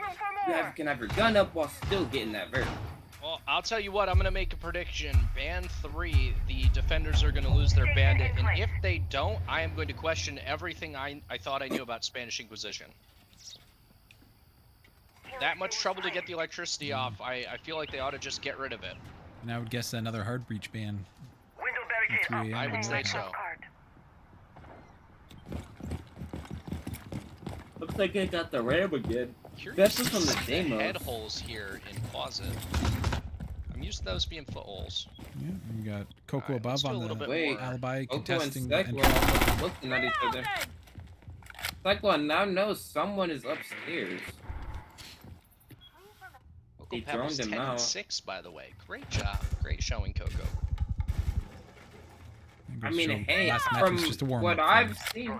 You can have your gun up while still getting that vert. Well, I'll tell you what, I'm going to make a prediction. Ban 3, the defenders are going to lose their bandit, and if they don't, I am going to question everything I thought I knew about Spanish Inquisition. That much trouble to get the electricity off, I feel like they ought to just get rid of it. And I would guess another hard breach ban. I would say so. Looks like I got the ram again. Curious That's from the demo. head holes here in closet. I'm used to those being footholes. Yeah, we got Coco Alright, let's above do a on little the bit more. alibi Coco and contesting. Cyclone almost looking at each other. Cyclone now knows someone is upstairs. Coco He Pebbles droned him 10 and out. 6, by the way. Great job. Great showing, Coco. I mean, hey, last match from was just a warm-up what for I've him. seen,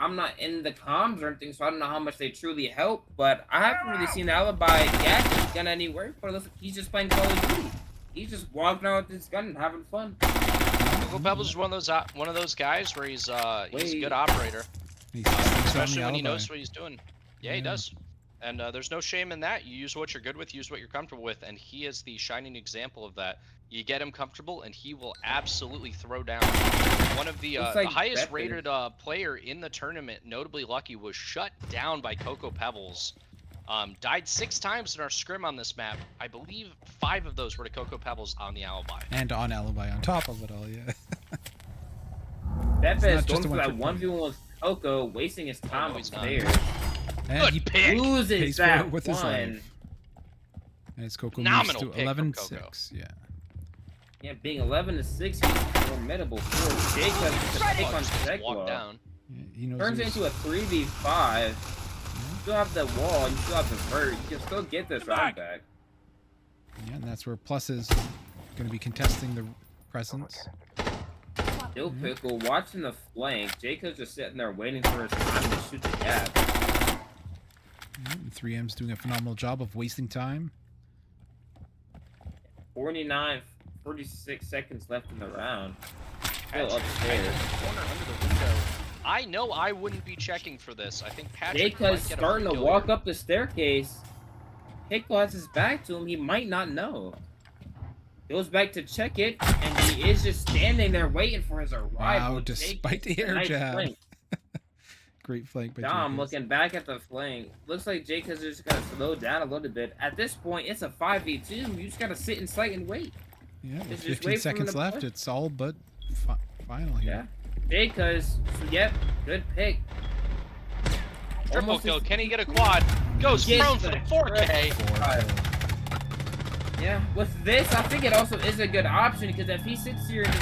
I'm not in the comms or anything, so I don't know how much they truly help, but I haven't really seen Alibi Gas done any work, but it looks like he's just playing Call of Duty. He's just walking around with his gun and having fun. Coco Pebbles is one of those guys where he's a good operator. Especially when he knows what he's doing. Yeah, he does. And there's no shame in that. You use what you're good with, use what you're comfortable with, and he is the shining example of that. You get him comfortable, and he will absolutely throw down. One of the highest rated player in the tournament, notably Lucky, was shut down by Coco Pebbles. Died 6 times in our scrim on this map. I believe 5 of those were to Coco Pebbles on the alibi. And on alibi on top of it all, yeah. Beppe is going for that 1v1 with Coco, wasting his time upstairs. And he loses that with his life. And it's Coco moves to 11-6, yeah. Yeah, being 11-6, he's formidable for Jacob to pick on Sekwa. Yeah, he knows Turns it into a 3v5. You still have the wall, you still have the vert. You can still get this round back. Yeah, and that's where Plus is going to be contesting the presence. Still Pickle watching the flank. Jacob's just sitting there waiting for his time to shoot the gap. 3M's doing a phenomenal job of wasting time. 46 seconds left in the round. Still upstairs. Corner under the window. I know I wouldn't be checking for this. I think Patrick Jacob's might get a starting to free walk kill up the staircase. Pickle has his back to him. He might not know. Goes back to check it, and he is just standing there waiting for his arrival. Wow, despite the air jab. Great flank by Dom Jacobs. looking back at the flank. Looks like Jacobs just gotta slow down a little bit. At this point, it's a 5v2. You just gotta sit in sight and wait. Yeah, with Just 15 wait for him seconds to left, push. it's all but final here. Yeah. Jacobs, yep, good pick. Triple Almost kill. as- Can he get a quad? Goes Gets prone for the 4K. Yeah, with this, I think it also is a good option because if he sits here and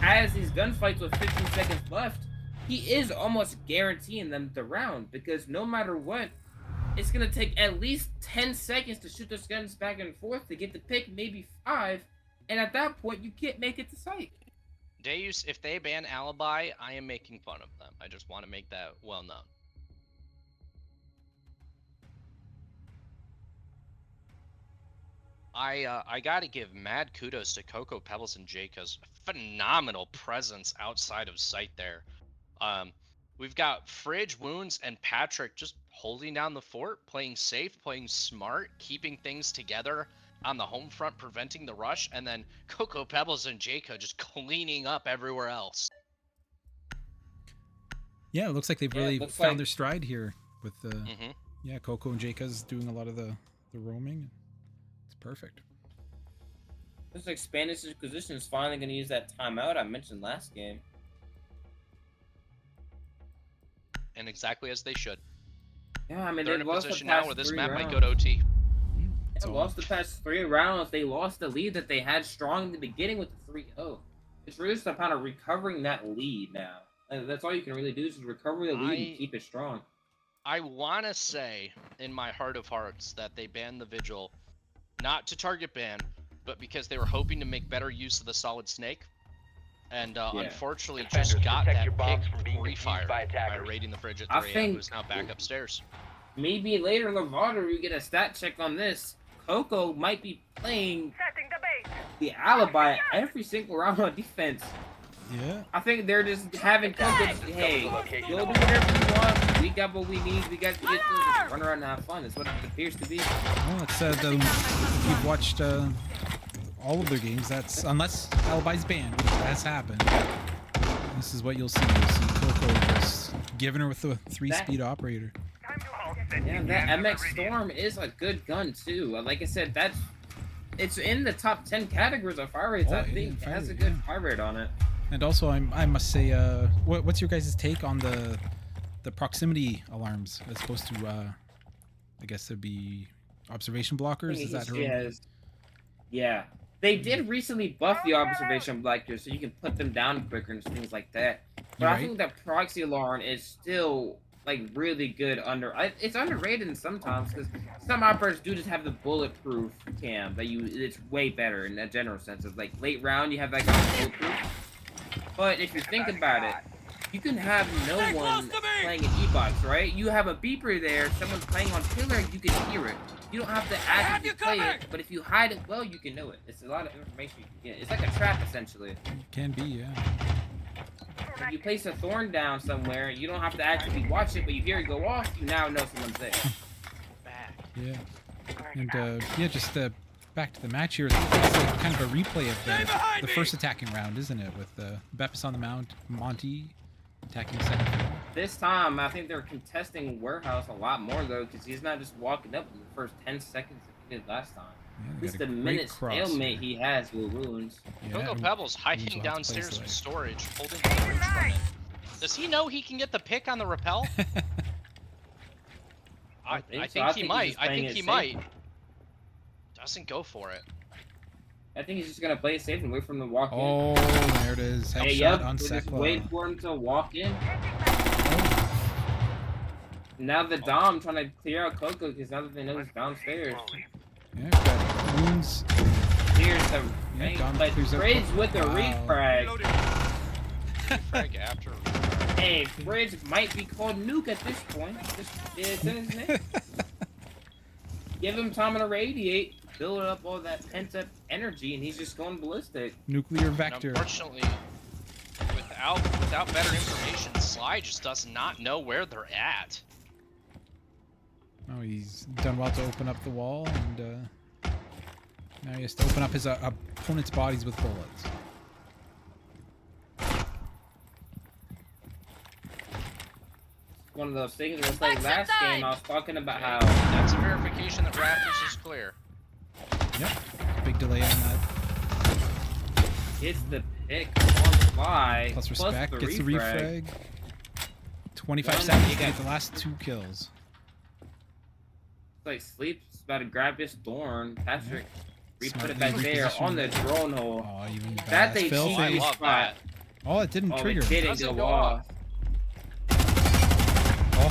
has these gunfights with 15 seconds left, he is almost guaranteeing them the round because no matter what, it's going to take at least 10 seconds to shoot those guns back and forth to get the pick, maybe 5, and at that point, you can't make it to sight. Deus, if they ban Alibi, I am making fun of them. I just want to make that well known. I gotta give mad kudos to Coco Pebbles and Jacobs. Phenomenal presence outside of sight there. We've got Fridge, Wounds, and Patrick just holding down the fort, playing safe, playing smart, keeping things together on the home front, preventing the rush, and then Coco Pebbles and Jacob just cleaning up everywhere else. Yeah, it looks like they've really looks found like- their stride here with the Mm-hmm. yeah, Coco and Jacobs doing a lot of the roaming. It's perfect. Looks like Spanish Inquisition is finally going to use that timeout I mentioned last game. And exactly as they should. Yeah, I mean, They're they in a lost the position now past where this 3 map rounds. might go to OT. They lost the past 3 rounds. They lost the lead that they had strong in the beginning with the 3-0. It's really just kind of recovering that lead now. And that's all you can really do is just recover the lead and keep it strong. I want to say, in my heart of hearts, that they banned the Vigil, not to target ban, but because they were hoping to make better use of the Solid Snake. And unfortunately, Defenders, just got protect that your bombs pick from being refire defused by by attackers. raiding the fridge at I 3 a.m. think- who's now back upstairs. Maybe later in the VOD we get a stat check on this. Coco might be playing Setting the bait. the alibi every single round on defense. Yeah. I think they're just having Coco just, hey, go do whatever you want. We got what we need. We got to get to just run around and have fun. That's what it appears to be. Well, it's if you've watched all of their games, that's unless Alibi's banned, which has happened. This is what you'll see. You'll see Coco just giving her with the 3-speed operator. Yeah, that MX Storm is a good gun too. Like I said, it's in the top 10 categories of fire rates. Oh, I yeah, think it fire has a rate, good yeah. fire rate on it. And also, I must say, what's your guys' take on the proximity alarms as opposed to, I guess it'd be observation blockers? Is that her? Yeah. They did recently buff the observation blockers so you can put them down quicker and things like that. But You're I right. think that proxy alarm is still like really good it's underrated sometimes because some operators do just have the bulletproof cam that it's way better in that general sense. It's like late round you have that kind of bulletproof. But if you think about it, you can have no one playing an E-box, right? You have a beeper there, someone's playing on pillar, you can hear it. You don't have to actively play it, but if you hide it well, you can know it. It's a lot of information you can get. It's like a trap, essentially. It can be, yeah. If you place a thorn down somewhere, you don't have to actively watch it, but you hear it go off, you now know someone's there. Yeah. And yeah, just back to the match here. It's like kind of a replay of the first attacking round, isn't it? With Beppis on the mount, Monty attacking second. This time, I think they're contesting Warehouse a lot more, though, because he's not just walking up in the first 10 seconds that he did last time. Yeah, At they least got the a great minute cross stalemate here. he has with Wounds. Yeah, Coco and Pebbles Wounds hiding will have to play downstairs with safe. storage, holding the fridge from it. Does he know he can get the pick on the rappel? I think he's he might. just I playing think it he safe. might. Doesn't go for it. I think he's just gonna play it safe and wait for him to walk in. Oh, there it is. Hey, Headshot yep, on we'll just Sekla. wait for him to walk in. Now the Dom trying to clear out Coco because now that they know he's downstairs. Yeah, got Wounds. Here's the Yeah, thing, Dom but clears out Fridge Coco. with the Wow. refrag. Frag after. Hey, Fridge might be called Nuke at this point. Just it's in his name. Give him time to radiate, build up all that pent up energy, and he's just going ballistic. Nuclear And vector. unfortunately, without better information, Sly just does not know where they're at. Oh, he's done well to open up the wall, and now he has to open up his opponent's bodies with bullets. one of those things where it's like last game I was talking about how That's a verification that Raptors is clear. Yep. Big delay on that. it's the pick on fly Plus respect. the Gets the refrag. refrag. 25 One, seconds you to got- get the last 2 kills. It's like Sleep's about to grab his thorn. Patrick, we put it Smartly back there repositioned on the it. drone hole. Oh, even That badass. they Phil cheat. I Easy love spot. that. Oh, it didn't Oh, trigger. it didn't Doesn't go go off.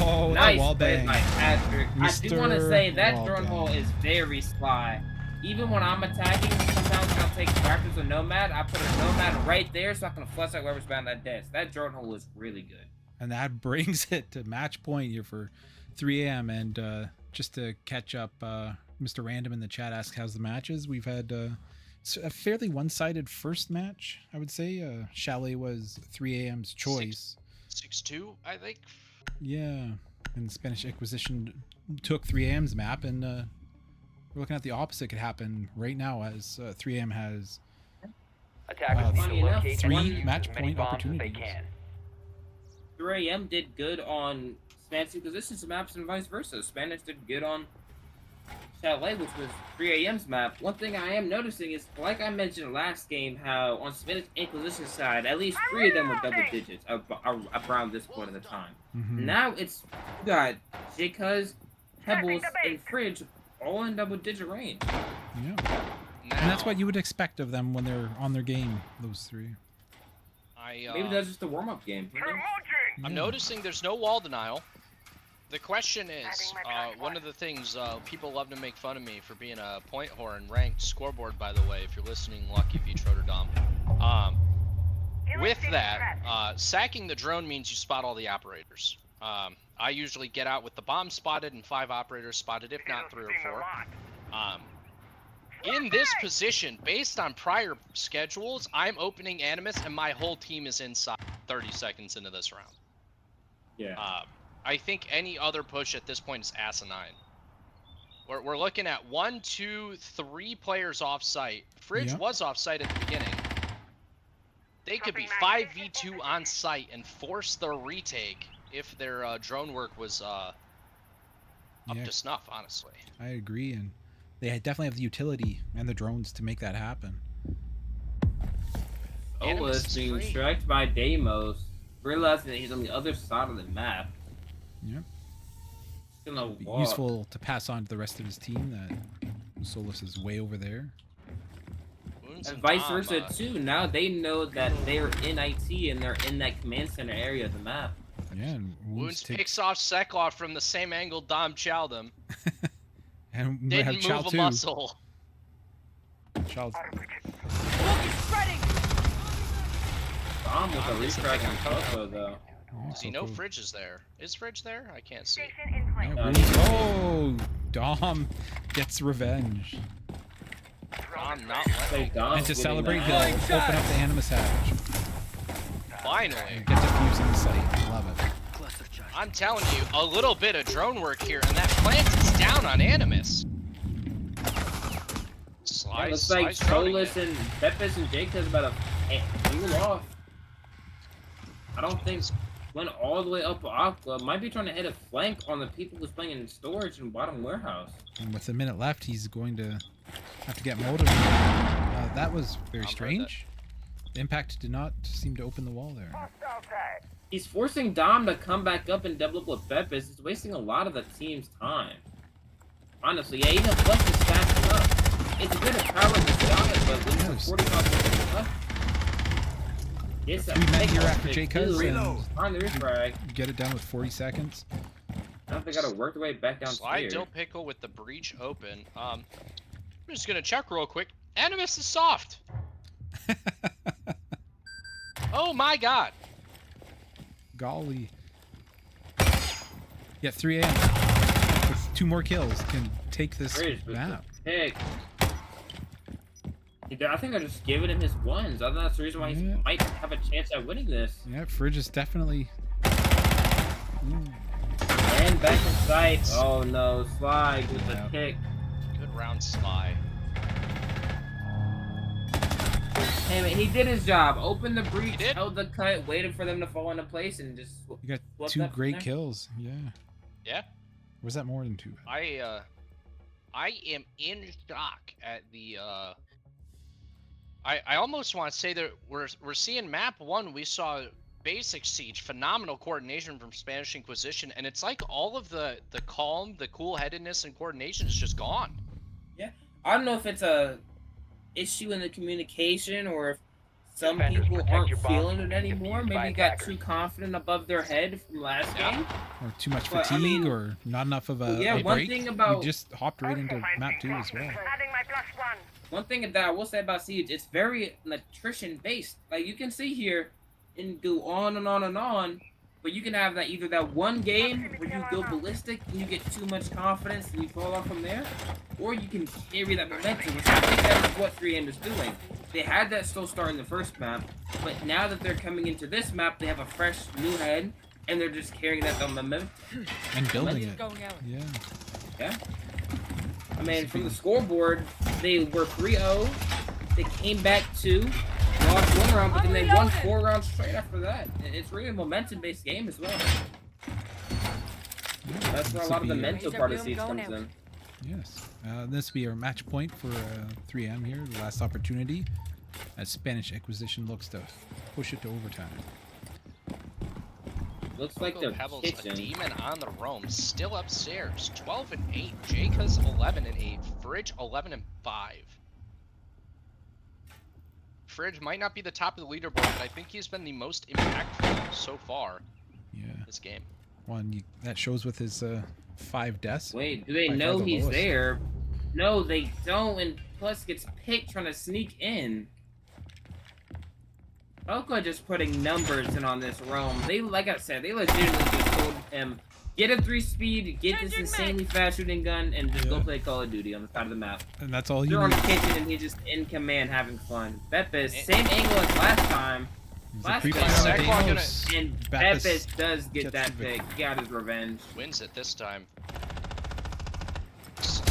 Oh, Nice that wall play bang. by Patrick. I do want to Mr. say that Wall drone bang. hole is very sly. Even when I'm attacking, sometimes I'll take Raptors or Nomad. I put a Nomad right there so I can flush out whoever's behind that desk. That drone hole is really good. And that brings it to match point here for 3 a.m. And just to catch up, Mr. Random in the chat asks how's the matches. We've had a fairly one-sided first match, I would say. Chalet was 3 a.m.'s choice. 6-2, I think. Yeah, and Spanish Inquisition took 3 a.m.'s map, and we're looking at the opposite could happen right now as 3 a.m. has Attackers need Funny to enough, locate 3 and defuse match as many point bombs as they opportunities. can. 3 a.m. did good on Spanish Inquisition's maps and vice versa. Spanish did good on Chalet, which was 3 a.m.'s map. One thing I am noticing is, like I mentioned last game, how on Spanish Inquisition side, at least 3 of them were double digits around this point of the time. Mhm. Now it's you got J-Cuz, Pebbles, and Fridge all in double digit range. Yeah. Now, And that's what you would expect of them when they're on their game, those 3. Maybe that's just a warm-up game. Who knows? I'm noticing there's no wall denial. The question is, one of the things people love to make fun of me for being a point whore and ranked scoreboard, by the way, if you're listening, Lucky V Trotterdam. With that, sacking the drone means you spot all the operators. I usually get out with the bomb spotted and 5 operators spotted, if not 3 or 4. In this position, based on prior schedules, I'm opening Animus and my whole team is inside 30 seconds into this round. Yeah. I think any other push at this point is asinine. We're looking at 1, 2, 3 players off site. Fridge Yep. was off site at the beginning. They could be 5v2 on site and force the retake if their drone work was up Yeah. to snuff, honestly. I agree, and they definitely have the utility and the drones to make that happen. Animus Ola is is being free. tracked by Deimos, realizing that he's on the other side of the map. Yep. He's gonna Be walk. useful to pass on to the rest of his team that Solus is way over there. Wounds And and vice Dom, versa too. Now they know that they're in IT and they're in that command center area of the map. Yeah, and Wounds takes picks off Sekloff from the same angle Dom chowed him. and we have Didn't Chow move a too. muscle. Chow's Spreading. Dom with a Dom is the refrag big on Coco though. Does he know Fridge is there? Is Fridge there? I can't see. Station in place. Yeah, oh, Dom gets revenge. Dom not Say letting. Dom's And to getting celebrate, that. he'll open up the Animus hatch. Finally. And get defusing the site. Love it. I'm telling you, a little bit of drone work here, and that plant is down on Animus. Yeah, looks like Solus and Pepes and Jacob's about to duel off. I don't think went all the way up Aqua. Might be trying to hit a flank on the people who's playing in storage and bottom warehouse. And with a minute left, he's going to have to get motivated. That was very strange. Impact did not seem to open the wall there. He's forcing Dom to come back up and double up with Pepes. It's wasting a lot of the team's time. Honestly, yeah, even Flex is stacking up. It's good at power to stop it, but when there's 45 seconds left, yes, 3 men here after J-Cuz and on the refrag. get it done with 40 seconds. I don't think I gotta work their way back Slide downstairs. Dill Pickle with the breach open. I'm just gonna check real quick. Animus is soft. Oh my god. Golly. Yeah, 3 a.m. with 2 more kills can take this Fridge with map. the pick. I think they're just giving him his ones. I think that's the reason why he might have a chance at winning this. Yeah, Fridge is definitely. And back in sight. Oh no, Slide with the pick. Good round, Sly. Hey man, he did his job. Opened the breach, held the cut, waited for them to fall into place, and just You got split 2 that from great there. kills. Yeah. Yeah. Or was that more than 2? I am in shock at the I almost want to say that we're seeing map 1, we saw basic siege, phenomenal coordination from Spanish Inquisition, and it's like all of the calm, the cool-headedness and coordination is just gone. Yeah. I don't know if it's a issue in the communication or if some Defenders, people protect aren't your bombs feeling from it being anymore. defused by Maybe got attackers. too confident above their head from last Yeah. game. Or too much But, I fatigue, mean, or not enough of a, yeah, a one break. thing about- We just hopped right into map 2 as well. Adding my +1. One thing that I will say about Siege, it's very attrition based. Like you can see here and go on and on and on, but you can have that either that one game where you go ballistic and you get too much confidence and you fall off from there, or you can carry that momentum, which I think that is what 3M is doing. They had that slow start in the first map, but now that they're coming into this map, they have a fresh new head and they're just carrying that momentum. And building it. Going out. Yeah. Yeah. I mean, from the scoreboard, they were 3-0. They came back 2, lost 1 round, but then they won 4 rounds straight after that. It's really a momentum-based game as well. That's where a lot of the mental part of Siege comes in. Yes. This will be our match point for 3M here, the last opportunity, as Spanish Inquisition looks to push it to overtime. Looks like they're Pebbles, a kitchen. demon on the roam, still upstairs. 12 and 8. Jaka's 11 and 8. Fridge 11 and 5. Fridge might not be the top of the leaderboard, but I think he's been the most impactful so far. Yeah. This game. That shows with his 5 deaths. Wait, do they By far know the he's lowest. there? No, they don't, and plus gets picked trying to sneak in. Oka just putting numbers in on this roam. They, like I said, they legitimately just told him, get a 3-speed, get this insanely fast shooting gun, and just go play Call of Duty on the side of the map. And that's all he They're on the needs. kitchen, and he's just in command having fun. Bepis, same angle as last time. He's a Last pre-fire time, on Saquon Deimos. and Baptist Bepis does get gets that the pick. He got his revenge. Wins it this time.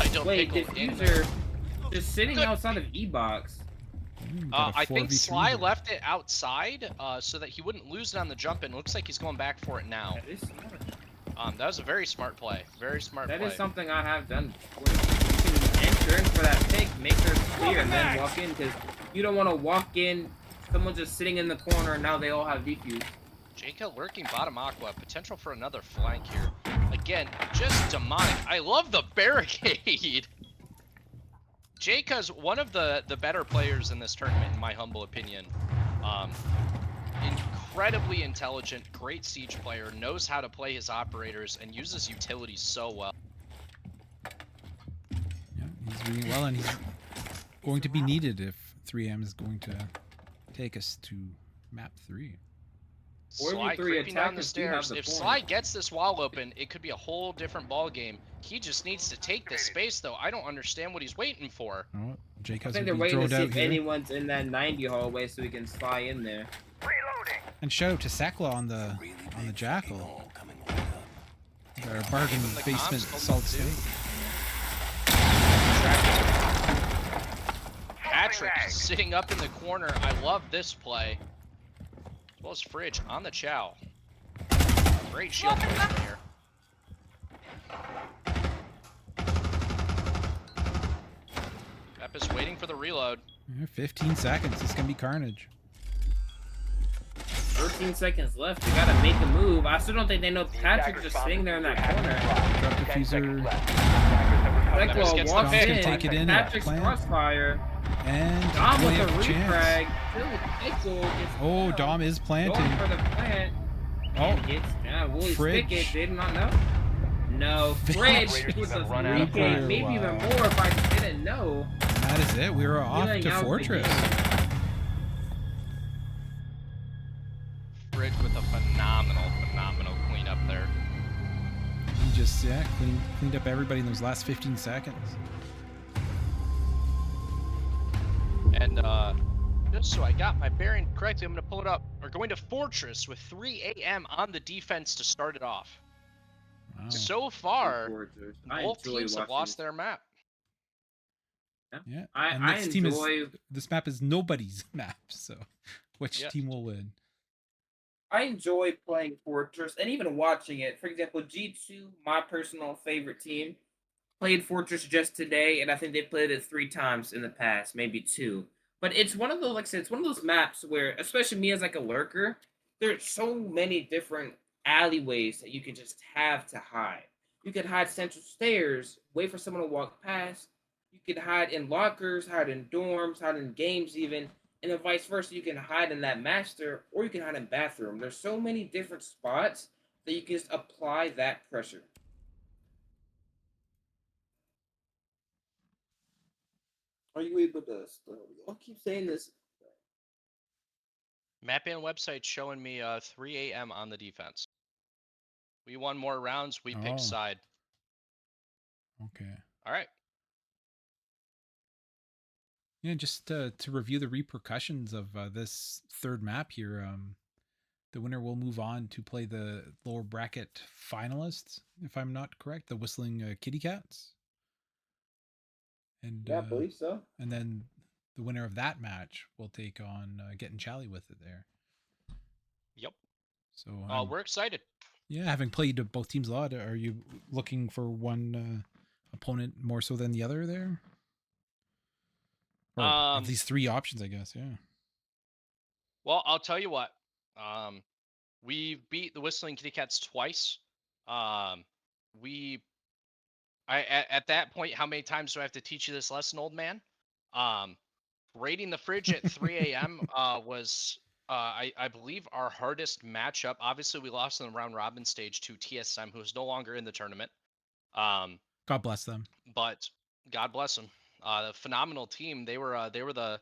I don't Wait, pickle in. Diffuser just sitting Good. outside of E-Box. Got a I think 4v3 Sly here. left it outside so that he wouldn't lose it on the jump in. Looks like he's going back for it now. That is smart. That was a very smart play. Very smart That play. is something I have done before. You can enter in for that pick, make her clear, and then walk in, because you don't want to walk in, someone just sitting in the corner, and now they all have defuse. Jaka lurking bottom aqua. Potential for another flank here. Again, just demonic. I love the barricade. Jaka's one of the better players in this tournament, in my humble opinion. Incredibly intelligent, great siege player, knows how to play his operators, and uses utilities so well. Yeah, he's doing well, and he's going to be needed if 3M is going to take us to map 3. Sly 43 creeping down the attackers do have stairs. the If point. Sly gets this wall open, it could be a whole different ball game. He just needs to take this space, though. I don't understand what he's waiting for. Oh, Jake I has think to they're be waiting to thrown see out if here. anyone's in that 90 hallway so we can fly in there. Reloading. And shout out to Sakla on the Jackal. Our bargain the basement comms salt too. steak. Patrick sitting up in the corner. I love this play. As well as Fridge on the chow. Great shield placement here. Pep is waiting for the reload. Yeah, 15 seconds. This can be carnage. 13 seconds left. They gotta make a move. I still don't think they know Patrick's just sitting there in that corner. Drop 10 diffuser. seconds left. Attackers have Pepper's Cyclo gets the walks pick. in. Take it in, Patrick's plant. crossfire. And Dom with William a chance. refrag. Still with Cyclo gets Oh, down. Dom is Going planting. for the plant. Oh, And gets down. Willie Fridge. Spigot did not know. No, Fridge Operators with a even run out of 3K, fire. maybe even Wow. more if I didn't know. that is it. We were off Feeling to out the Fortress. game. Fridge with a phenomenal cleanup there. He just cleaned up everybody in those last 15 seconds. And just so I got my bearing correctly, I'm going to pull it up. We're going to Fortress with 3 a.m. on the defense to start it off. Wow. So far, I both enjoy teams have watching lost their map. Yeah. I And this team enjoy. this map is nobody's map, so which Yeah. team will win? I enjoy playing Fortress and even watching it. For example, G2, my personal favorite team, played Fortress just today, and I think they played it 3 times in the past, maybe two. But it's one of those, like I said, it's one of those maps where, especially me as like a lurker, there's so many different alleyways that you can just have to hide. You could hide central stairs, wait for someone to walk past. You could hide in lockers, hide in dorms, hide in games even, and then vice versa. You can hide in that master, or you can hide in bathroom. There's so many different spots that you can just apply that pressure. Are you able to? I'll keep saying this. Map and website showing me 3 a.m. on the defense. We won more rounds. We picked Oh. side. Okay. All right. Yeah, just to review the repercussions of this third map here. The winner will move on to play the lower bracket finalists, if I'm not correct, the Whistling Kitty Cats. And Yeah, I believe so. And then the winner of that match will take on Getting Chally with it there. Yep. So we're excited. Yeah, having played both teams a lot, are you looking for one opponent more so than the other there? Or of these three options, I guess, yeah. Well, I'll tell you what. We beat the Whistling Kitty Cats twice. At that point, how many times do I have to teach you this lesson, old man? Raiding the fridge at 3 a.m. Was I believe our hardest matchup. Obviously, we lost in the round robin stage to TSM, who is no longer in the tournament. God bless them. But God bless them. The phenomenal team. They were the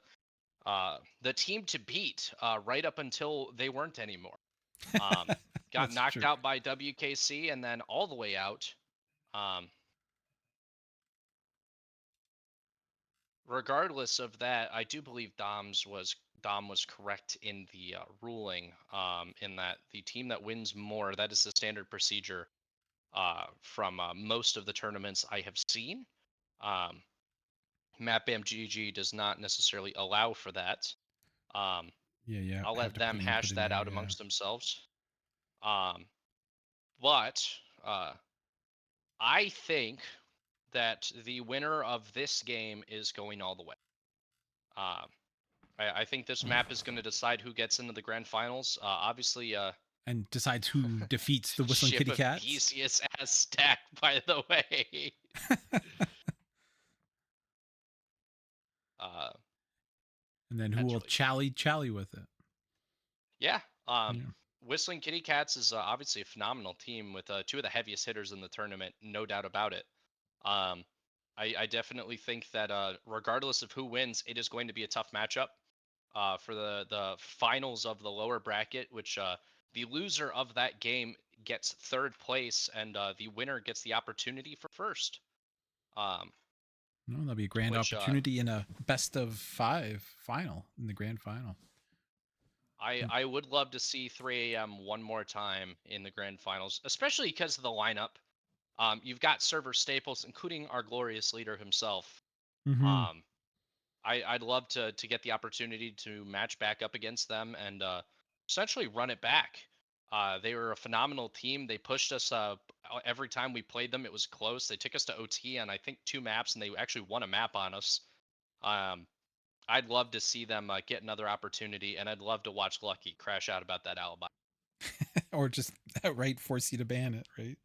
team to beat right up until they weren't anymore. Got knocked out by WKC and then all the way out. Regardless of that, I do believe Dom was correct in the ruling. In that the team that wins more, that is the standard procedure from most of the tournaments I have seen. MapBam GG does not necessarily allow for that. Yeah. I'll let them hash that out amongst themselves. But I think that the winner of this game is going all the way. I think this map is going to decide who gets into the grand finals. Obviously, and decides who defeats the Whistling Kitty Cats. Theseus as stack, by the way. And then who will chally with it? Yeah. Whistling Kitty Cats is obviously a phenomenal team with two of the heaviest hitters in the tournament, no doubt about it. I definitely think that regardless of who wins, it is going to be a tough matchup for the finals of the lower bracket, which the loser of that game gets third place, and the winner gets the opportunity for first. No, that'll be a grand opportunity in a best of 5 final, in the grand final. I would love to see 3 a.m. one more time in the grand finals, especially because of the lineup. You've got server staples, including our glorious leader himself. Mm-hmm. I'd love to get the opportunity to match back up against them and essentially run it back. They were a phenomenal team. They pushed us every time we played them. It was close. They took us to OT on I think 2 maps, and they actually won a map on us. I'd love to see them get another opportunity, and I'd love to watch Lucky crash out about that alibi. Or just outright force you to ban it, right?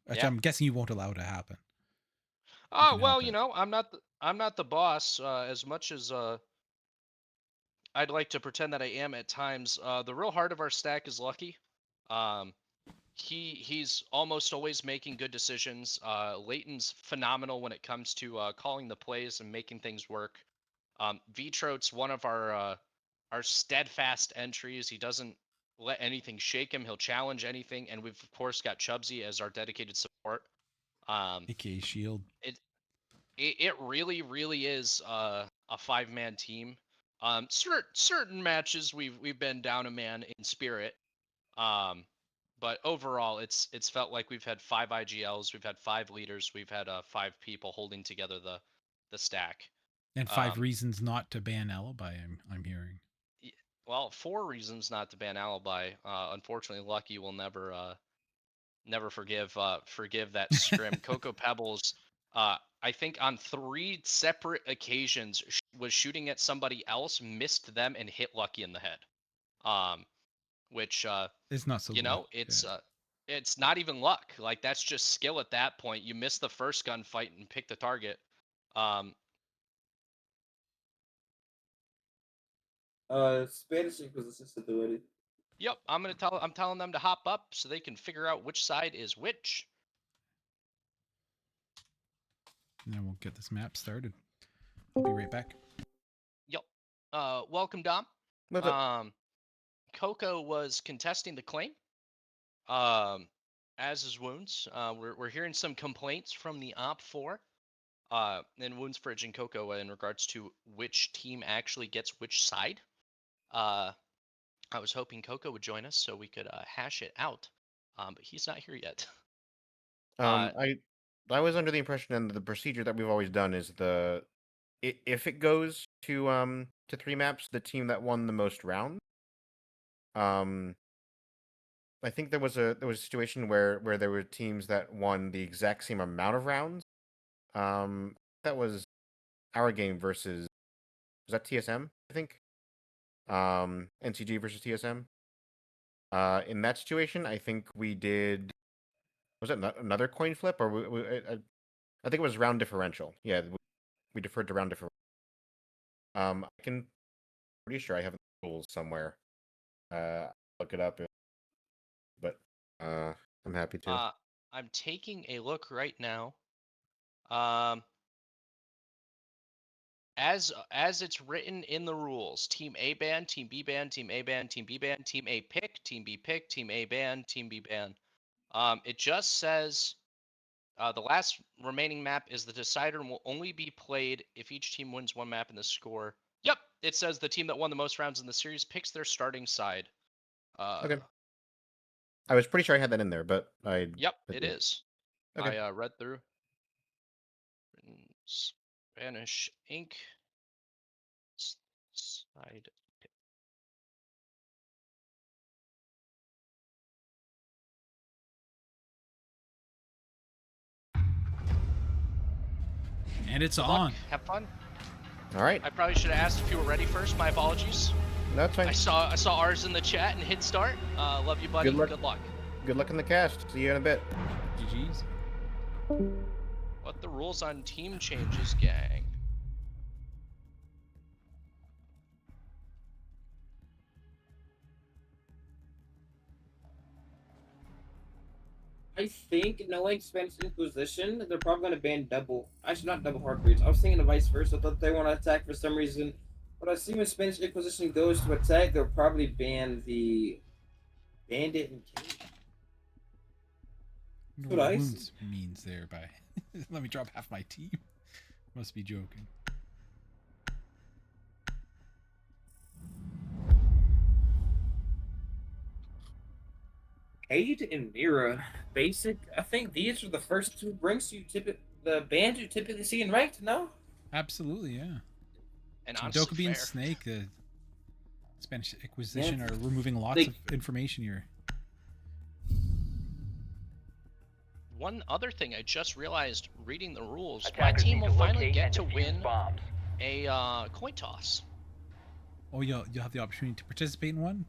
Which I'm guessing you won't allow to happen. Oh well, I'm not the boss. As much as I'd like to pretend that I am at times. The real heart of our stack is Lucky. He's almost always making good decisions. Leighton's phenomenal when it comes to calling the plays and making things work. Vitro's one of our steadfast entries. He doesn't let anything shake him. He'll challenge anything, and we've of course got Chubsy as our dedicated support. AKA Shield. It really is a 5-man team. Certain matches we've been down a man in spirit. But overall, it's felt like we've had 5 IGLs, we've had 5 leaders, we've had 5 people holding together the stack. And 5 reasons not to ban alibi. I'm hearing. Well, 4 reasons not to ban Alibi. Unfortunately, Lucky will never forgive that scrim. Cocoa Pebbles, I think on 3 separate occasions was shooting at somebody else, missed them, and hit Lucky in the head. Which It's not so. you know, it's not even luck. Like that's just skill at that point. You miss the first gunfight and pick the target. Spanish Inquisition stability. Yep, I'm telling them to hop up so they can figure out which side is which. And then we'll get this map started. I'll be right back. Yep. Welcome, Dom. What's up? Coco was contesting the claim. As is Wounds. We're hearing some complaints from the Op 4. And Wounds, Fridge, and Coco in regards to which team actually gets which side. I was hoping Coco would join us so we could hash it out. But he's not here yet. I was under the impression, and the procedure that we've always done is if it goes to 3 maps, the team that won the most rounds. I think there was a situation where there were teams that won the exact same amount of rounds. That was our game versus, was that TSM? I think. NCG versus TSM. In that situation, I think we did. Was it another coin flip, or I think it was round differential. Yeah, we deferred to round differential. Pretty sure I have the rules somewhere. Look it up, but I'm happy to. I'm taking a look right now. As it's written in the rules, Team A ban, Team B ban, Team A ban, Team B ban, Team A pick, Team B pick, Team A ban, Team B ban. It just says the last remaining map is the decider and will only be played if each team wins 1 map in the score. Yep, it says the team that won the most rounds in the series picks their starting side. Okay. I was pretty sure I had that in there, but I. Yep, it is. Okay. I read through. Spanish ink. Side. And it's Good on. luck. Have fun. All right. I probably should have asked if you were ready first. My apologies. That's fine. I saw ours in the chat and hit start. Love you, buddy. Good luck. Good luck in the cast. See you in a bit. GG's. What the rules on team changes, gang? I think knowing Spanish Inquisition, they're probably gonna ban double. Actually, not double heartbeats. I was thinking the vice versa. I thought they want to attack for some reason. But I see when Spanish Inquisition goes to attack, they'll probably ban the bandit and king. What Wounds means there by let me drop half my team. Must be joking. Aid and Mira, basic. I think these are the first 2 ranks the bands you typically see in ranked. No. Absolutely, yeah. And Dokkaebi and Snake, the Spanish Inquisition, are removing lots of information here. One other thing I just realized reading the rules, my team will finally get to win a coin toss. Oh, you'll have the opportunity to participate in one?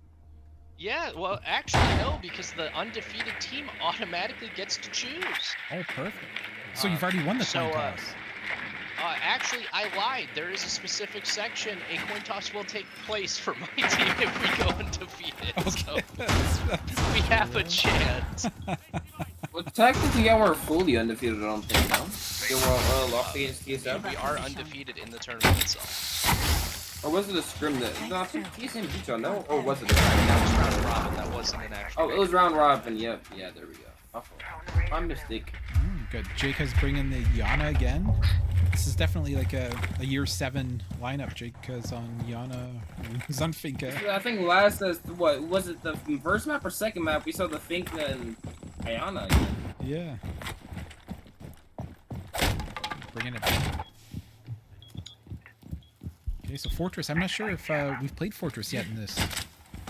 Yeah, well, actually, no, because the undefeated team automatically gets to choose. Oh, perfect. So you've already won the coin toss. Actually, I lied. There is a specific section. A coin toss will take place for my team if we go undefeated. Okay. So we have a chance. Well, technically, yeah, we're fully undefeated, I don't think, no? We're lost against TSM? We are undefeated in the tournament itself. Or was it a scrim that... No, I think TSM beat y'all, no? Or was it That was round robin, that wasn't an actual... Oh, it was round robin, yep. Yeah, there we go. My mistake. Good. Jake has bring in the Yana again. This is definitely like a year 7 lineup. Jake is on Yana, he's on Finka. I think last, what, was it the first map or second map? We saw the Finka and Ayana again. Yeah. Bringing it back. Okay, so Fortress. I'm not sure if we've played Fortress yet in this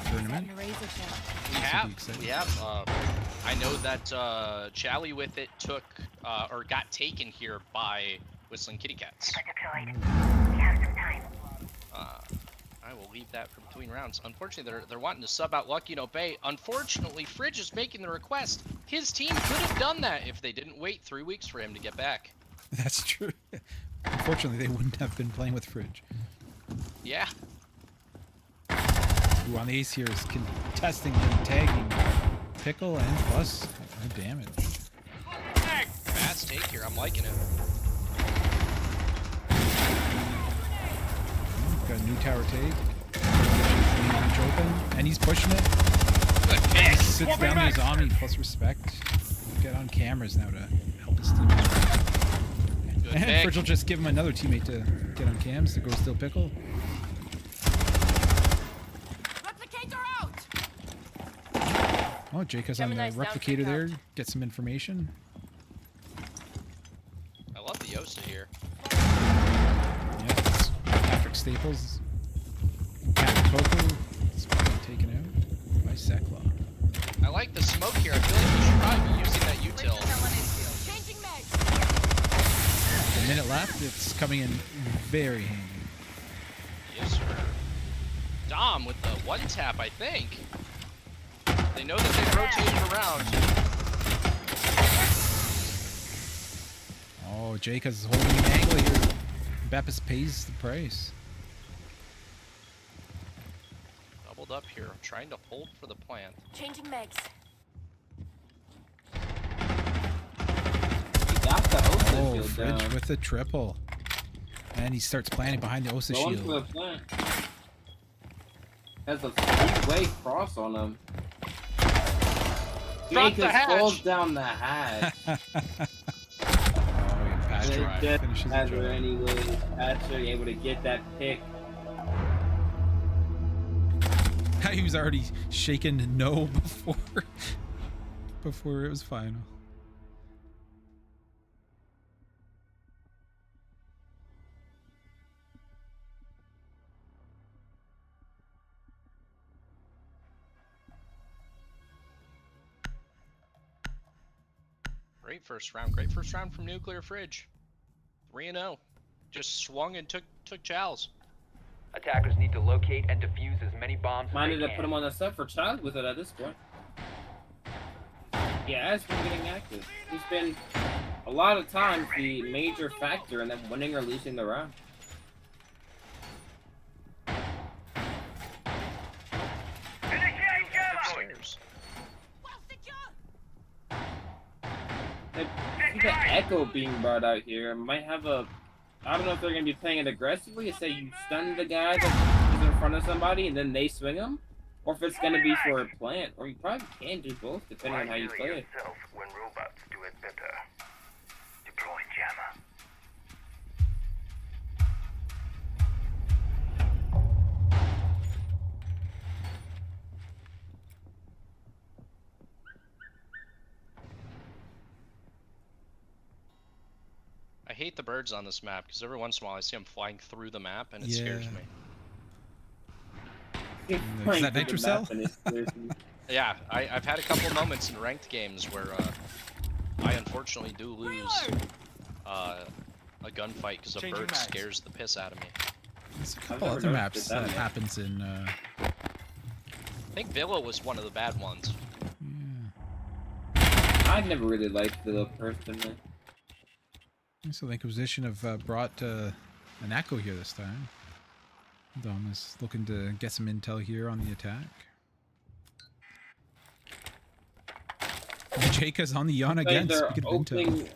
tournament. We have. I know that Chally with it took or got taken here by Whistling Kitty Cats. Deployed. We have some time. I will leave that for between rounds. Unfortunately, they're wanting to sub out Lucky and Obey. Unfortunately, Fridge is making the request. His team could have done that if they didn't wait 3 weeks for him to get back. That's true. Unfortunately, they wouldn't have been playing with Fridge. Yeah. Who on the ace here is contesting and tagging Pickle and Plus. Oh, damage. Fast take here. I'm liking it. Got a new tower take. Open, and he's pushing it. Good pick. He sits down his Omni plus respect. Get on cameras now to help his teammate. Good And pick. Fridge will just give him another teammate to get on cams to go steal Pickle. Replicator out. Oh, Jacob's on the Gemini's down for replicator there. count. Get some information. I love the Yosa here. Yeah, it's Patrick Staples. Captain Coco is being taken out by Sekla. I like the smoke here. I feel like we should probably be using that util. Changing mags. A minute left. It's coming in very handy. Yes, sir. Dom with the one tap, I think. They know that they've rotated around. Oh, Jacobs is holding an angle here. Beppis pays the price. Doubled up here. I'm trying to hold for the plant. Changing mags. He got the Osa Oh, shield Fridge down. with the triple. And he starts planning behind the Osa Going shield. for the plant. Has a three-way cross on him. Drop the Jacobs hatch. falls down the hatch. Oh, yeah, Patrick They just finishes the had her job. anyway. Patrick able to get that pick. He was already shaking no before it was final. Great first round. Great first round from Nuclear Fridge. 3-0. Just swung and took Chals. Attackers need to locate and defuse as many bombs as Minded they to can. put him on the set for child with it at this point. He has been getting active. He's been a lot of times the major factor in them winning or losing the round. Upstairs. I see the echo being brought out here. Might have a. I don't know if they're gonna be playing it aggressively. Say you stun the guy that is in front of somebody and then they swing him, or if it's gonna be for a plant, or you probably can do both depending on how you play it. When robots do it better. Deploy jammer. I hate the birds on this map because every once in a while I see them flying through the map and it scares me. Is that Nitro Cell? Yeah, I've had a couple moments in ranked games where I unfortunately do lose a gunfight because a bird scares the piss out of me. There's a couple other maps that happens in. I think Villa was one of the bad ones. Yeah. I never really liked the personally. So the Inquisition have brought an Echo here this time. Dom is looking to get some intel here on the attack. Jaka's on the yawn again. They're Speaking of intel.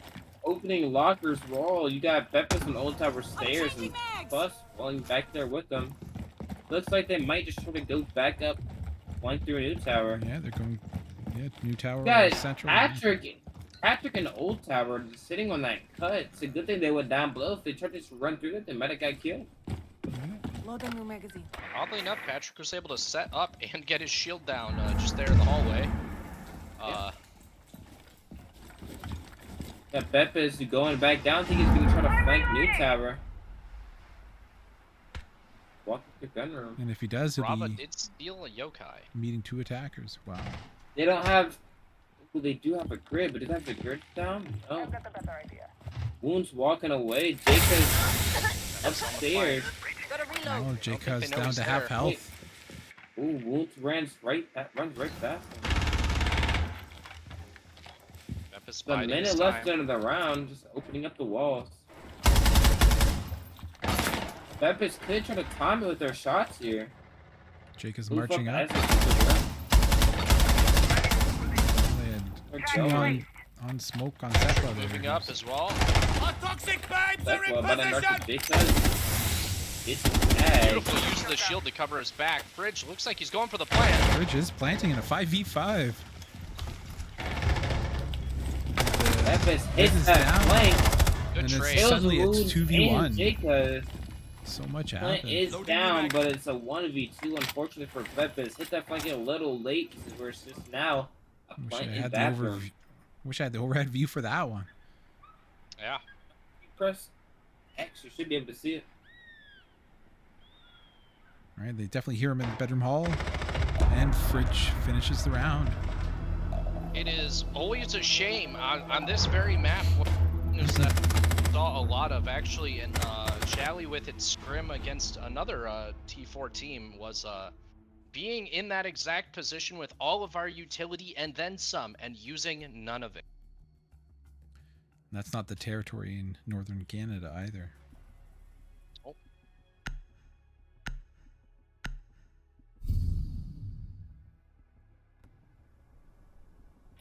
opening lockers wall. You got Beppis on Old Tower stairs and Plus falling back there with them. Looks like they might just try to go back up, flying through a new tower. Yeah, they're going. Yeah, new tower. Guys, Central. Patrick and Old Tower just sitting on that cut. It's a good thing they went down below. If they tried to just run through it, they might have got killed. Loading new magazine. Oddly enough, Patrick was able to set up and get his shield down just there in the hallway. Yeah, Beppis going back down. I think he's going to try to flank new tower. gun room. And if he does, he'll Brava be did steal a yokai. meeting 2 attackers. Wow. They don't have. Well, they do have a grid, but do they have the grid down? No. I've got the better idea. Wound's walking away. Jacob's upstairs. Gotta Oh, reload. Jacob's know down he's to there. half health. Ooh, Wound runs right fast. Memphis The biding his minute left time. into the round, just opening up the walls. Memphis could try to time it with their shots here. Jacob's Move marching up. as they They had go. 2 on smoke on Sekla there. Moving up as well. Toxic babes That's well, but then Jacobs. It's bad. Beautiful use of the shield to cover his back. Fridge looks like he's going for the plant. Bridge is planting in a 5v5. Memphis This hits is that down. flank. Good And trade. it's suddenly it's Wounds 2v1. and Jacobs. So much Flank happened. is down, but it's a 1v2. Unfortunately for Memphis, hit that flank a little late because we're just now a Wish I flank in had the bathroom. Wish I had the overhead view for that one. Yeah. Press X, you should be able to see it. All right, they definitely hear him in the bedroom hall, and Fridge finishes the round. It is always a shame on this very map. News that I saw a lot of actually in Shally with its scrim against another T4 team was being in that exact position with all of our utility and then some, and using none of it. That's not the territory in northern Canada either. Oh.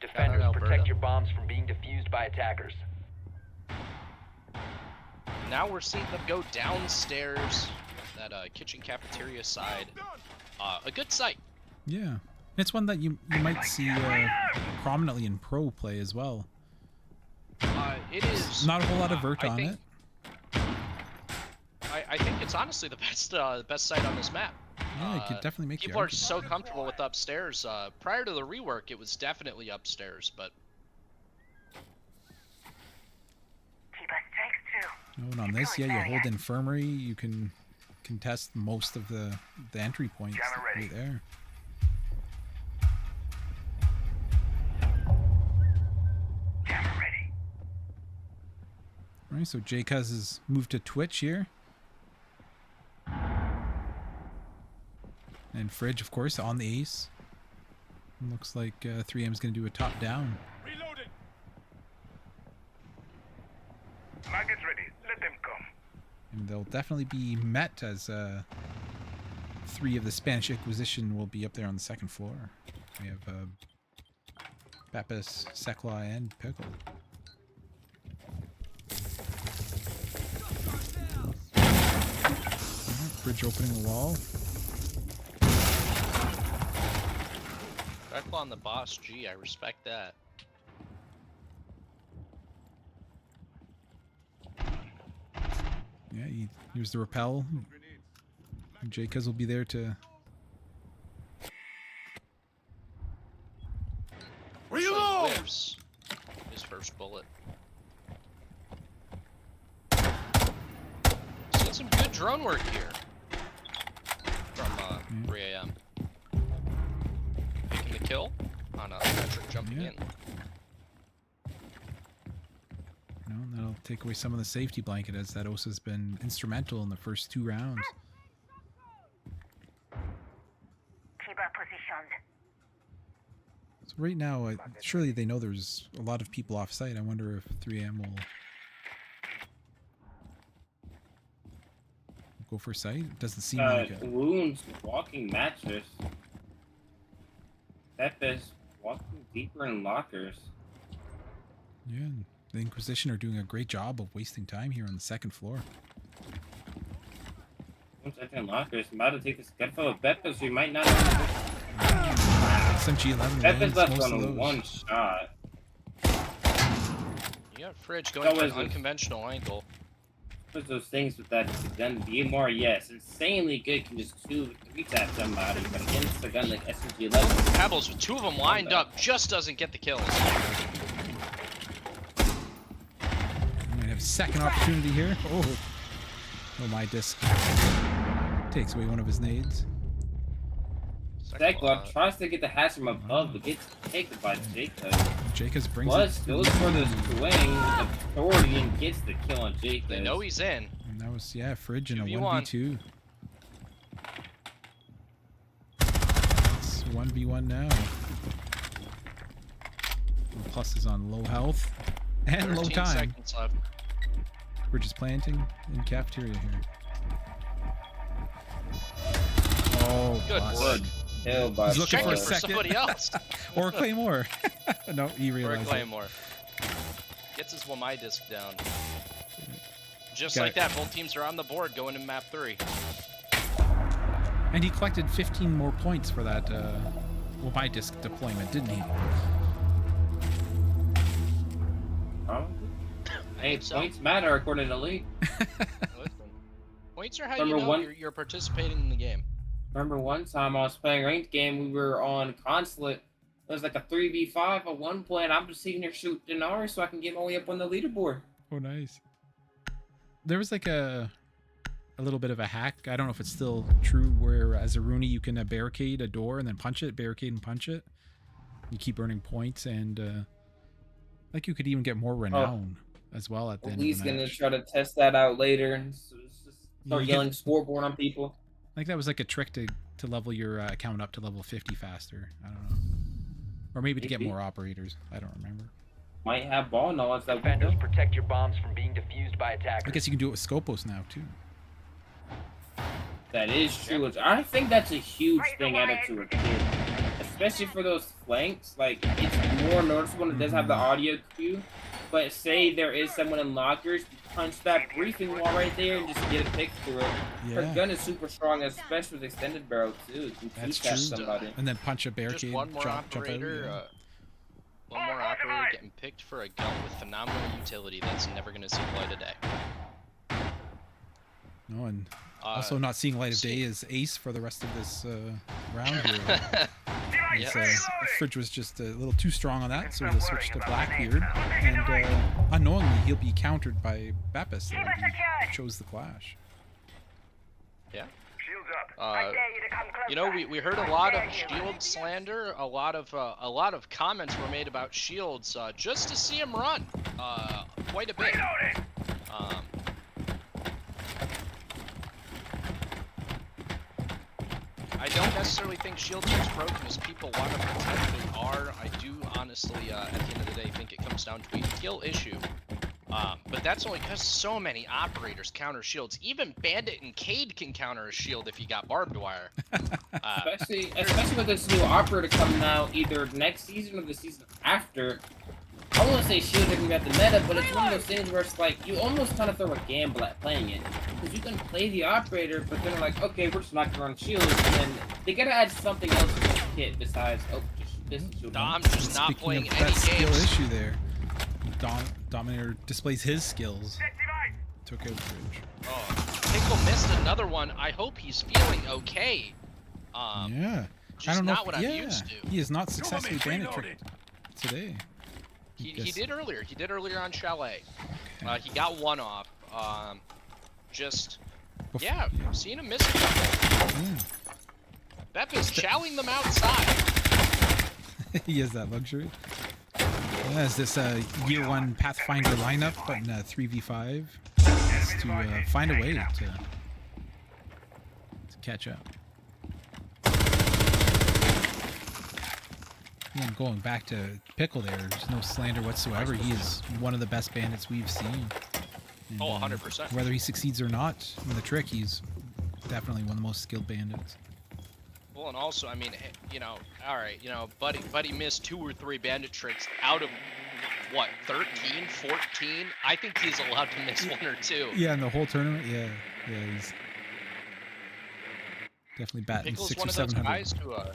Defenders, Alberta. protect your bombs from being defused by attackers. Now we're seeing them go downstairs, that kitchen cafeteria side. A good sight. Yeah, it's one that you might see prominently in pro play as well. It is Not a whole lot of vert I on think- it. I think it's honestly the best site on this map. Yeah, you could definitely make the People are argument. so comfortable with upstairs. Prior to the rework, it was definitely upstairs, but T-Bus strikes true. Oh, and on this, yeah, you hold infirmary, you can contest most of the entry points right there. Jammer ready. All right, so J-Cuz has moved to Twitch here. And Fridge, of course, on the ace. Looks like 3M's going to do a top down. Reloading. Maggots ready. Let them come. And they'll definitely be met as 3 of the Spanish Inquisition will be up there on the second floor. We have Pappas, Sekla, and Pickle. Alright, Bridge opening the wall. Reckle on the boss, G, I respect that. Yeah, he used the repel. J-Cuz will be there to... Reload! His first bullet. Seen some good drone work here from 3 a.m. Making the kill on Patrick jumping in. No, that'll take away some of the safety blanket, as that Osa's been instrumental in the first 2 rounds. T-Bus positioned. So right now, surely they know there's a lot of people off site. I wonder if 3M will go for sight. It doesn't seem like it. Wounds, walking mattress. Pepe's walking deeper in lockers. Yeah, the Inquisition are doing a great job of wasting time here on the second floor. In lockers. I'm about to take this gunfire with Pepe's. We might not. SMG-11 Pepe's lands left most of on those. one shot. You got Fridge going for an unconventional angle. There's those things with that gun. DMR, yes, insanely good. Can just 2-3 tap somebody, but against a gun like SMG-11. Pebbles with 2 of them lined up just doesn't get the kills. We might have a second opportunity here. Oh, my disc. Takes away one of his nades. Cyclops tries to get the hatch from above, but gets taken by Jacob. Jacobs brings Plus, it. goes for the swing with the authority and gets the kill on Jacob. They know he's in. And that was, yeah, Fridge in a 2v1. 1v2. It's 1v1 now. And Plus is on low health and low 13 time. seconds left. We're just planting in cafeteria here. Oh, Good plus. work. Kill by He's looking Check for a it for second. somebody else. Or a Claymore. No, he Or a realized it. Claymore. Gets his Wamai disc down. Just Got like it. that, both teams are on the board going to map 3. And he collected 15 more points for that Wamai disc deployment, didn't he? Hey, So- points matter according to Lee. Listen, points are how you Number know one- you're participating in the game. Remember one time I was playing a ranked game, we were on consulate. It was like a 3v5 at one point. I'm just sitting here shooting Denari so I can get my way up on the leaderboard. Oh, nice. There was like a little bit of a hack. I don't know if it's still true, where as a Rooney you can barricade a door and then punch it, barricade and punch it. You keep earning points, and like you could even get more renown as well at the end Lee's of the gonna match. try to test that out later and just start you can- yelling scoreboard on people. Like that was like a trick to level your account up to level 50 faster. I don't know. Or maybe to get Maybe. more operators. I don't remember. Might have ball knowledge that we Defenders don't. protect your bombs from being defused by I attackers. guess you can do it with Scopos now too. That is true. I think that's a huge thing added to it too. Especially for those flanks. Like, it's more noticeable when it does have the audio cue. But say there is someone in lockers, punch that briefing wall right there and just get a pick through it. Her Yeah. gun is super strong, especially with extended barrel too. You can That's two-tap true. somebody. And then punch a barricade, Just one more jump out. operator. Yeah. One more operator getting picked for a gun with phenomenal utility that's never going to see light of day. No, and also not seeing light of day is Ace for the rest of this round here. Yes. Fridge was just a little too strong on that, so he'll switch to Blackbeard. And unknowingly, he'll be countered by Bappas. There. He chose the clash. Yeah. Shields up. You know, we heard a lot of Shield slander. A lot of comments were made about Shields just to see him run quite a bit. I don't necessarily think Shields is broken as people want to pretend they are. I do honestly, at the end of the day, think it comes down to a skill issue. But that's only because so many operators counter shields. Even Bandit and Cade can counter a shield if you got barbed wire. Especially with this new operator coming out either next season or the season after. I don't want to say shields are going to be at the meta, but it's one of those things where it's like, you almost kind of throw a gamble at playing it. Because you can play the operator, but then they're like, okay, we're just not going to run shields, and then they got to add something else to the kit besides, oh, just this shield. I'm just not Speaking playing of any that skill games. issue there, Dominator displays his skills. Took out Fridge. Oh, Pickle missed another one. I hope he's feeling okay. Yeah. Just I don't know. not what I'm yeah. used to. He is not successfully bandit tricked today. He did earlier. He did earlier on Chalet. He got one off. Yeah, seeing him miss a couple. Bep is chowing them outside. He has that luxury. Yeah, it's this year 1 Pathfinder lineup, but in 3v5 has to find a way to catch up. Yeah, going back to Pickle there's no slander whatsoever. He is one of the best bandits we've seen. And, 100%. Whether he succeeds or not in the trick, he's definitely one of the most skilled bandits. Well, and also, I mean, you know, all right, you know, Buddy missed 2 or 3 bandit tricks out of, what, 13, 14? I think he's allowed to miss 1 or 2. Yeah, in the whole tournament, yeah, he's definitely batting Pickle's 600 one or of those 700. guys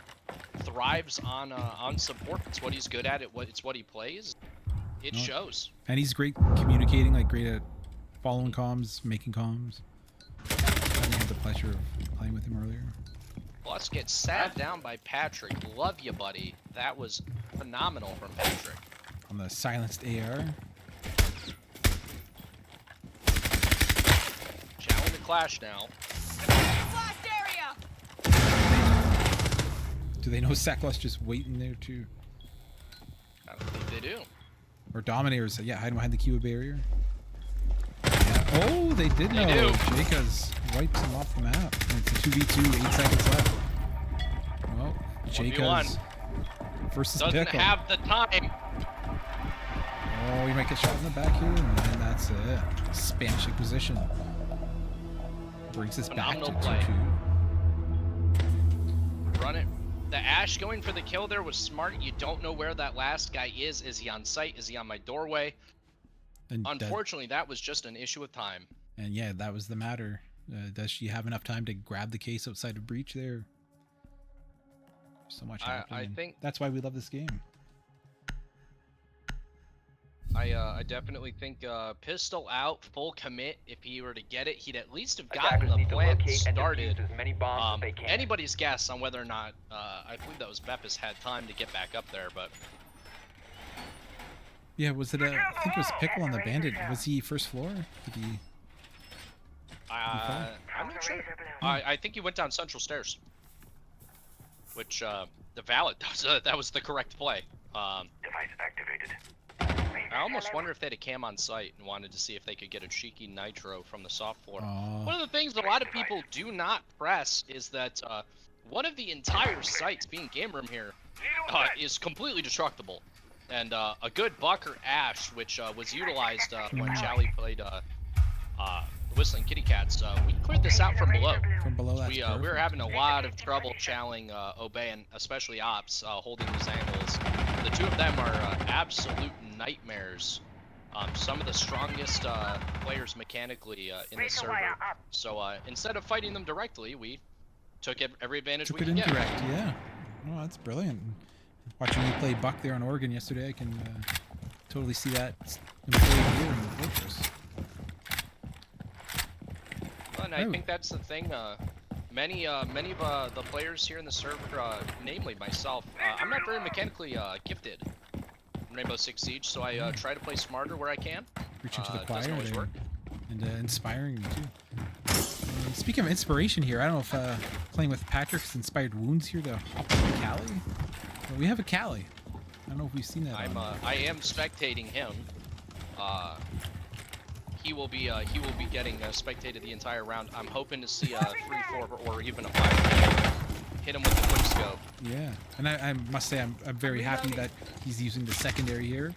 who thrives on support. It's what he's good at. It's what he plays. It shows. And he's great communicating, like great at following comms, making comms. I had the pleasure of playing with him earlier. Plus, get sat down by Patrick. Love you, buddy. That was phenomenal from Patrick. On the silenced AR. Challenge the clash now. Do they know Sackloss just waiting there too? I don't think they do. Or Dominators, yeah, hiding behind the Kiwa barrier. Yeah. Oh, they did know. Jake's wipes him off the map. And it's a 2v2, 8 seconds left. Well, Jake's versus doesn't Pickle. have the time. Oh, he might get shot in the back here, and then that's it. Spanish Inquisition. Brings us back to 2-2. Run it. The Ash going for the kill there was smart. You don't know where that last guy is. Is he on site? Is he on my doorway? And unfortunately, that was just an issue of time. And yeah, that was the matter. Does she have enough time to grab the case outside of breach there? So much happening. I think that's why we love this game. I definitely think pistol out, full commit. If he were to get it, he'd at least have gotten the plant started. As many bombs as they can. Anybody's guess on whether or not I believe that was Beppis had time to get back up there, but yeah, was it I think it was Pickle on the Bandit. Was he first floor? Did he? I'm not sure. I think he went down central stairs, which the valid that was the correct play. Device activated. I almost wonder if they had a cam on site and wanted to see if they could get a cheeky nitro from the soft floor. One of the things a lot of people do not press is that one of the entire sites, being game room here, is completely destructible. And a good buck or ash, which was utilized when Charlie played Whistling Kitty Cats, we cleared this out from below. From below, that's we were having a lot of trouble challing Obey and especially Ops holding these angles. The two of them are absolute nightmares. Some of the strongest players mechanically in the server. So instead of fighting them directly, we took every advantage we could get. Took it indirect, yeah. Oh, that's brilliant. Watching you play Buck there on Oregon yesterday, I can totally see that employed here in the Fortress. Well, and I think that's the thing. Many of the players here in the server, namely myself, I'm not very mechanically gifted in Rainbow Six Siege, so I try to play smarter where I can. Reaching to the choir doesn't always work. And inspiring me too. Speaking of inspiration here, I don't know if playing with Patrick's inspired wounds here to hop on Callie. Well, we have a Callie. I don't know if we've seen that. I am spectating him. He will be getting spectated the entire round. I'm hoping to see a 3-4 or even a 5. Hit him with the quick scope. Yeah, and I must say I'm very happy that he's using the secondary here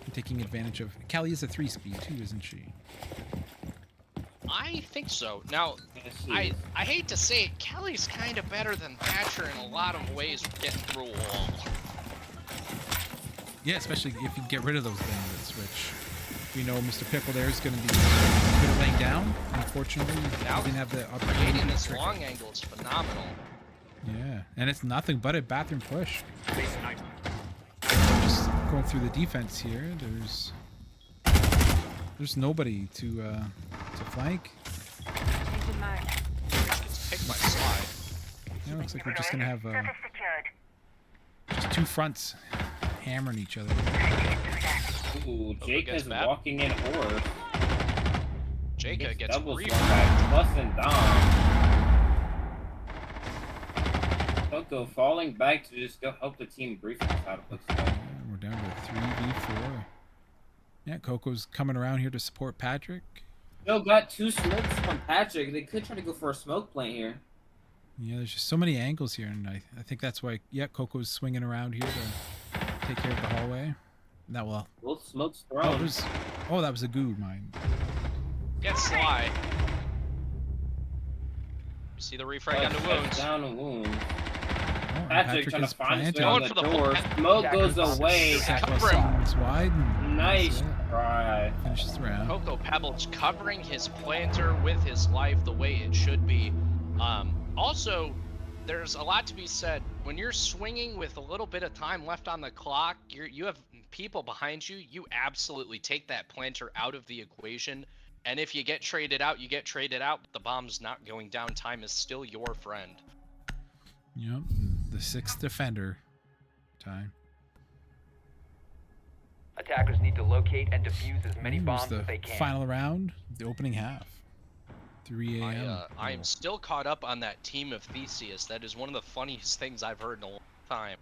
and taking advantage of. Callie is a 3-speed too, isn't she? I think so. Now, I hate to say it, Kelly's kind of better than Thatcher in a lot of ways for getting through a wall. Yeah, especially if you get rid of those bandits, which we know Mr. Pickle there is going to be good at laying down. Unfortunately, he didn't have the opportunity. Creating this long angle is phenomenal. Yeah, and it's nothing but a bathroom push. Just going through the defense here, there's nobody to flank. Pick my slide. Yeah, looks like we're just gonna have just two fronts hammering each other. Ooh, Jake is walking in horse. Jake gets doubles re- plus and Dom. Coco falling back to just go help the team briefly. How it looks like. We're down to 3v4. Yeah, Coco's coming around here to support Patrick. Still got 2 smokes from Patrick. They could try to go for a smoke plant here. Yeah, there's just so many angles here, and I think that's why. Yeah, Coco's swinging around here to take care of the hallway. That will. Both smokes thrown. Oh, that was a goo mine. Get Sly. You see the refrag on the wounds. Down the wounds. Oh, Patrick trying to find planting. on the door. Smoke goes away. It's wide. Nice try. Finishes the round. Coco Pebbles covering his planter with his life the way it should be. Also, there's a lot to be said. When you're swinging with a little bit of time left on the clock, you have people behind you. You absolutely take that planter out of the equation. And if you get traded out, you get traded out. But the bomb's not going down. Time is still your friend. Yep, the 6th defender. Time. Attackers need to locate and defuse as many bombs the as they can. Final round, the opening half. 3 a.m. I am still caught up on that team of Theseus. That is one of the funniest things I've heard in a long time.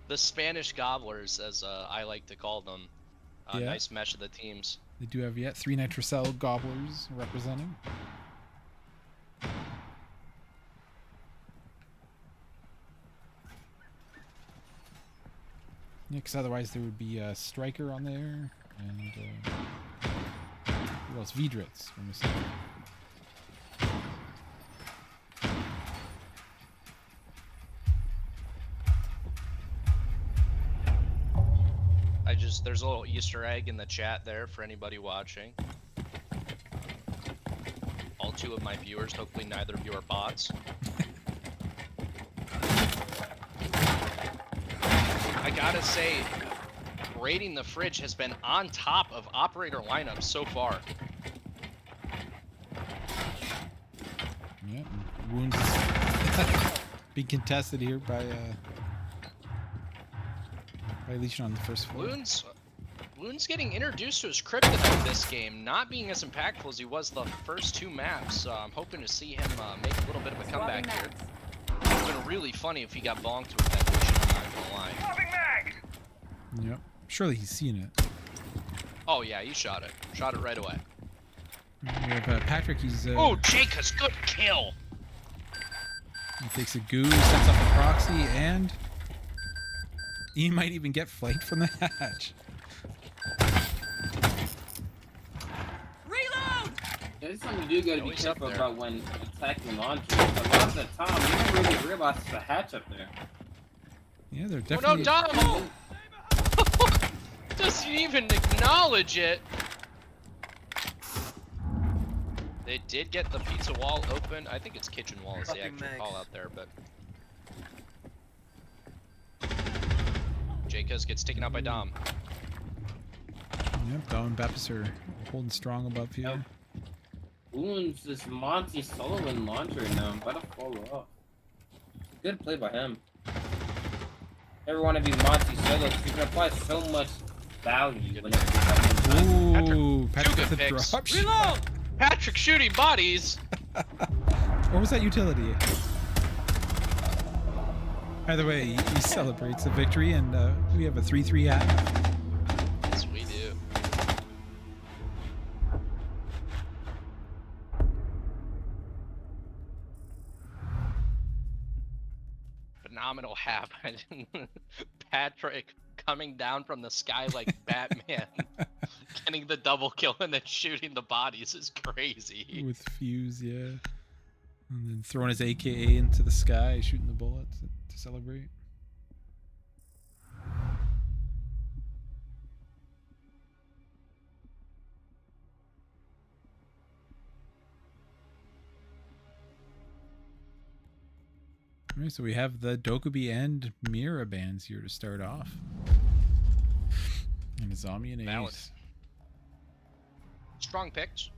The Spanish Gobblers, as I like to call them. Yeah. Nice mesh of the teams. They do have yet 3 Nitrocell Gobblers representing. Yeah, because otherwise there would be a Striker on there, and who else? Vidritz. We're missing. There's a little Easter egg in the chat there for anybody watching. All 2 of my viewers, hopefully neither of you are bots. I gotta say, raiding the fridge has been on top of operator lineups so far. Yeah, Wounds being contested here by Legion on the first floor. Wounds getting introduced to his kryptonite this game, not being as impactful as he was the first 2 maps. I'm hoping to see him make a little bit of a comeback here. It would have been really funny if he got bonked with that Legion, I'm not gonna lie. Yep. Surely he's seen it. Oh yeah, he shot it. Shot it right away. We have Patrick, he's... Oh, Jacob's good kill! He takes a goo, sets up a proxy, and... he might even get flanked from the hatch. Yeah, this is something you do gotta be careful about when attacking launchers. A lot of the time, you don't really realize there's a hatch up there. Yeah, they're definitely... Oh no, Dom! Doesn't even acknowledge it! They did get the pizza wall open. I think it's kitchen wall is the actual call out there, but... Jacobs gets taken out by Dom. Yep, Dom and Bepis are holding strong above here. Wounds this Monty Sullivan launcher now. I'm about to fall off. Good play by him. Never want to be Monty Solo. You can apply so much value when it's Ooh, Patrick Two with good the picks. drop. Reload! Patrick shooting bodies! What was that utility? Either way, he celebrates the victory, and we have a 3-3 hat. Yes, we do. Phenomenal hap. Patrick coming down from the sky like Batman, getting the double kill and then shooting the bodies is crazy. With Fuse, yeah. And then throwing his AKA into the sky, shooting the bullets to celebrate. Alright, so we have the Dokubi and Mira bands here to start off. And a zombie and Valid. Ace. Strong picks.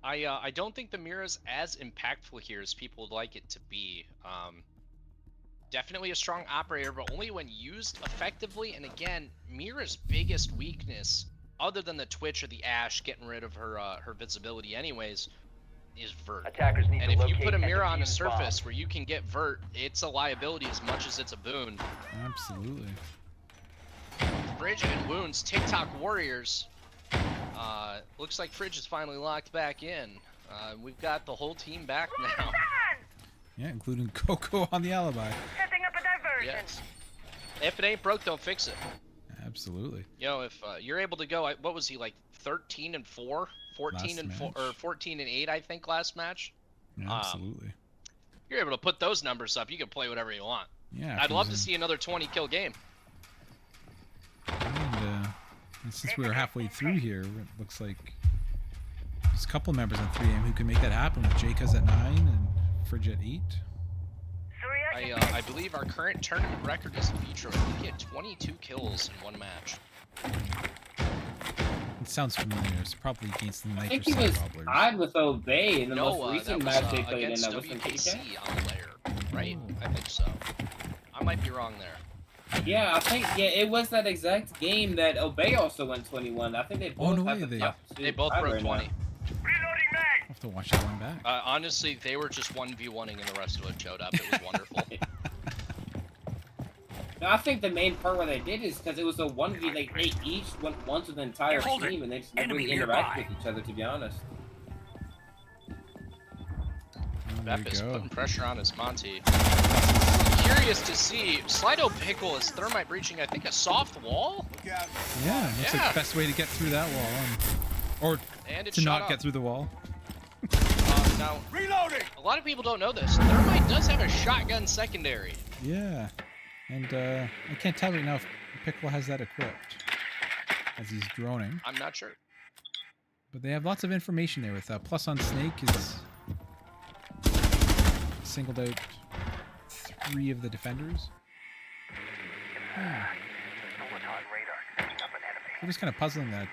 I don't think the Mira's as impactful here as people would like it to be. Definitely a strong operator, but only when used effectively. And again, Mira's biggest weakness, other than the Twitch or the Ash getting rid of her her visibility anyways, is vert. Attackers need And to if you locate put a and Mira on a defuse bomb. surface where you can get vert, it's a liability as much as it's a boon. Absolutely. Fridge and Wounds, TikTok warriors. Looks like Fridge is finally locked back in. We've got the whole team back now. Yeah, including Coco on the alibi. Setting up a diversion. Yes. If it ain't broke, don't fix it. Absolutely. You know, if you're able to go, what was he like, 13 and 4, 14 and 4, or 14 and 8, I think last match. Yeah, absolutely. You're able to put those numbers up. You can play whatever you want. Yeah. I'd love to see another 20 kill game. And since we were halfway through here, it looks like there's a couple members on 3AM who can make that happen, with Jacobs at 9 and Fridge at 8. I believe our current tournament record is Vitro. We get 22 kills in one match. It sounds familiar. It's probably against the I think he was tied with Obey in the most recent match they played in. Against That was WKC on Lair, right? I think so. I might be wrong there. Yeah, I think it was that exact game that Obey also went 21. I think they both no have way, the they- top They two both tied broke right now. 20. I'll have to watch that one back. Honestly, they were just 1v1ing and the rest of us showed up. It was wonderful. No, I think the main part where they did is because it was a 1v. Like they each went once with the entire team, and they just never really interacted with each other. To be honest. There we Bepp is go. putting pressure on his Monty. Curious to see Slido Pickle is thermite breaching, I think, a soft wall? Yeah, looks like the best way to get through that wall. Or And it to shot not up. get through the wall. Now, a lot of people don't know this. Thermite does have a shotgun secondary. Yeah. And I can't tell right now if Pickle has that equipped as he's droning. I'm not sure. But they have lots of information there with plus on Snake is singled out 3 of the defenders. Yeah. It was kind of puzzling that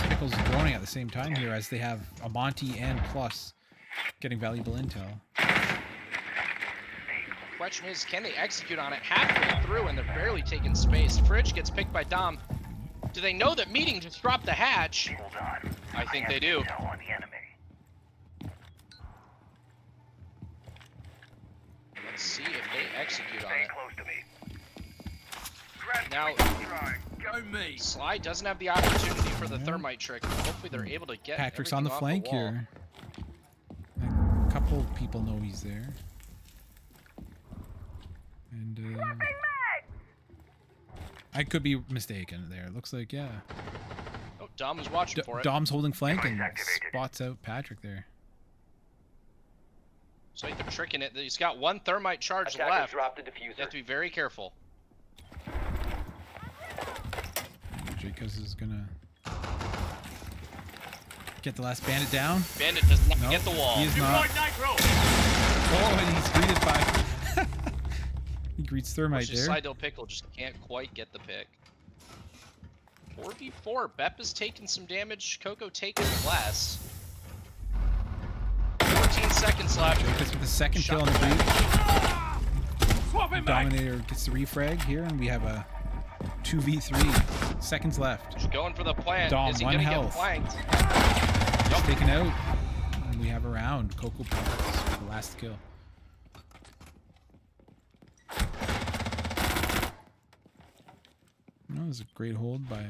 Pickle's droning at the same time here as they have a Monty and Plus getting valuable intel. Question is, can they execute on it halfway through and they're barely taking space? Fridge gets picked by Dom. Do they know that Meeting just dropped the hatch? I think they do. Let's see if they execute on it. Now, Sly doesn't have the opportunity for the thermite trick. But hopefully they're able to get Patrick's on the everything flank off the wall. here. A couple of people know he's there. And I could be mistaken there. It looks like, yeah. Oh, Dom is watching for it. Dom's holding flank and spots out Patrick there. So they're tricking it. He's got 1 thermite charge Attackers left. dropped the You diffuser. have to be very careful. Jacobs is gonna get the last bandit down. Bandit does not Nope, get the wall. He is not. Oh, and he's greeted by... he greets Thermite there. Slidell Pickle just can't quite get the pick. 4v4. Bepp is taking some damage. Coco taking less. 14 seconds left. Jacobs with the second kill on the breach. Dominator gets the refrag here, and we have a 2v3. Seconds left. Just going for the plant. Dom, Is he 1 gonna health. get flanked? Just taken out. And we have a round. Coco Pellets for the last kill. That was a great hold by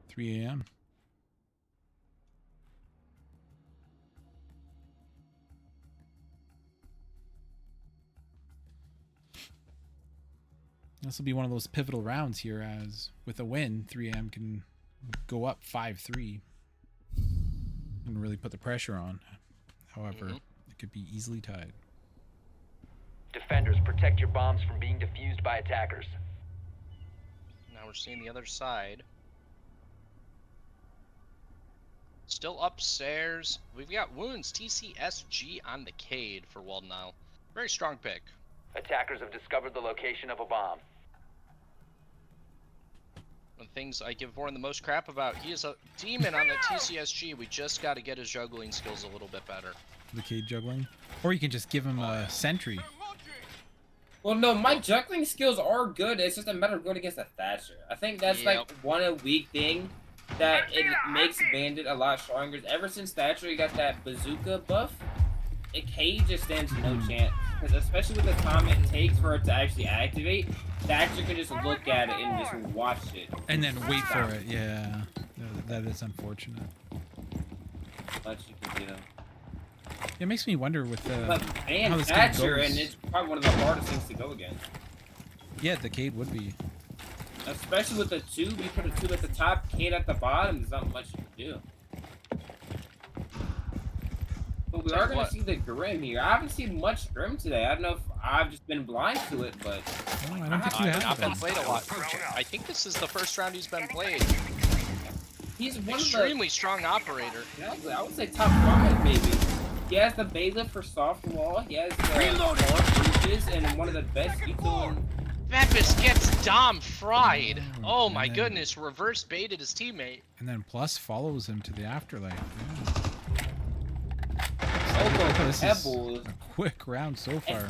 3 a.m. This will be one of those pivotal rounds here, as with a win, 3am can go up 5-3 and really put the pressure on. However, it could be easily tied. Defenders, protect your bombs from being defused by attackers. Now we're seeing the other side. Still upstairs. We've got Wounds TCSG on the Cade for Walden Isle. Very strong pick. Attackers have discovered the location of a bomb. One of the things I give Vornn the most crap about, he is a demon on the TCSG. We just got to get his juggling skills a little bit better. The Cade juggling. Or you can just give him a sentry. Well, no, my juggling skills are good. It's just a matter of going against a Thatcher. I think that's like one weak thing that it makes Bandit a lot stronger. Ever since Thatcher got that bazooka buff, Cade just stands no chance. Because especially with the time it takes for it to actually activate, Thatcher can just look at it and just watch it. And then wait for it, yeah. That is unfortunate. Much you can do. It makes me wonder with But man, how this game Thatcher, goes. and it's probably one of the hardest things to go against. Yeah, the Cade would be. Especially with the tube, you put a tube at the top, Cade at the bottom, there's not much you can do. But we are going to see the Grim here. I haven't seen much Grim today. I don't know if I've just been blind to it, but... No, I don't think you have Not been been. played a lot. I think this is the first round he's been played. He's one Extremely strong operator. I would say top 5, maybe. He has the bailiff for soft wall. He has the breaches and one of the best util. Beppis gets Dom fried. Oh my goodness, reverse baited his teammate. And then Plus follows him to the afterlife. Yeah. Coco This is Pebbles. a quick round so far.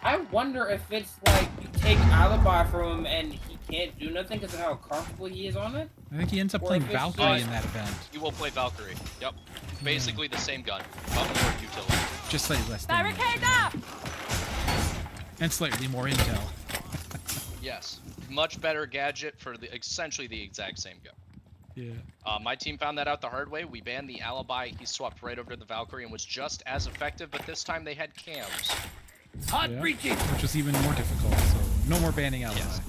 I wonder if it's like you take Alibi from him and he can't do nothing because of how comfortable he is on it. I think he ends up Or playing if it's Valkyrie just- in that event. He will play Valkyrie. Yep. Basically the same gun, but more utility. Just slightly less damage. And slightly more intel. Yes. Much better gadget for essentially the exact same gun. Yeah. My team found that out the hard way. We banned the Alibi. He swapped right over to the Valkyrie and was just as effective, but this time they had cams. Which was even more difficult, so no more banning Alibi. Yes.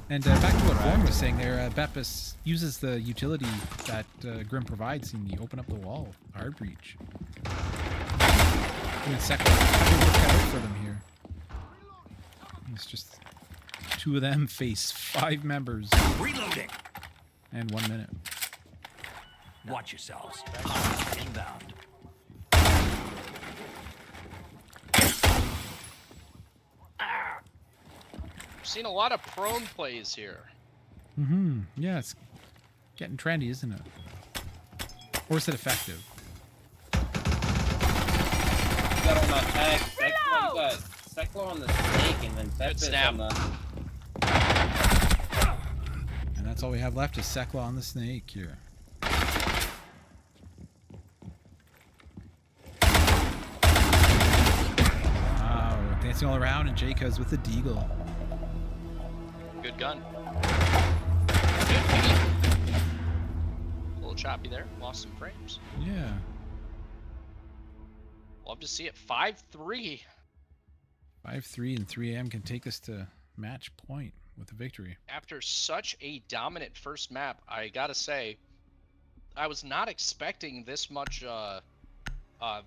And back to what Vornn was saying there, Beppis uses the utility that Grim provides and you open up the wall. Hard breach. I mean, second, how to work out for them here. It's just two of them face 5 members. Reloading. And 1 minute. Watch yourselves. Inbound. Seen a lot of prone plays here. Mm-hmm. Yeah, it's getting trendy, isn't it? Or is it effective? You got on the tag, Seklo, you got Seklo on the snake, and then Beppis on the... And that's all we have left is Sekla on the snake here. Wow, dancing all around and Jayka's with the deagle. Good gun. Good beat. A little choppy there. Lost some frames. Yeah. Love to see it. 5-3. 5-3 and 3 AM can take us to match point with a victory. After such a dominant first map, I gotta say, I was not expecting this much,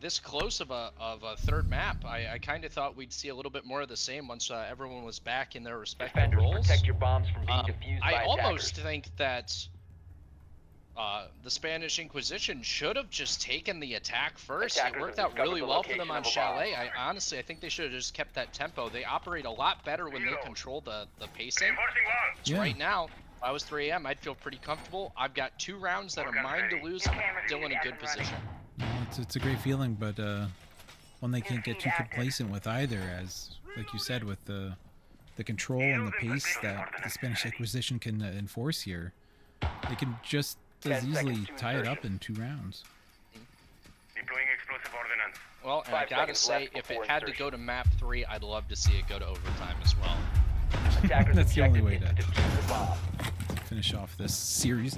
this close of a third map. I kind of thought we'd see a little bit more of the same once everyone was back in their respective Defenders, roles. protect your bombs from being defused by I almost attackers. think that the Spanish Inquisition should have just taken the attack first. Attackers It worked have out really discovered the well for them location on of a bomb. Chalet. I think they should have just kept that tempo. They operate a lot better when they control the pacing. So Yeah. right now, if I was 3 AM, I'd feel pretty comfortable. I've got 2 rounds that are mine to lose. I'm still in a good position. Well, it's a great feeling, but one they can't get too complacent with either, as like you said, with the control and the pace that the Spanish Inquisition can enforce here, they can just as 10 easily seconds to tie it up insertion. in 2 rounds. Deploying explosive ordnance. Well, and I 5 gotta seconds say, left if it before had to insertion. go to map 3, I'd love to see it go to overtime as well. Attackers That's the only way objective to is defuse the bomb. finish off this series.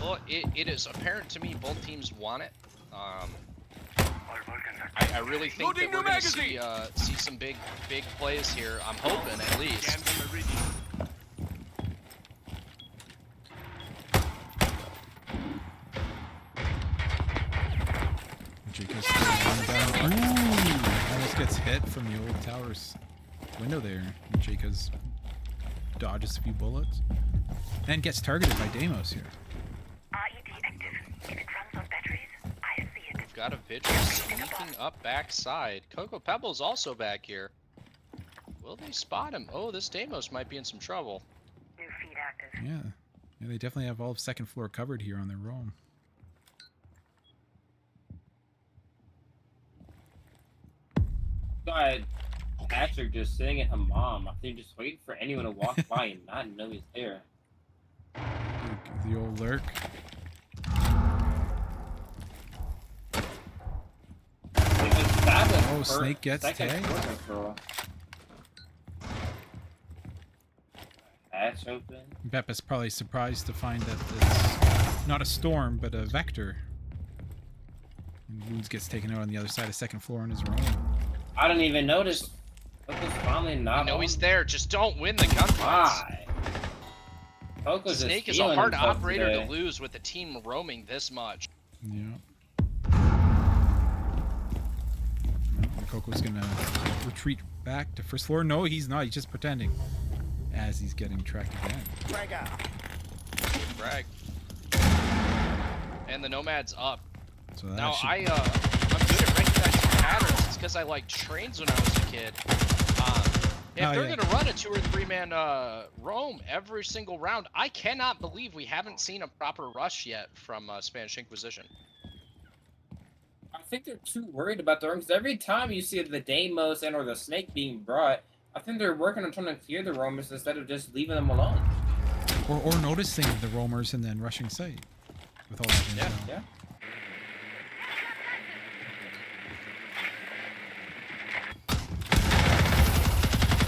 Well, it is apparent to me both teams want it. I really think that we're going to see some big plays here. I'm hoping, at least. Jacob's down. Ooh, almost gets hit from the old tower's window there. Jacob's dodges a few bullets and gets targeted by Deimos here. RED active. If it runs on batteries, I see it. We've got a Vigil sneaking up backside. Cocoa Pebble's also back here. Will they spot him? Oh, this Deimos might be in some trouble. New feed active. Yeah, they definitely have all of second floor covered here on their roam. Got Patrick just sitting at Hammam. I think just waiting for anyone to walk by and not know he's there. The old lurk. Oh, Snake gets tagged. Hatch open. Beppis probably surprised to find that it's not a storm, but a vector. And Woods gets taken out on the other side of second floor on his roam. I didn't even notice. Coco's finally not. I know on. he's there. Just don't win the gunfights. Why? Coco's Snake just is a hard himself operator today. to lose with the team roaming this much. Yeah. Coco's gonna retreat back to first floor. No, he's not. He's just pretending. As he's getting tracked again. Frag out. Frag. And the Nomad's up. So that Now should... I'm good at recognizing patterns. It's because I liked trains when I was a kid. If they're gonna run a 2 or 3 man roam every single round, I cannot believe we haven't seen a proper rush yet from Spanish Inquisition. I think they're too worried about the room because every time you see the Deimos and or the Snake being brought, I think they're working on trying to clear the roamers instead of just leaving them alone. Or noticing the roamers and then rushing site with all that intel. Yeah.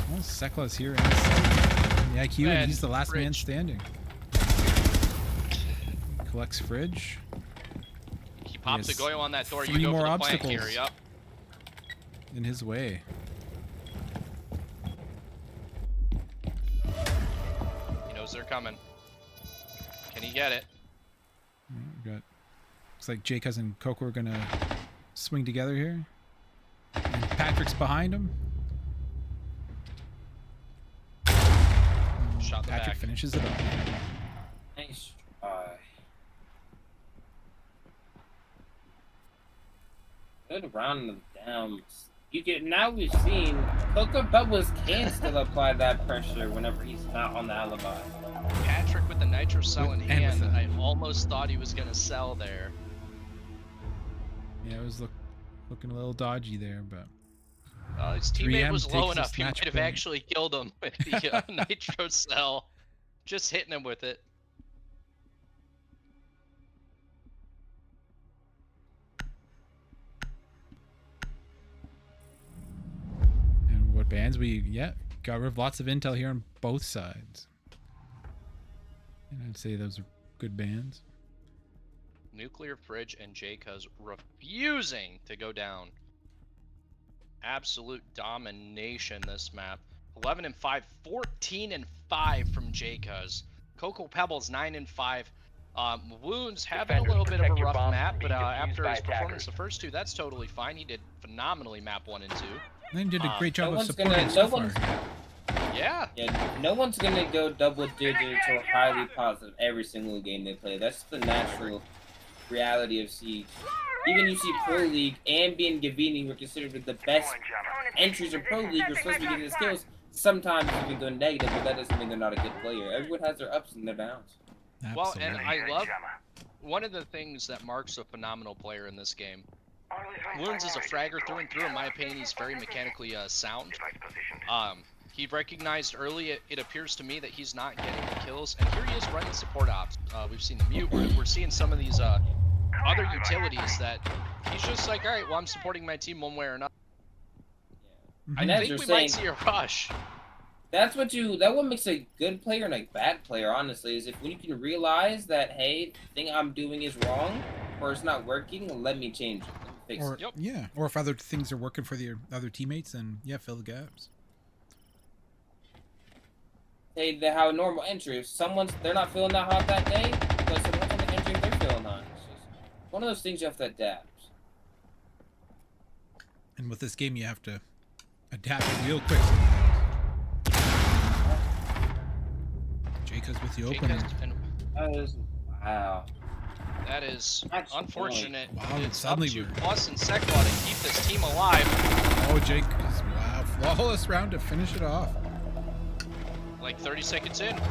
Well, Sekla's here in the site. The IQ, and he's the last man standing. Collects fridge. He pops a Goyo on that door. 3 You go more for the obstacles flank here. Yep. in his way. He knows they're coming. Can he get it? We got, looks like Jacuz and Coco are gonna swing together here. And Patrick's behind him. Shot the Patrick back. finishes it off. Nice try. Good round of downs. You get now we've seen Coco Bubbles can still apply that pressure whenever he's not on the alibi. Patrick with the nitro cell in And hand. with the- I almost thought he was gonna sell there. Yeah, it was looking a little dodgy there, but His 3M teammate was low takes the enough. He snatch might have point. actually killed him with the nitro cell. Just hitting him with it. and what bands we got rid of lots of intel here on both sides. And I'd say those are good bands. Nuclear Fridge and Jacuz refusing to go down. Absolute domination this map. 11 and 5, 14 and 5 from Jacuz. Coco Pebbles 9 and 5. Wounds having a little bit of a protect your rough bombs map, from but being defused after by his performance attackers. the first two, that's totally fine. He did phenomenally map 1 and 2. And then did a great job no of one's supporting gonna- so no far. one's- Yeah. Yeah, no one's gonna go double digits or highly positive every single game they play. That's the natural reality of Siege. Even you see Pro League, Ambi and Gavini were considered the best entries in Pro League. You're supposed to be getting the skills. Sometimes you can go negative, but that doesn't mean they're not a good player. Everyone has their ups and their downs. Well, and I love one of the things that marks a phenomenal player in this game. Wounds is a fragger through and through. In my opinion, he's very mechanically sound. He recognized early, it appears to me, that he's not getting the kills, and here he is running support ops. We've seen the mute. We're seeing some of these other utilities that he's just like, all right, well, I'm supporting my team one way or another. And I as think you're we saying, might see a rush. that what makes a good player and a bad player, honestly, is if when you can realize that, hey, the thing I'm doing is wrong or it's not working, let me change it. Let me fix Or it. yeah, or if other things are working for the other teammates, then yeah, fill the gaps. Hey, they have a normal entry. If they're not feeling that hot that day, but someone's on the entry they're feeling hot. It's just one of those things you have to adapt. And with this game, you have to adapt real quick. Jacuz with the opener. That is wow. That is That's unfortunate. Wow, and It's up suddenly to we're- Plus and Sekla to keep this team alive. Oh, Jacuz! Wow, flawless round to finish it off. Like 30 seconds in. We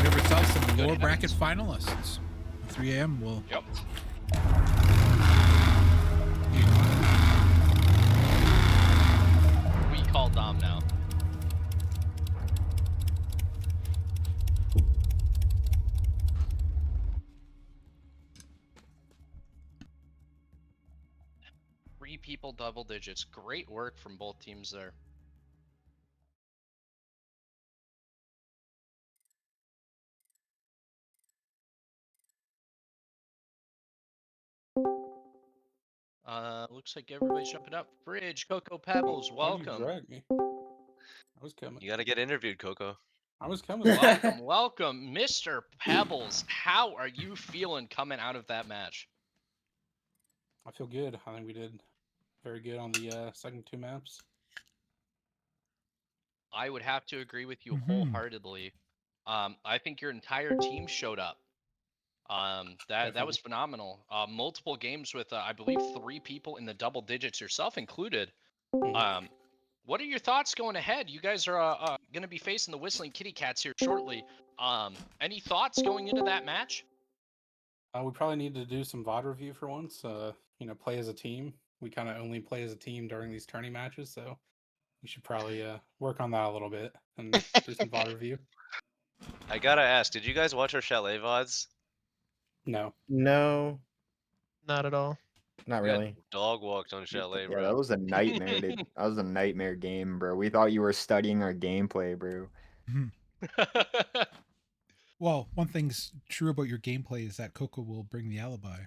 have ourselves some Good lower bracket heavens. finalists. 3 a.m. will. Yep. We call Dom now. Three people double digits. Great work from both teams there. Looks like everybody's jumping up. Bridge, Coco Pebbles, Why'd you welcome. drag me? I was coming. You gotta get interviewed, Coco. I was coming. Welcome, welcome, Mr. Pebbles. How are you feeling coming out of that match? I feel good. I think we did very good on the second 2 maps. I would have to agree with you Mhm. wholeheartedly. I think your entire team showed up. That was phenomenal. Multiple games with I believe 3 people in the double digits, yourself included. What are your thoughts going ahead? You guys are going to be facing the Whistling Kitty Cats here shortly. Any thoughts going into that match? We probably need to do some VOD review for once. play as a team. We kind of only play as a team during these tourney matches, so we should probably work on that a little bit and do some VOD review. I gotta ask, did you guys watch our Chalet VODs? No. No, Not at all. not We got really. dog walked on Chalet, bro. Yeah, that was a nightmare. That was a nightmare game, bro. We thought you were studying our gameplay, bro. Well, one thing's true about your gameplay is that Coco will bring the alibi.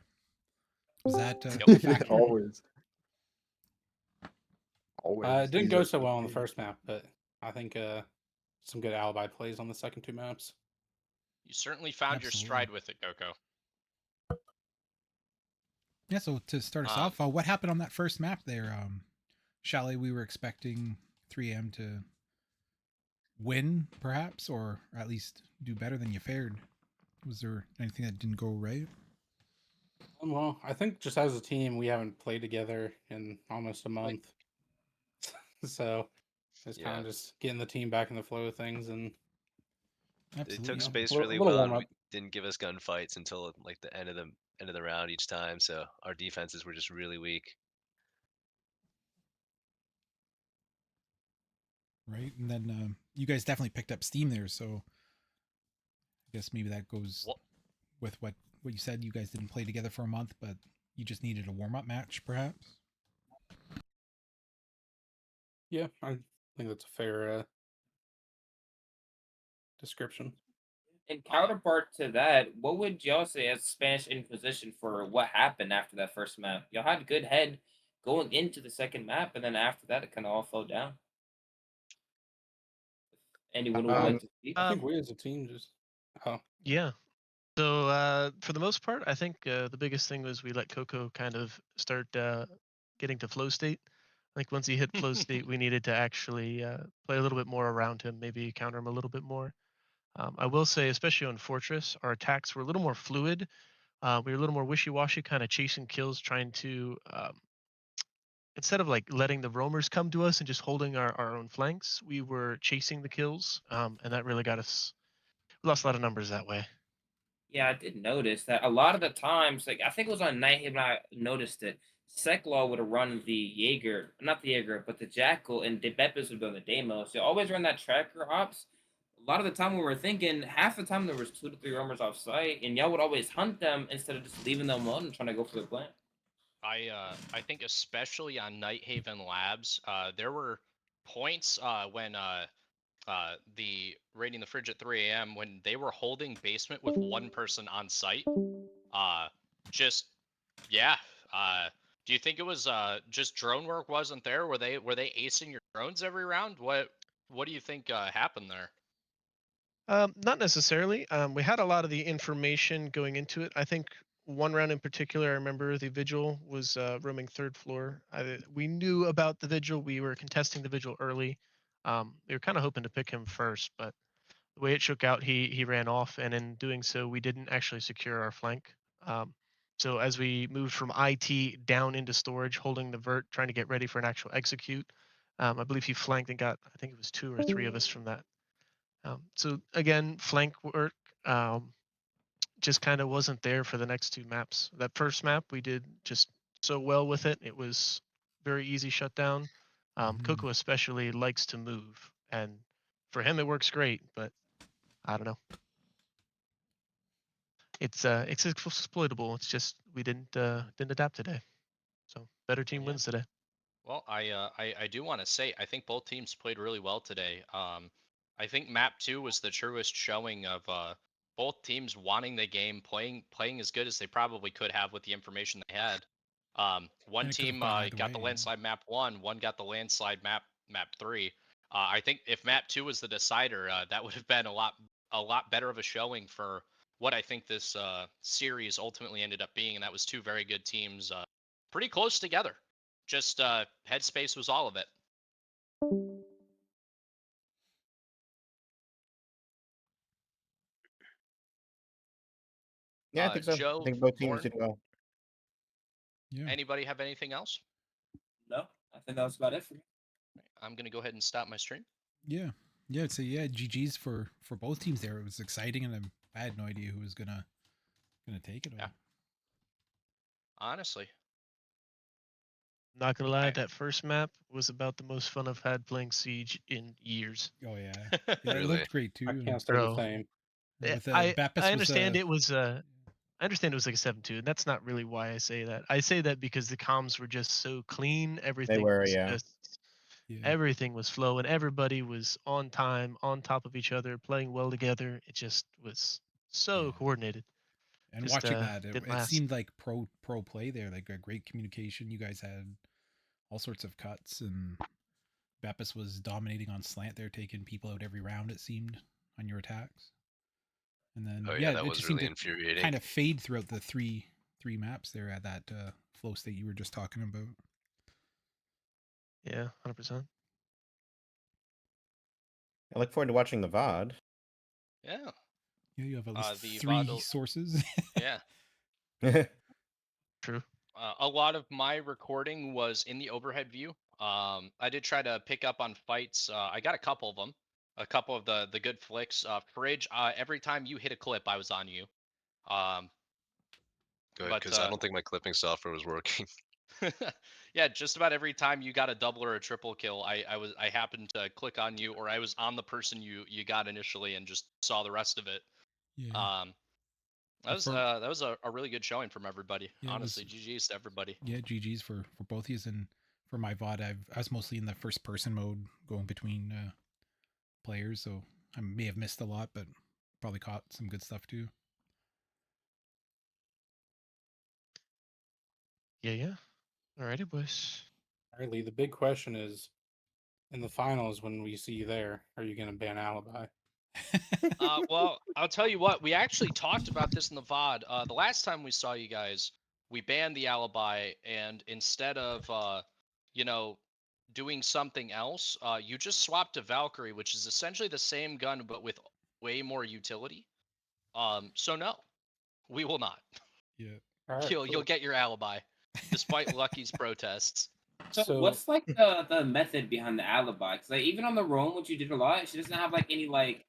Is that a factor? Always. Always. It didn't He's go a- so well on the first map, but I think some good alibi plays on the second 2 maps. You certainly found your stride with it, Coco. Yeah, so to start us off, what happened on that first map there? Chalet, we were expecting 3M to win, perhaps, or at least do better than you fared. Was there anything that didn't go right? Well, I think just as a team, we haven't played together in almost a month. So it's kind of just getting the team back in the flow of things. And They took space Little- really little well and warm-up. didn't give us gunfights until like the end of the round each time. So our defenses were just really weak. Right, and then you guys definitely picked up steam there, so I guess maybe that goes with what you said. You guys didn't play together for a month, but you just needed a warm-up match, perhaps. yeah, I think that's a fair description. In counterpart to that, what would y'all say as Spanish Inquisition for what happened after that first map? Y'all had good head going into the second map, and then after that, it kind of all fell down. Anyone would like to speak? I think we as a team just. Oh. Yeah. So for the most part, I think the biggest thing was we let Coco kind of start getting to flow state. I think once he hit flow state, we needed to actually play a little bit more around him, maybe counter him a little bit more. I will say, especially on Fortress, our attacks were a little more fluid. We were a little more wishy-washy, kind of chasing kills, trying to instead of like letting the roamers come to us and just holding our own flanks, we were chasing the kills, and that really got us. We lost a lot of numbers that way. Yeah, I did notice that a lot of the times, like I think it was on Nighthawk when I noticed it. Seklaw would have run the Jaeger, not the Jaeger, but the Jackal, and the Beppis would be on the Deimos. They always run that tracker ops. A lot of the time we were thinking, half the time there was 2 to 3 roamers off site, and y'all would always hunt them instead of just leaving them alone and trying to go for the plant. I think especially on Nighthaven Labs, there were points when the raiding the fridge at 3 a.m. when they were holding basement with 1 person on site. Just yeah. Do you think it was just drone work wasn't there? Were they acing your drones every round? What do you think happened there? Not necessarily. We had a lot of the information going into it. I think one round in particular, I remember the Vigil was roaming 3rd floor. We knew about the Vigil. We were contesting the Vigil early. We were kind of hoping to pick him first, but the way it shook out, he ran off, and in doing so, we didn't actually secure our flank. So as we moved from IT down into storage, holding the vert, trying to get ready for an actual execute, I believe he flanked and got, I think it was 2 or 3 of us from that. So again, flank work just kind of wasn't there for the next 2 maps. That first map, we did just so well with it. It was very easy shutdown. Coco especially likes to move, and for him it works great, but I don't know. It's exploitable. It's just we didn't adapt today. So better team wins today. Well, I do want to say I think both teams played really well today. I think map 2 was the truest showing of both teams wanting the game, playing as good as they probably could have with the information they had. One team got the landslide map 1, one got the landslide map 3. I think if map 2 was the decider, that would have been a lot better of a showing for what I think this series ultimately ended up being, and that was 2 very good teams, pretty close together. Just headspace was all of it. Yeah, I think so. Joe, I think both teams Vornn, did well. Yeah. Anybody have anything else? No, I think that was about it for me. I'm gonna go ahead and stop my stream. Yeah, so GG's for both teams there. It was exciting, and I had no idea who was gonna take it all. Honestly, Not gonna lie, that first map was about the most fun I've had playing Siege in years. Oh yeah, yeah, it Really? looked great too. I and can't say the Bro, same. With I Baptist was understand it was I understand it was like a 7-2, and that's not really why I say that. I say that because the comms were just so clean. They Everything were, was yeah. just yeah. everything was flowing. Everybody was on time, on top of each other, playing well together. It just was so Yeah. coordinated. And Just, watching that, didn't it last. seemed like pro play there, like a great communication. You guys had all sorts of cuts, and Baptist was dominating on slant there, taking people out every round. It seemed on your attacks, and then Oh yeah, yeah, that it was just seemed really to infuriating. kind of fade throughout the three maps there at that flow state you were just talking about. Yeah, 100%. I look forward to watching the VOD. Yeah. Yeah, you have at least The 3 VOD sources. Yeah. True. A lot of my recording was in the overhead view. I did try to pick up on fights. I got a couple of them, a couple of the good flicks. Fridge. Every time you hit a clip, I was on you. Good, But because I don't think my clipping software was working. yeah, just about every time you got a double or a triple kill, I happened to click on you, or I was on the person you got initially and just saw the rest of it. Yeah. That was a really good showing from everybody. Yeah, it was- honestly, GG's to everybody. Yeah, GG's for both of you. And for my VOD, I was mostly in the first person mode, going between players, so I may have missed a lot, but probably caught some good stuff too. Yeah. Alrighty, boys. All right, Lee. The big question is, in the finals, when we see you there, are you going to ban Alibi? Well, I'll tell you what. We actually talked about this in the VOD. The last time we saw you guys, we banned the alibi, and instead of doing something else, you just swapped to Valkyrie, which is essentially the same gun but with way more utility. So no, we will not. Yeah. All right, You'll get your alibi, despite Lucky's protests. So what's like the method behind the alibi? Because like even on the roam, which you did a lot, she doesn't have like any like